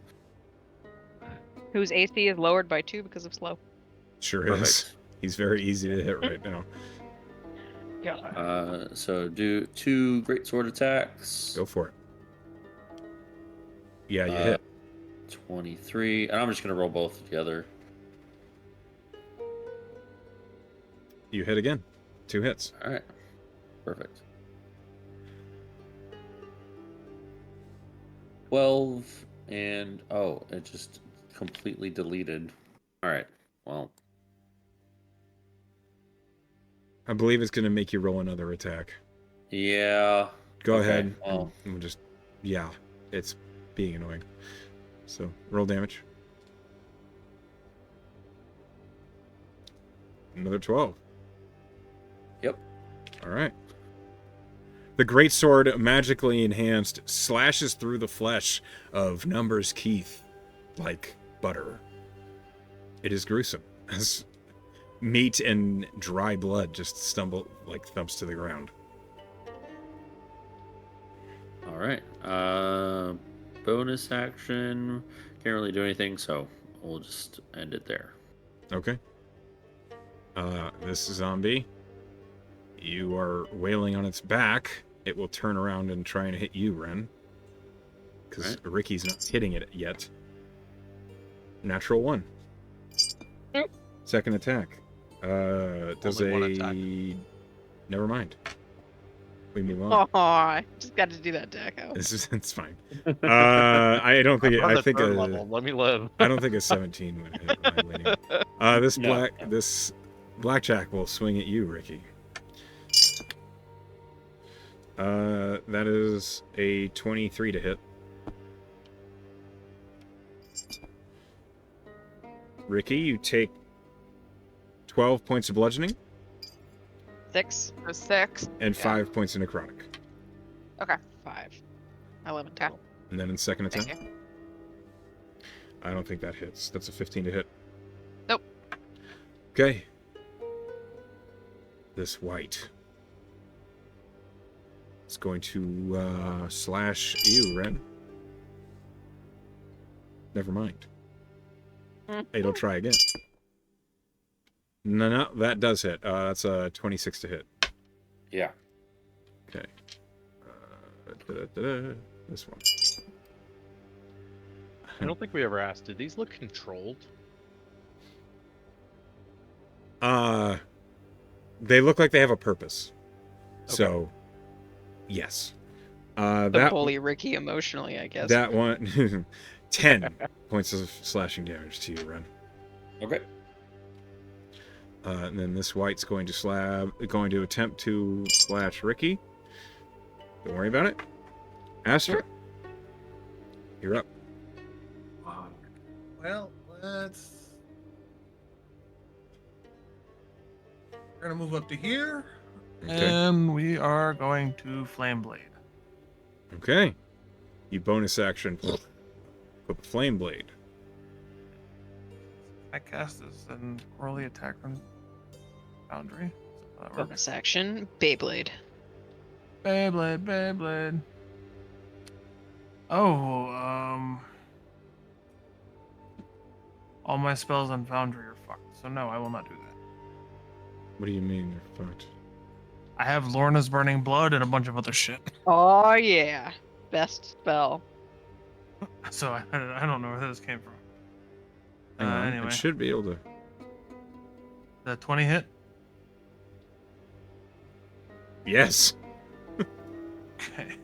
Whose AC is lowered by 2 because of slow. Sure is. Perfect. He's very easy to hit right now. So do 2 great sword attacks. Go for it. Yeah, you hit. 23, and I'm just gonna roll both together. You hit again. 2 hits. All right, perfect. 12 and it just completely deleted. All right, well, I believe it's going to make you roll another attack. yeah. Go Okay, ahead. well. We'll just, yeah, it's being annoying. So roll damage. Another 12. Yep. All right. The greatsword, magically enhanced, slashes through the flesh of Numbers Keith like butter. It is gruesome, as meat and dry blood just stumble like thumps to the ground. All right. Bonus action. Can't really do anything, so we'll just end it there. Okay. This zombie, you are wailing on its back. It will turn around and try and hit you, Ren. Because Ricky's not hitting it yet. Natural 1. Second attack. Does Only one a... attack. Never mind. We move on. Oh, I just got to do that, Deco. It's fine. I don't think I'm on I the think third level. Let me live. I don't think a 17 would hit my lady. This blackjack will swing at you, Ricky. That is a 23 to hit. Ricky, you take 12 points of bludgeoning 6, 6. and Yeah. 5 points of necrotic. Okay. 5, 11, Okay. 12. And then in second attack, Thank you. I don't think that hits. That's a 15 to hit. Nope. Okay. This white is going to slash you, Ren. Never mind. It'll try again. No, that does hit. That's a 26 to hit. Yeah. Okay. This one. I don't think we ever asked. Did these look controlled? They look like they have a purpose. So, yes. The That bully Ricky emotionally, I guess. that one, 10 points of slashing damage to you, Ren. Okay. And then this white's going to attempt to slash Ricky. Don't worry about it. Astra, you're up. Well, we're gonna move up to here, Okay. and we are going to Flame Blade. Okay. You bonus action put the flame blade. I cast this and orally attack from Foundry. So that works. Bonus action, Beyblade. Beyblade. Oh, all my spells on Foundry are fucked. So no, I will not do that. What do you mean they're fucked? I have Lorna's Burning Blood and a bunch of other shit. Oh, yeah. Best spell. So I don't know where this came from. Hang on. Anyway. It should be able to. The 20 hit? Yes. Okay.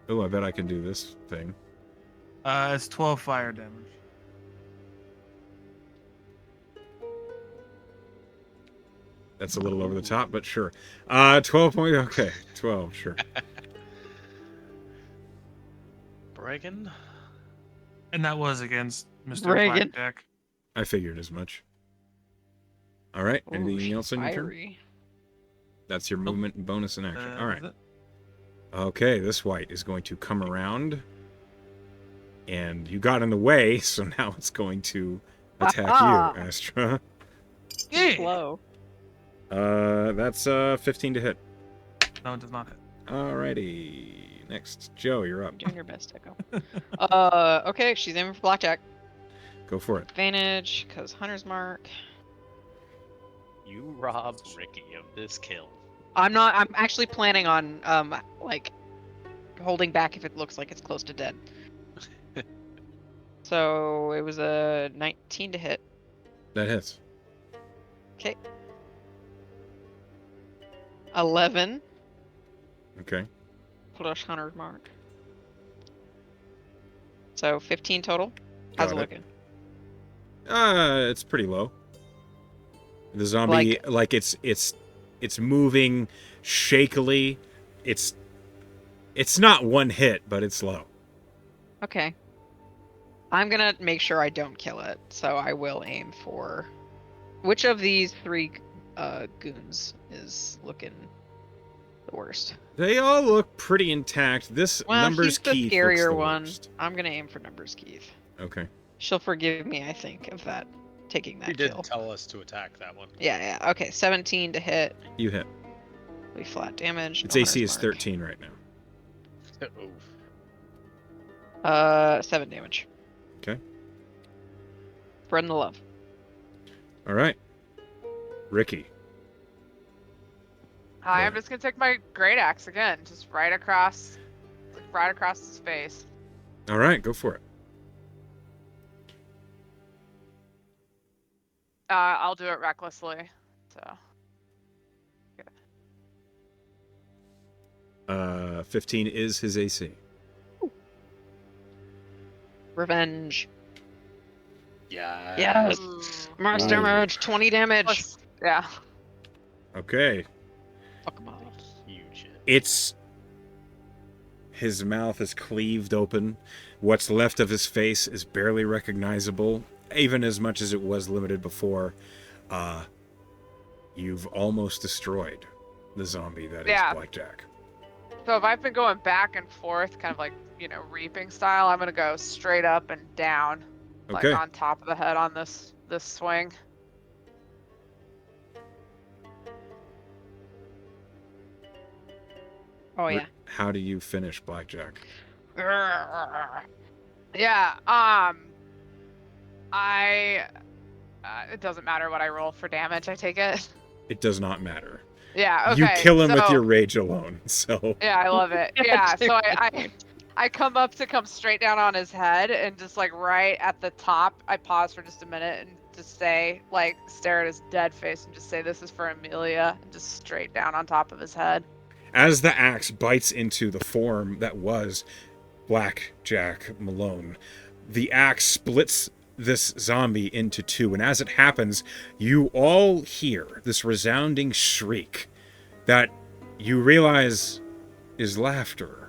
Oh, I bet I can do this thing. It's 12 fire damage. That's a little over the top, but sure. 12 point. Okay, 12. Sure. Bragan? And that was against Mr. Reagan. Blackjack. I figured as much. All right. Ooh, Anything she's else on your turn? fiery. That's your Nope. movement and bonus in action. All right. That's it. Okay, this white is going to come around. And you got in the way, so now it's going to attack Ah. you, Astra. Yeah. Slow. That's 15 to hit. No, it does not hit. Alrighty. Next, Joe, you're up. You're doing your best, Echo. Okay, she's aiming for blackjack. Go for it. Advantage, because Hunter's Mark. You rob Ricky of this kill. I'm actually planning on, like, holding back if it looks like it's close to dead. So, it was a 19 to hit. That hits. Okay. 11 Okay. plus Hunter's Mark. So, 15 total. How's it Got it. looking? It's pretty low. The zombie, like it's moving shakily. It's not one hit, but it's low. Okay. I'm gonna make sure I don't kill it, so I will aim for... Which of these three goons is looking the worst? They all look pretty intact. This Well, Numbers he's the Keith looks scarier the one. worst. I'm gonna aim for Numbers Keith. Okay. She'll forgive me, I think, of that, taking that You did kill. tell us to attack that one. Yeah. Okay, 17 to hit. You hit. Be flat damage. Its no AC Hunter's is Mark. 13 right now. Oof. 7 damage. Okay. Spreading the love. All right. Ricky. I'm just gonna take my great axe again, just right across his face. All right, go for it. I'll do it recklessly. So 15 is his AC. Revenge. Yeah. Yes. Ooh. Max Ooh. damage. 20 damage. Plus- yeah. Okay. Fuck him up. Huge hit. It's... His mouth is cleaved open. What's left of his face is barely recognizable, even as much as it was limited before. You've almost destroyed the zombie that is Blackjack. So if I've been going back and forth, kind of like, reaping style, I'm gonna go straight up and down, Okay. like on top of the head on this swing. Oh, yeah. How do you finish Blackjack? Yeah. It doesn't matter what I roll for damage. I take it. It does not matter. Yeah. Okay. You kill him with so- your rage alone, so... Yeah, I love it. Yeah. So I come straight down on his head and just like right at the top, I pause for just a minute and just say, like, stare at his dead face and just say, "This is for Amelia," and just straight down on top of his head. As the axe bites into the form that was Blackjack Malone, the axe splits this zombie into two, and as it happens, you all hear this resounding shriek that you realize is laughter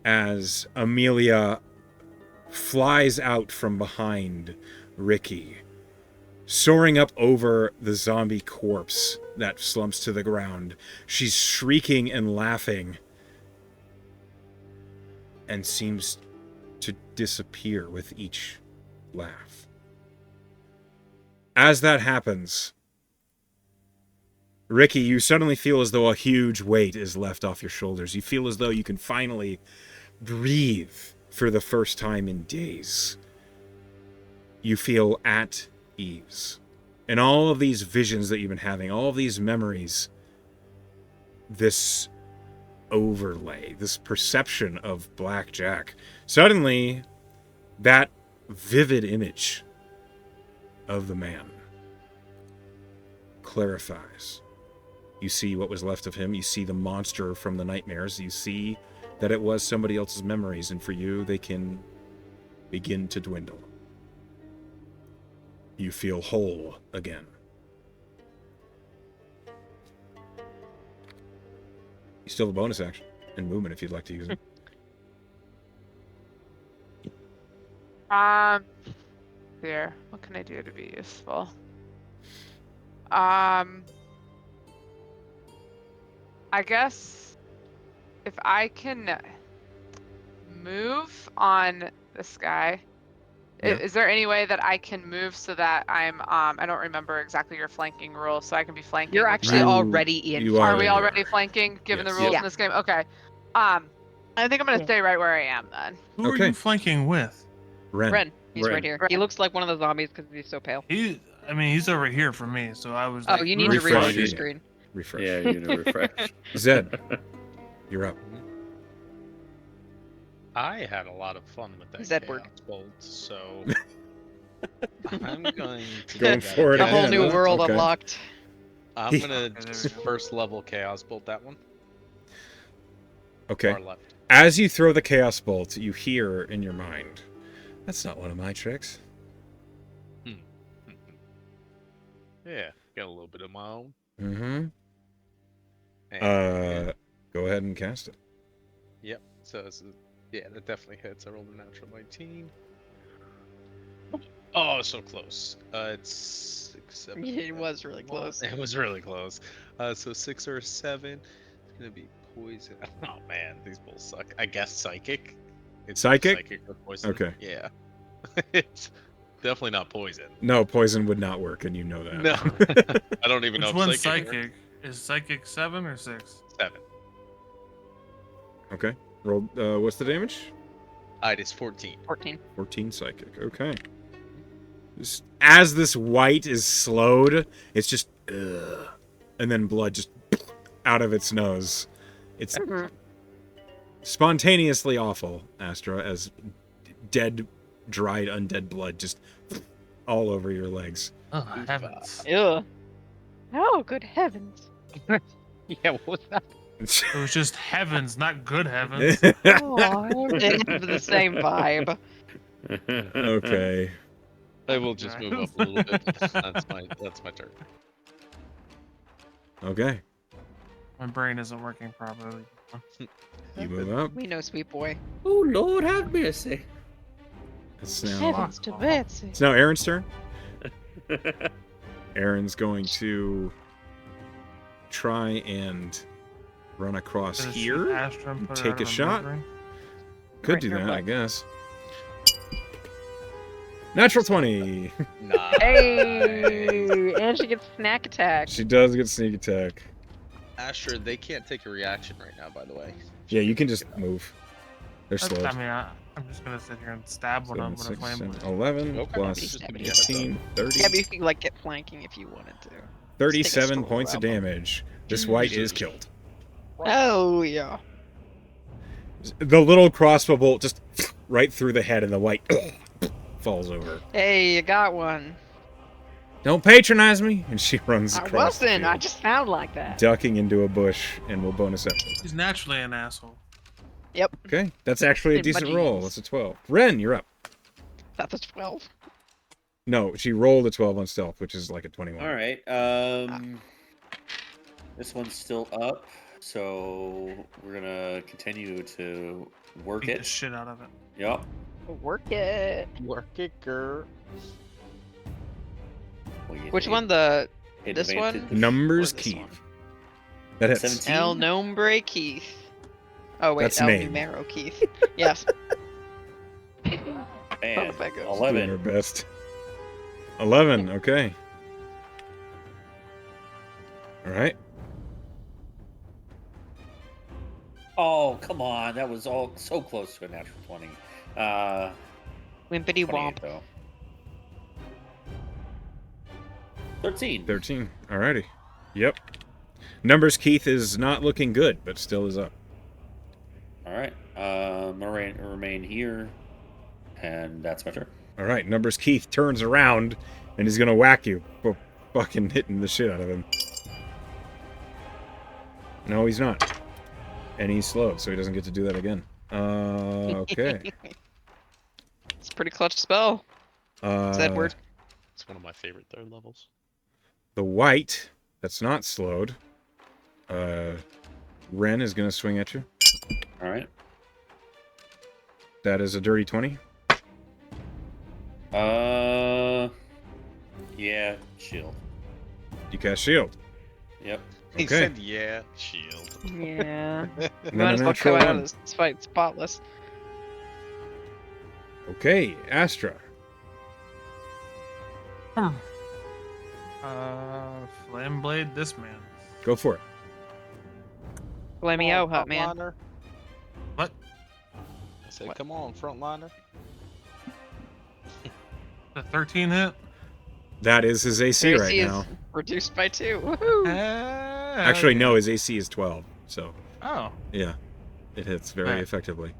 as Amelia flies out from behind Ricky, soaring up over the zombie corpse that slumps to the ground. She's shrieking and laughing and seems to disappear with each laugh. As that happens, Ricky, you suddenly feel as though a huge weight is left off your shoulders. You feel as though you can finally breathe for the first time in days. You feel at ease. And all of these visions that you've been having, all of these memories, this overlay, this perception of Blackjack, suddenly that vivid image of the man clarifies. You see what was left of him. You see the monster from the nightmares. You see that it was somebody else's memories, and for you, they can begin to dwindle. You feel whole again. You still have a bonus action and movement if you'd like to use it. here. What can I do to be useful? I guess if I can move on this guy, Yeah. is there any way that I can move so that I'm I don't remember exactly your flanking rule, so I can be flanking. You're with actually them? already in. you Are we already already are. flanking given the Yes. rules Yeah. in this game? Okay. I think I'm gonna Yeah. stay right where I am then. Who are Okay. you flanking with? Ren. He's right Ren. here. He Ren. looks like one of the zombies because he's so pale. He's over here for me, so I was Oh, like, you need to Refresh reload your it. screen. Refresh. Yeah, you know, refresh. Zed, you're up. I had a lot of fun with that Zedward. chaos bolt, so I'm going to Going do that for it A again. whole again, new huh? world Okay. unlocked. I'm gonna Okay, there we go. first level chaos bolt that one. Okay. Far left. As you throw the chaos bolt, you hear in your mind, "That's not one of my tricks." Yeah, got a little bit of my own. Mm-hmm. And Go ahead and cast it. yep. So yeah, that definitely hits. I rolled a natural 19. Oh, so close. It's 6, 7. It was really close. It was really close. So 6 or 7. It's gonna be poison. Oh man, these bolts suck. I guess psychic. It's Psychic? Psychic or poison. Okay. Yeah. It's definitely not poison. No, poison would not work, and you know that. No. I don't even know which if one's psychic. psychic? Is psychic 7 or 6? 7. Okay. Roll. What's the damage? It is 14. 14. 14 psychic. Okay. Just, as this white is slowed, it's just, and then blood just out of its nose. It's spontaneously awful, Astra, as dead, dried, undead blood just all over your legs. Oh, heavens. Ew. Oh, good heavens. Yeah, what was that? It was just heavens, not good heavens. Oh, they have the same vibe. Okay. I will just move up a little bit. That's my turn. Okay. My brain isn't working properly. You move up. We know, sweet boy. Oh, Lord, have mercy. It's now, Heavens to Betsy. it's now Aaron's turn. Aaron's going to try and run across Gonna shoot here. Astra and put her Take out a of her shot. misery. Could Right do in her that, I butt. guess. Natural 20. Nice. Hey, and she gets snack attack. She does get sneak attack. Asher, they can't take a reaction right now, by the way. Yeah, you can just move. They're slowed. I mean, I'm just gonna sit here and stab one of them with a 7, flame. 6, 7, 11 Okay. plus Just give me a 18, 30. Yeah, but you could like get flanking if you wanted to. 37 stroll points of around them. damage. This white is killed. Oh yeah. The little crossbow bolt just right through the head, and the white falls over. Hey, you got one. Don't patronize me! And she runs I across the wasn't. I field, just sound like that. ducking into a bush, and we'll bonus up. He's naturally an asshole. Yep. Okay, that's actually a Hey, decent budgies. roll. That's a 12. Ren, you're up. That's a 12. No, she rolled a 12 on stealth, which is like a 21. All right. This one's still up, so we're gonna continue to work Beat the it. shit out of it. Yep. Work it. Work it, girl. What do you Which think? one? The Advantage? this one? Numbers Or this key. one. That hits. 17. El Nombre Keith. Oh wait, That's El name. Numero Keith. Yes. And if that goes. Doing her 11. best. 11, okay. Alright. Oh, come on. That was all so close to a natural 20. Wimpity 28, womp. though. 13. 13. Alrighty. Yep. Numbers Keith is not looking good, but still is up. All right. Remain here, and that's my turn. Alright, Numbers Keith turns around and he's gonna whack you for fucking hitting the shit out of him. No, he's not. And he's slowed, so he doesn't get to do that again. Okay. It's a pretty clutch spell. It's Edward. It's one of my favorite third levels. The white that's not slowed. Ren is gonna swing at you. All right. That is a dirty 20. Yeah, shield. You cast shield. Yep. He Okay. said, "Yeah, shield." Yeah. And You then might a as well natural come out one. of this fight spotless. Okay, Astra. Flame blade this man. Go for it. Let me out, hot man. Frontliner. What? I said, What? "Come on, frontliner." The 13 hit? That is his AC Your right AC is now. reduced by 2. Woohoo! Actually, no, his AC is 12. So, Oh. yeah. It hits very Right. effectively.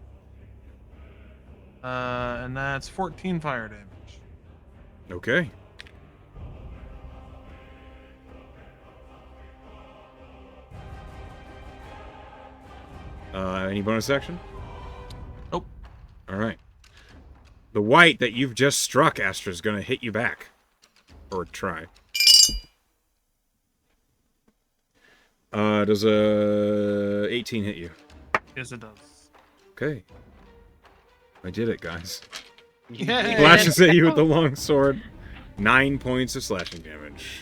And that's 14 fire damage. Okay. Any bonus action? Nope. All right. The white that you've just struck, Astra, is going to hit you back. Or try. Does a 18 hit you? Yes, it does. Okay. I did it, guys. Yeah. Flashes at you with the long sword. 9 points of slashing damage.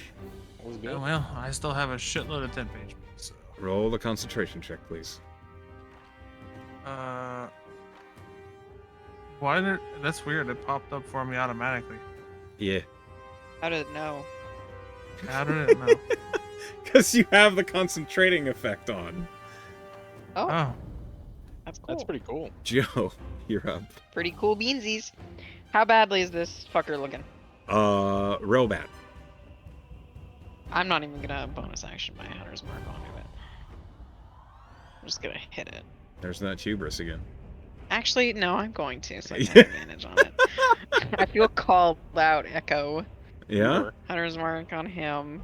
That was Oh, good. well, I still have a shitload of temp HP, so. Roll the concentration check, please. Why did that's weird? It popped up for me automatically. Yeah. How did it know? How did it know? Because you have the concentrating effect on. Oh, Oh, that's cool. That's pretty cool. Joe, you're up. Pretty cool beansies. How badly is this fucker looking? Real bad. I'm not even gonna bonus action my hunter's mark onto it. I'm just gonna hit it. There's that hubris again. Actually, no, I'm going to, so I can have advantage on it. I feel called out, Echo. Yeah? Hunter's mark on him.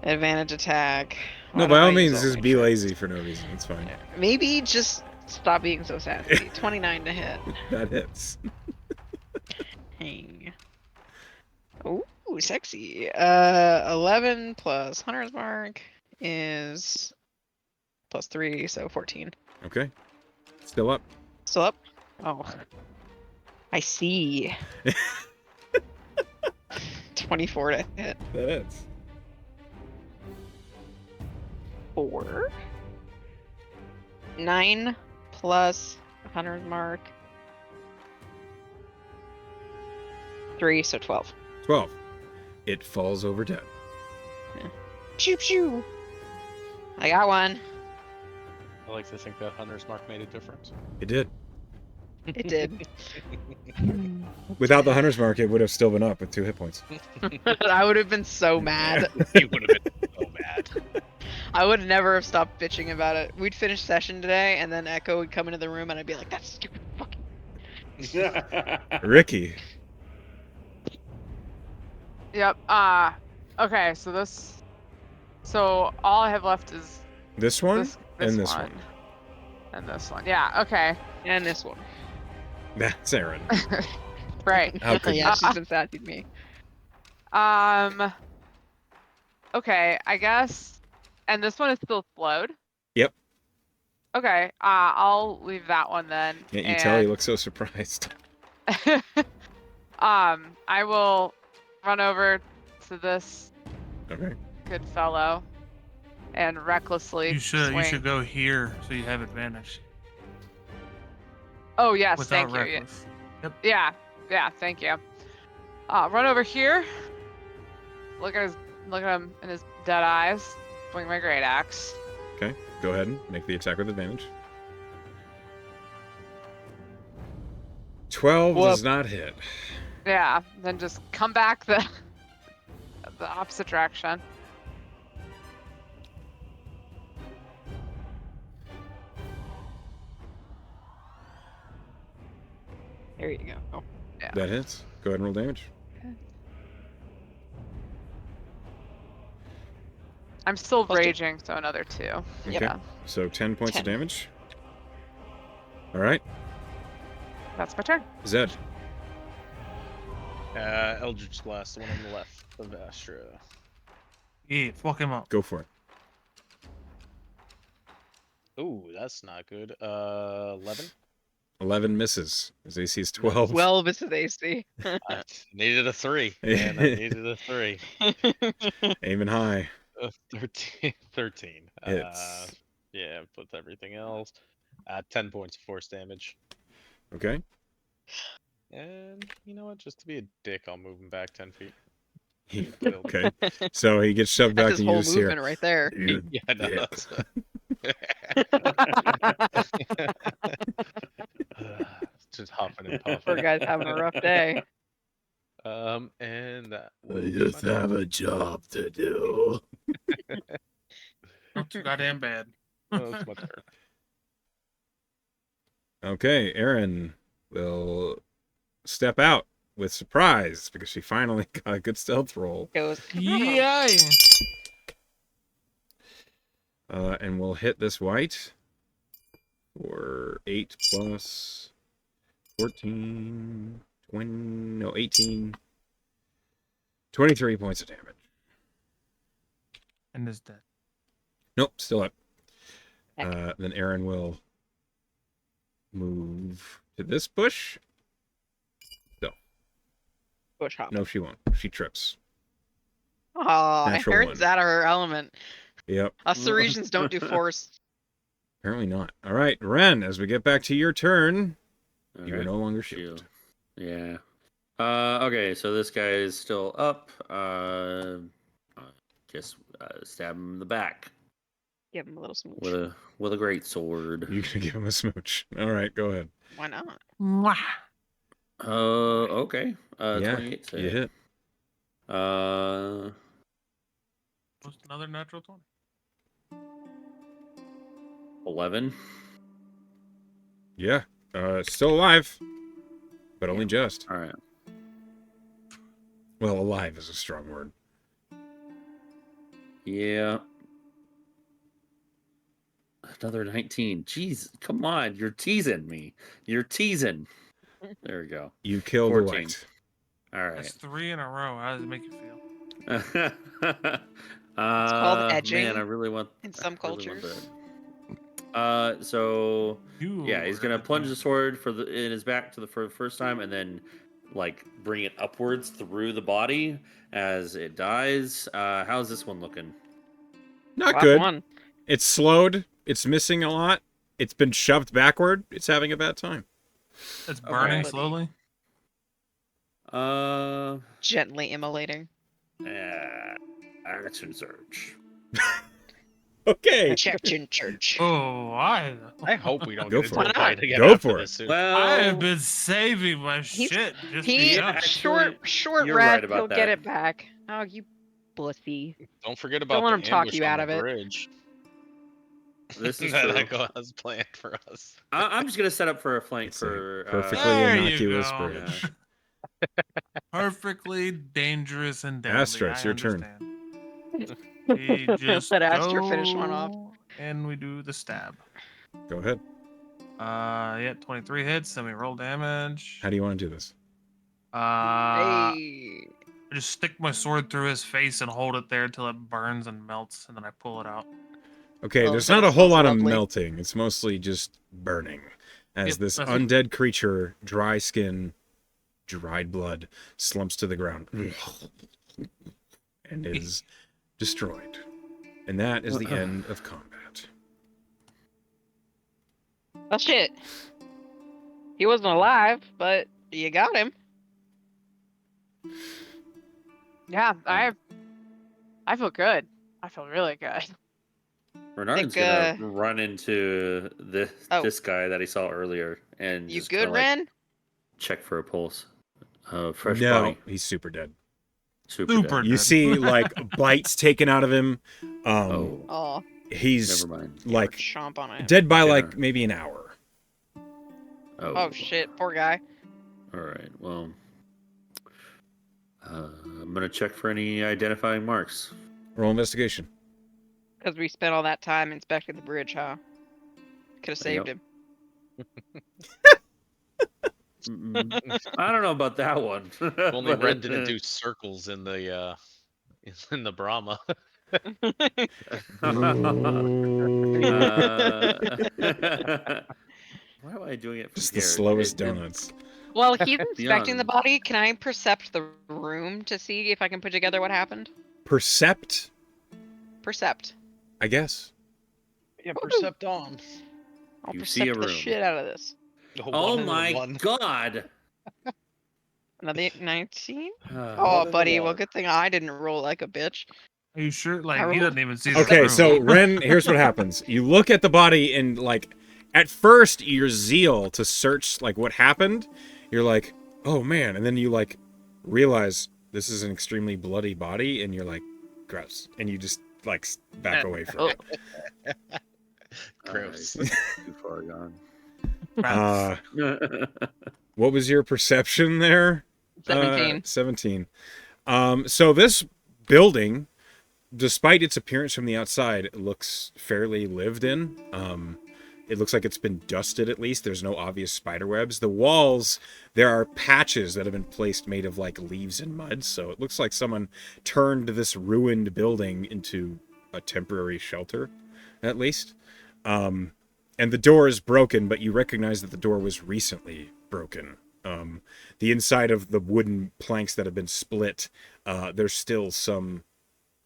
Advantage attack. No, Why by don't all I use means, just my be tricks? lazy for no reason. It's fine. Maybe just stop being so sassy. 29 to hit. That hits. Hang. Ooh, sexy. 11 plus Hunter's Mark is plus 3, so 14. Okay. Still up. Still up? Oh. I see. 24 to hit. That hits. 4. 9 plus Hunter's Mark. 3, so 12. 12. It falls over dead. Shoo shoo! I got one. I like to think that Hunter's Mark made a difference. It did. It did. Without the hunter's mark, it would have still been up with 2 hit points. I would have been so mad. He would have been so mad. I would never have stopped bitching about it. We'd finish session today, and then Echo would come into the room, and I'd be like, "That's stupid fucking." Ricky. Yep. Okay. So all I have left is This one this and this one. and this one. Yeah. Okay. And this one. That's Aaron. Right. How could Yeah, you? she's been sassy to me. Okay. I guess. And this one is still slowed. Yep. Okay. I'll leave that one then. Can't you tell he looks so surprised? I will run over to this Okay. good fellow and recklessly you should swing. go here so you have advantage. Oh yes, Without thank you. reckless. Yep. Yeah, thank you. Run over here. Look at him in his dead eyes. Swing my great axe. Okay. Go ahead and make the attack with advantage. 12 does not hit. Yeah, then just come back the opposite direction. There you go. Yeah. That hits. Go ahead and roll damage. I'm still Plus two. raging, so another 2. Okay. Yeah, So 10 points 10. of damage. All right. that's my turn. Zed. Eldritch Blast, the one on the left of Astra. Yeah, fuck him up. Go for it. Ooh, that's not good. 11. 11 misses. His AC is 12. 12 is his AC. I needed a 3. Man, I needed a 3. Aiming high. 13. 13. Hits. Yeah, with everything else. 10 points of force damage. Okay. And you know what? Just to be a dick, I'll move him back 10 feet. Okay. So he gets shoved That's back his and whole you just hear, movement right there. "You Yeah, I know. dick." Just huffing and Poor puffing. guy's having a rough day. And that will I be just my have turn. a job to do. Not too goddamn bad. Oh, it's my turn. Okay, Aaron will step out with surprise because she finally got a good stealth roll. Goes, Yeah. And we'll hit this white for 8 plus 14, 20, no, 18, 23 points of damage. And is dead. Nope, still up. Heck. Then Aaron will move to this bush. bush hop. No, she won't. She trips. Oh, Natural Erin's one. out of her element. Yep. Us Serisians don't do force. Apparently not. All right, Ren, as we get back to your turn, you are Okay. no longer shielded. Yeah. Okay, so this guy is still up. Just stab him in the back Give him a little smooch. with a great sword. You can give him a smooch. All right, go ahead. Why not? Mwah. Okay. Yeah, 28 to you hit. Just another natural 20. 11. Yeah. Still alive, but only just. All right. Well, alive is a strong word. Yeah. Another 19. Jeez, come on. You're teasing me. You're teasing. There we go. You killed the 14. white. All right. That's 3 in a row. How does it make you feel? called edging Man, I really want in some I really want cultures. that. So You yeah, he's are gonna the plunge the thief. sword in his back for the first time, and then like bring it upwards through the body as it dies. How's this one looking? Not Last good. one. It's slowed. It's missing a lot. It's been shoved backward. It's having a bad time. It's burning Okay. slowly. Gently immolating. Action search. Okay. Church in church. Oh, I hope we don't Go get for into it. a fight again Go after for this it. soon. Well, I have been saving my He's- shit just He Yeah, because. actually, short you're rest. right about He'll get that. it back. Oh, you bussy. Don't forget about let the him talk ambush you on out the of it. bridge. This is that true. I go as planned for us. I'm just gonna set up for a flank It's a for perfectly There you innocuous go. bridge. Perfectly dangerous and deadly. Astra, it's I your turn. understand. We just Let Astra finish one off. go and we do the stab. Go ahead. Yeah, 23 hits, and we roll damage. How do you want to do this? Hey. I just stick my sword through his face and hold it there till it burns and melts, and then I pull it out. Okay, Oh, there's but not it a whole smells lot of lovely. melting. It's mostly just burning. As Yep, this that's- undead creature, dry skin, dried blood, slumps to the ground and is destroyed. And that is the end of combat. Well, shit. He wasn't alive, but you got him. Yeah, I feel good. I feel really good. Renard's Think, gonna run into Oh. this guy that he saw earlier and You just good, kinda, like, Ren? check for a pulse. Fresh No, body. he's super dead. Super Super dead. You dead. see, like, bites taken out of him. Oh, Oh, He's never mind. like chomp on it. dead by Dinner. like maybe an hour. Oh shit, poor guy. All right. Well, I'm gonna check for any identifying marks. Roll investigation. Because we spent all that time inspecting the bridge, huh? Could have saved Yep. him. I don't know about that one. If only But, Ren didn't do circles in the Brahma. Why am I doing it from Just here? the slowest It- donuts. While he's inspecting the Beyond. body, can I percept the room to see if I can put together what happened? Percept, Percept. I guess. Yeah, Woo! percept on. I'll You see a percept the room. shit out of this. Oh One and a my one. god! Another 19? Uh, Oh, One and a buddy, well, one. good thing I didn't roll like a bitch. Are you sure? I Like he rolled- doesn't even see the Okay, room. so Ren, here's what happens. You look at the body and like at first your zeal to search like what happened, you're like, "Oh man." And then you like realize this is an extremely bloody body and you're like, "Gross." And you just like back away from it. Gross. Too far gone. What was your perception there? 17. 17. So this building, despite its appearance from the outside, looks fairly lived in. It looks like it's been dusted at least. There's no obvious spider webs. The walls, there are patches that have been placed made of like leaves and mud. So it looks like someone turned this ruined building into a temporary shelter, at least. And the door is broken, but you recognize that the door was recently broken. The inside of the wooden planks that have been split, there's still some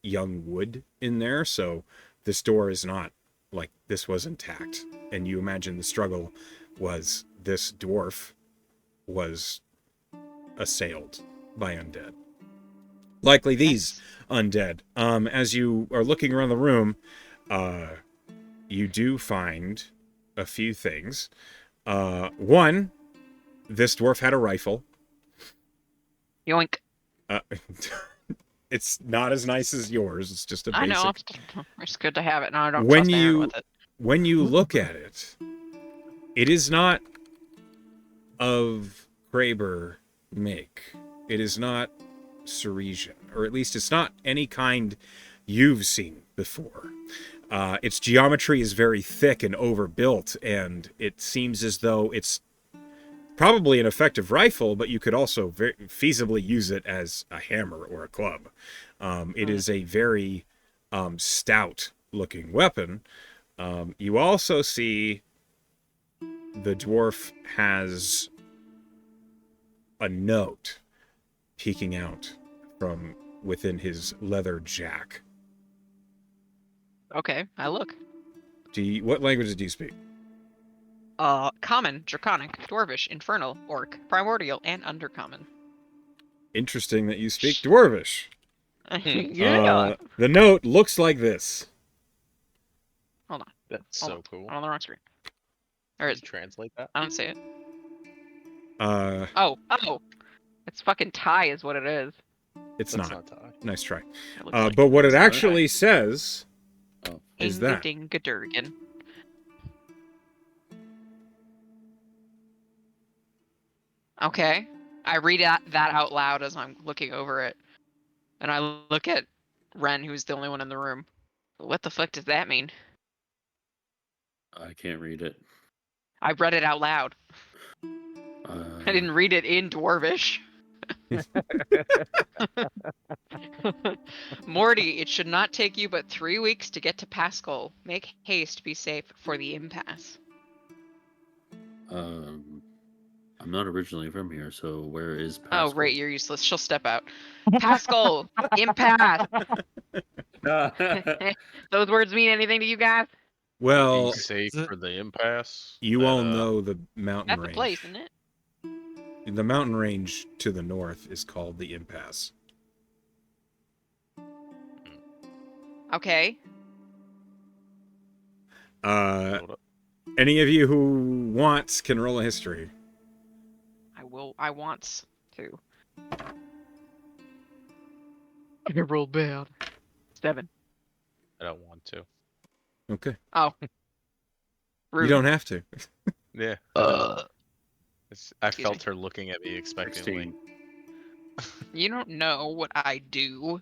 young wood in there, so this door is not like this was intact. And you imagine the struggle was this dwarf was assailed by undead. Likely these undead. As you are looking around the room, you do find a few things. One, this dwarf had a rifle. Yoink. It's not as nice as yours. It's just a basic. I know. It's good to have it. Now I don't When trust Aaron you with it. when you look at it, it is not of Kraber make. It is not Serisian, or at least it's not any kind you've seen before. Its geometry is very thick and overbuilt, and it seems as though it's probably an effective rifle, but you could also very feasibly use it as a hammer or a club. It is a very stout-looking weapon. You also see the dwarf has a note peeking out from within his leather jack. Okay, I look. What languages do you speak? Common, Draconic, Dwarvish, Infernal, Orc, Primordial, and Undercommon. Interesting that you speak Dwarvish. Yeah. The note looks like this. Hold on. That's Hold so on. cool. I'm on the wrong screen. Or Can is you translate that? I don't see it. Uh, Oh. It's fucking Thai is what it is. it's That's not. Thai. Nice try. It looks like But what it It's not actually says Oh. is that. Ingadurgan. Okay. I read that out loud as I'm looking over it. And I look at Ren, who's the only one in the room. What the fuck does that mean? I can't read it. I read it out loud. I didn't read it in Dwarvish. Morty, it should not take you but 3 weeks to get to Pascal. Make haste, be safe for the impasse. I'm not originally from here, so where is Oh, Pascal? right, you're useless. She'll step out. Pascal, impasse. Those words mean anything to you guys? Well, Be safe Is it- for the impasse. you That, all know the mountain That's the range. place, isn't it? The mountain range to the north is called the Impasse. Okay. hold up. Any of you who wants can roll a history. I want to. I rolled bad. 7. I don't want to. Okay. Oh. You Rude. don't have to. Yeah. I Excuse felt her looking at me expectantly. 16. You don't know what I do.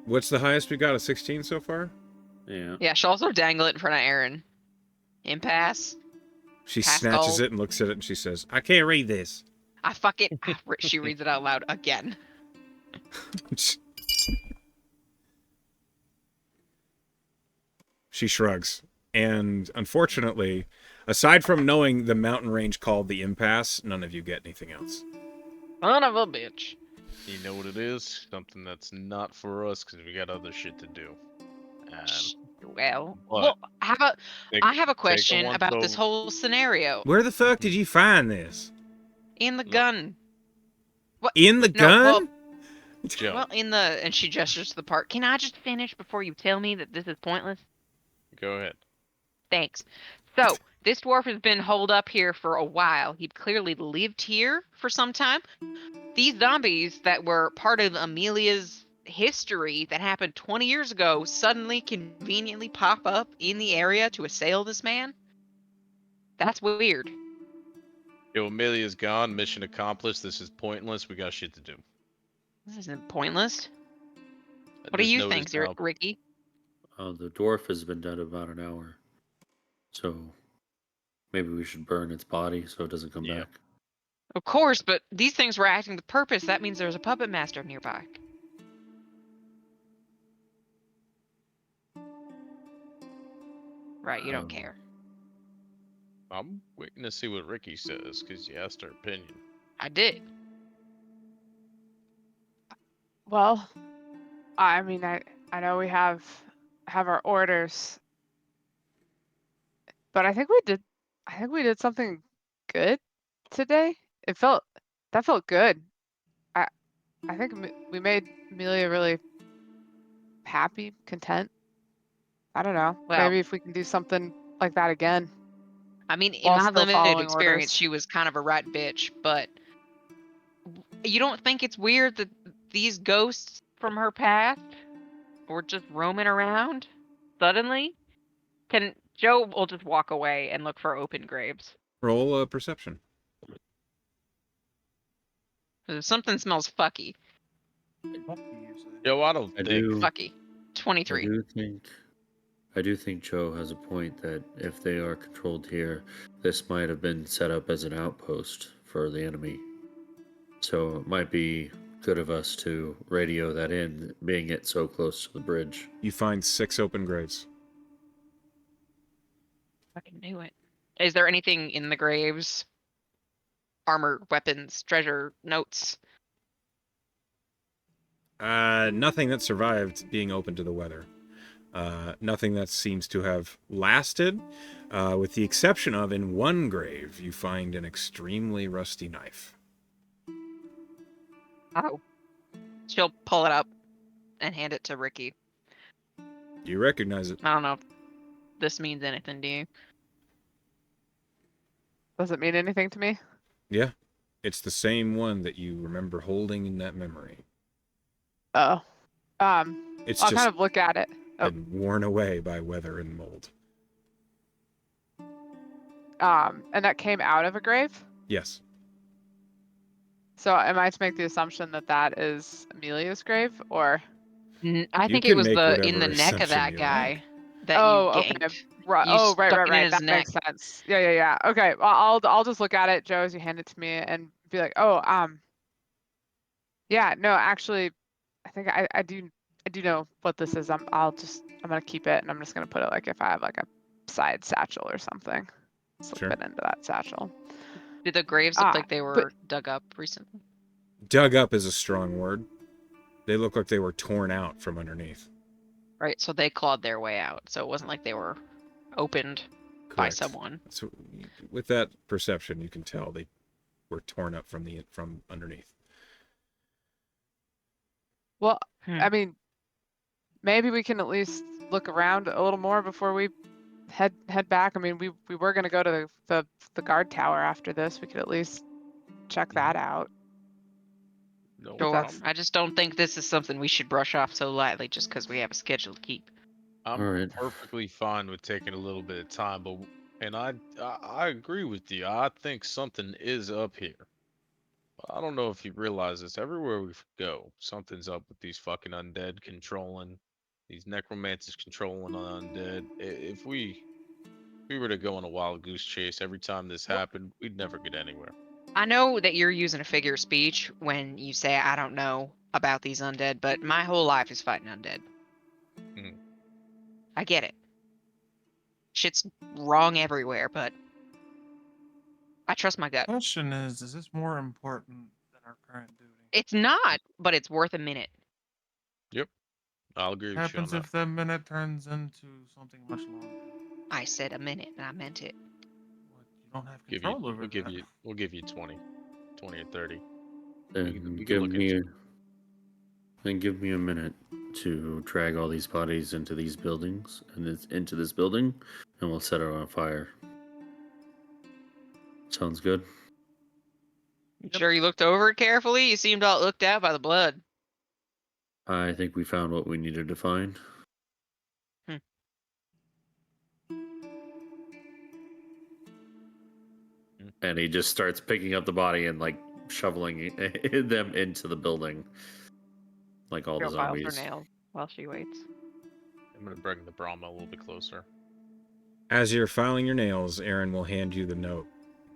What's the highest we got? A 16 so far? Yeah. Yeah, she'll also dangle it in front of Aaron. Impasse. She Pascal. snatches it and looks at it and she says, I can't read this. I fucking. She reads it out loud again. She shrugs. And unfortunately, aside from knowing the mountain range called the Impasse, none of you get anything else. Son of a bitch. You know what it is? Something that's not for us because we got other shit to do. Well, But how about I have a take a question once about this over. whole scenario Where the fuck did you find this? in the Look. gun. What? In the No, well, gun? Joe, well, in the and she gestures to the park. Can I just finish before you tell me that this is pointless? go ahead. Thanks. So, this dwarf has been holed up here for a while. He clearly lived here for some time. These zombies that were part of Amelia's history that happened 20 years ago suddenly conveniently pop up in the area to assail this man? That's weird. Yo, Amelia's gone. Mission accomplished. This is pointless. We got shit to do. This isn't pointless. What do This you note think, is now. Ricky? The dwarf has been dead about an hour. So maybe we should burn its body so it doesn't come Yeah. back. Of course, but these things were acting the purpose. That means there's a puppet master nearby. Right, you don't Um, care. I'm waiting to see what Ricky says because you asked her opinion. I did. Well, I mean, I know we have our orders, but I think we did something good today. That felt good. I think we made Amelia really happy, content. I don't know. Well, Maybe if we can do something like that again I mean, in while my still limited following experience, orders. she was kind of a right bitch, but you don't think it's weird that these ghosts from her past were just roaming around suddenly? Can Joe will just walk away and look for open graves. Roll a perception. Something smells fucky. Yo, I don't I think. do. Fucky. 23. I do think Joe has a point that if they are controlled here, this might have been set up as an outpost for the enemy. So it might be good of us to radio that in, being it so close to the bridge. You find 6 open graves. Fucking knew it. Is there anything in the graves? Armor, weapons, treasure, notes? Nothing that survived being open to the weather. Nothing that seems to have lasted, with the exception of in one grave, you find an extremely rusty knife. Oh. She'll pull it up and hand it to Ricky. You recognize it. I don't know if this means anything to you. Does it mean anything to me? Yeah. It's the same one that you remember holding in that memory. Oh. It's I'll just kind of look at it. Oh. been worn away by weather and mold. And that came out of a grave? Yes. So am I to make the assumption that that is Amelia's grave, or? I You think can it was make in whatever the neck of assumption that you guy like. that Oh, you okay. ganked. Right. You Oh, right, stuck right, it in right. his That neck. makes sense. Yeah. Okay. Well, I'll just look at it, Joe, as you hand it to me, and be like, oh, yeah, no, actually, I think I do know what this is. I'm gonna keep it, and I'm just gonna put it like if I have like a side satchel or something, slip Sure. it into that satchel. Do the graves look like they were dug up recently? Dug up is a strong word. They look like they were torn out from underneath. Right, so they clawed their way out. So it wasn't like they were opened by Correct. someone. So with that perception, you can tell they were torn up from underneath. Well, I mean, maybe we can at least look around a little more before we head back. I mean, we were gonna go to the guard tower after this. We could at least check that out. No Sure. problem. I just don't think this is something we should brush off so lightly just because we have a schedule to keep. I'm All right. perfectly fine with taking a little bit of time, and I agree with you. I think something is up here. But I don't know if you realize this. Everywhere we go, something's up with these fucking undead controlling, these necromancers controlling undead. If we were to go on a wild goose chase every time this happened, we'd never get anywhere. I know that you're using a figure of speech when you say I don't know about these undead, but my whole life is fighting undead. Mhm. I get it. Shit's wrong everywhere, but I trust my gut. Question is this more important than our current duty? It's not, but it's worth a minute. I'll agree What with you on happens that. if the minute turns into something much longer? I said a minute, and I meant it. What, you don't have control over that. We'll give you 20 or 30. Then We can look into give me a minute to drag all these bodies into these buildings into this building, and we'll set it on fire. Sounds good. You sure you looked over it carefully? You seemed all looked at by the blood. I think we found what we needed to find. And he just starts picking up the body and like shoveling them into the building, like all the Girl files her zombies. nails while she waits. I'm gonna bring the Brahma a little bit closer. As you're filing your nails, Aaron will hand you the note.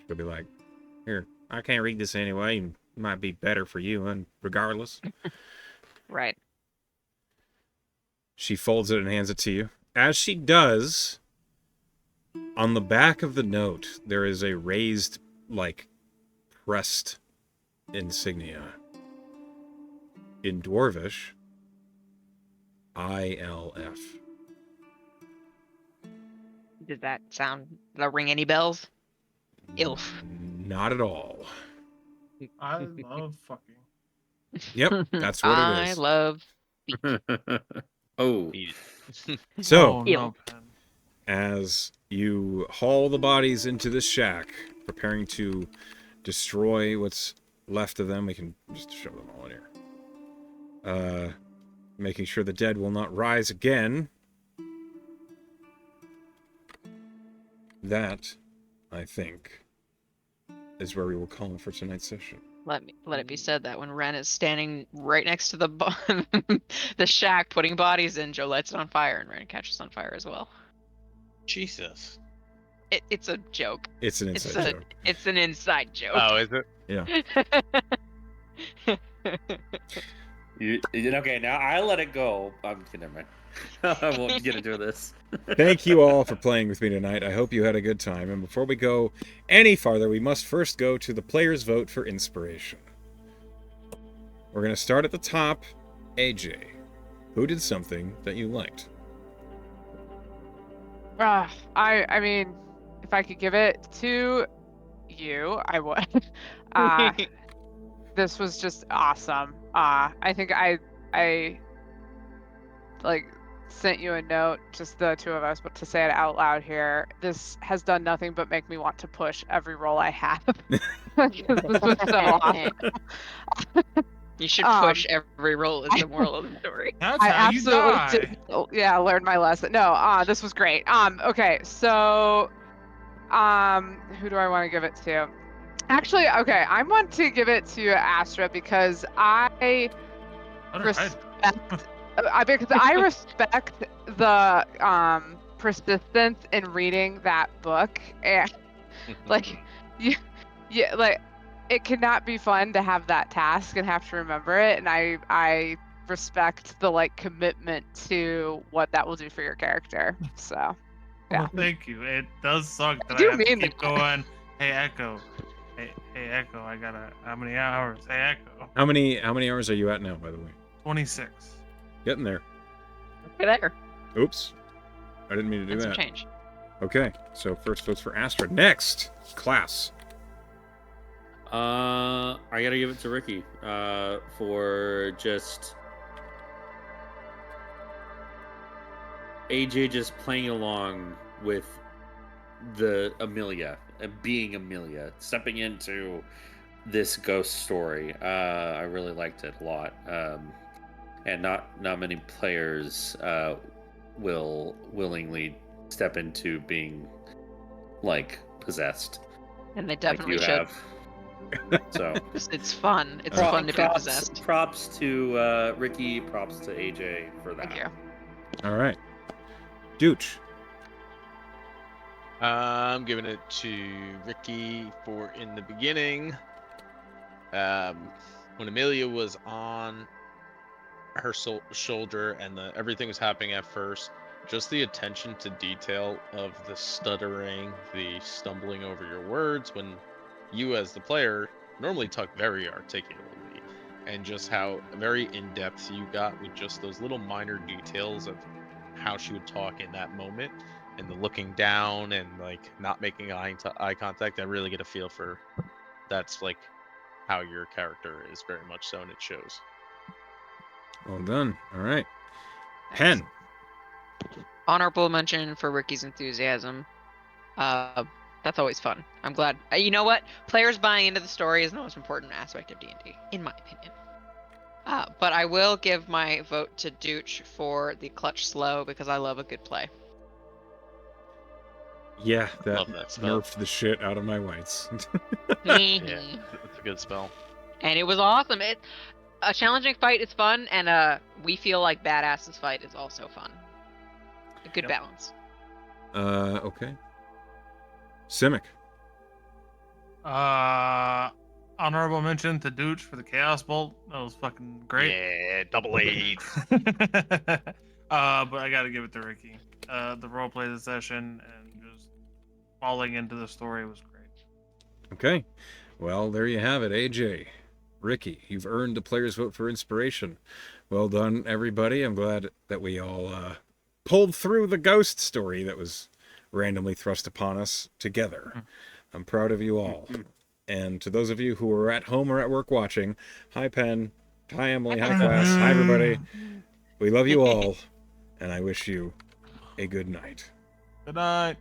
She'll be like, "Here, I can't read this anyway. It might be better for you, and regardless." Right. She folds it and hands it to you. As she does, on the back of the note, there is a raised, like, pressed insignia. In Dwarvish, ILF. Did that ring any bells? Ilf. Not at all. I love fucking. Yep, that's what it I is. love. Oh, Eat it. So, Oh, Ew. no, Pen. as you haul the bodies into this shack, preparing to destroy what's left of them, we can just show them all in here. Making sure the dead will not rise again. That, I think, is where we will call it for tonight's session. Let it be said that when Ren is standing right next to the the shack putting bodies in, Joe lights it on fire and Ren catches on fire as well. Jesus. It's a joke. It's an inside joke. It's an inside joke. Oh, is it? Okay, now I let it go. I'm kidding, never mind. I won't get into this. Thank you all for playing with me tonight. I hope you had a good time. And before we go any farther, we must first go to the player's vote for inspiration. We're going to start at the top. AJ, who did something that you liked? I mean, if I could give it to you, I would. This was just awesome. I think I like sent you a note, just the two of us, but to say it out loud here, this has done nothing but make me want to push every roll I have. This was so awesome. You should push every roll is the moral of the story. That's I how you absolutely die. yeah, learned my lesson. No, this was great. Okay, so who do I want to give it to? Actually, okay, I want to give it to Astra because I respect I respect the persistence in reading that book, and like like it cannot be fun to have that task and have to remember it, and I respect the like commitment to what that will do for your character. So yeah. Well, thank you. It does suck that do I have to mean keep that. going. Hey Echo. Hey Echo. I gotta. How many hours? Hey Echo. How many hours are you at now, by the way? 26. Getting there. Okay, there. Oops. I didn't mean to do That's some that. change. Okay, so first votes for Astra. Next, class. I gotta give it to Ricky for just AJ just playing along with the Amelia and being Amelia, stepping into this ghost story. I really liked it a lot, and not many players will willingly step into being like possessed. And they like definitely you should. have. So It's fun. It's Pro- fun to be possessed. props to Ricky, props to AJ for that. Thank you. All right. Dooch. I'm giving it to Ricky for in the beginning. When Amelia was on her shoulder and everything was happening at first, just the attention to detail of the stuttering, the stumbling over your words when you as the player normally talk very articulately, and just how very in-depth you got with just those little minor details of how she would talk in that moment, and the looking down and like not making eye contact. I really get a feel for that's like how your character is very much so, and it shows. Well done. All right. Thanks. Pen. Honorable mention for Ricky's enthusiasm. That's always fun. I'm glad. You know what? Players buying into the story is the most important aspect of D&D, in my opinion. But I will give my vote to Dooch for the clutch slow because I love a good play. Yeah, that Love that spell. nerfed the shit out of my whites. Yeah, Mhm. it's a good spell. And it was awesome. A challenging fight is fun, and we feel like badasses fight is also fun. A good Yep. balance. Okay. Simic. Honorable mention to Dooch for the Chaos Bolt. That was fucking great. Yeah, double eight. But I gotta give it to Ricky. The roleplay of the session and just falling into the story was great. Okay. Well, there you have it, AJ. Ricky, you've earned the player's vote for inspiration. Well done, everybody. I'm glad that we all pulled through the ghost story that was randomly thrust upon us together. I'm proud of you all. And to those of you who are at home or at work watching, hi Pen, hi Emily, hi class, hi everybody. We love you all, and I wish you a good night. Good night.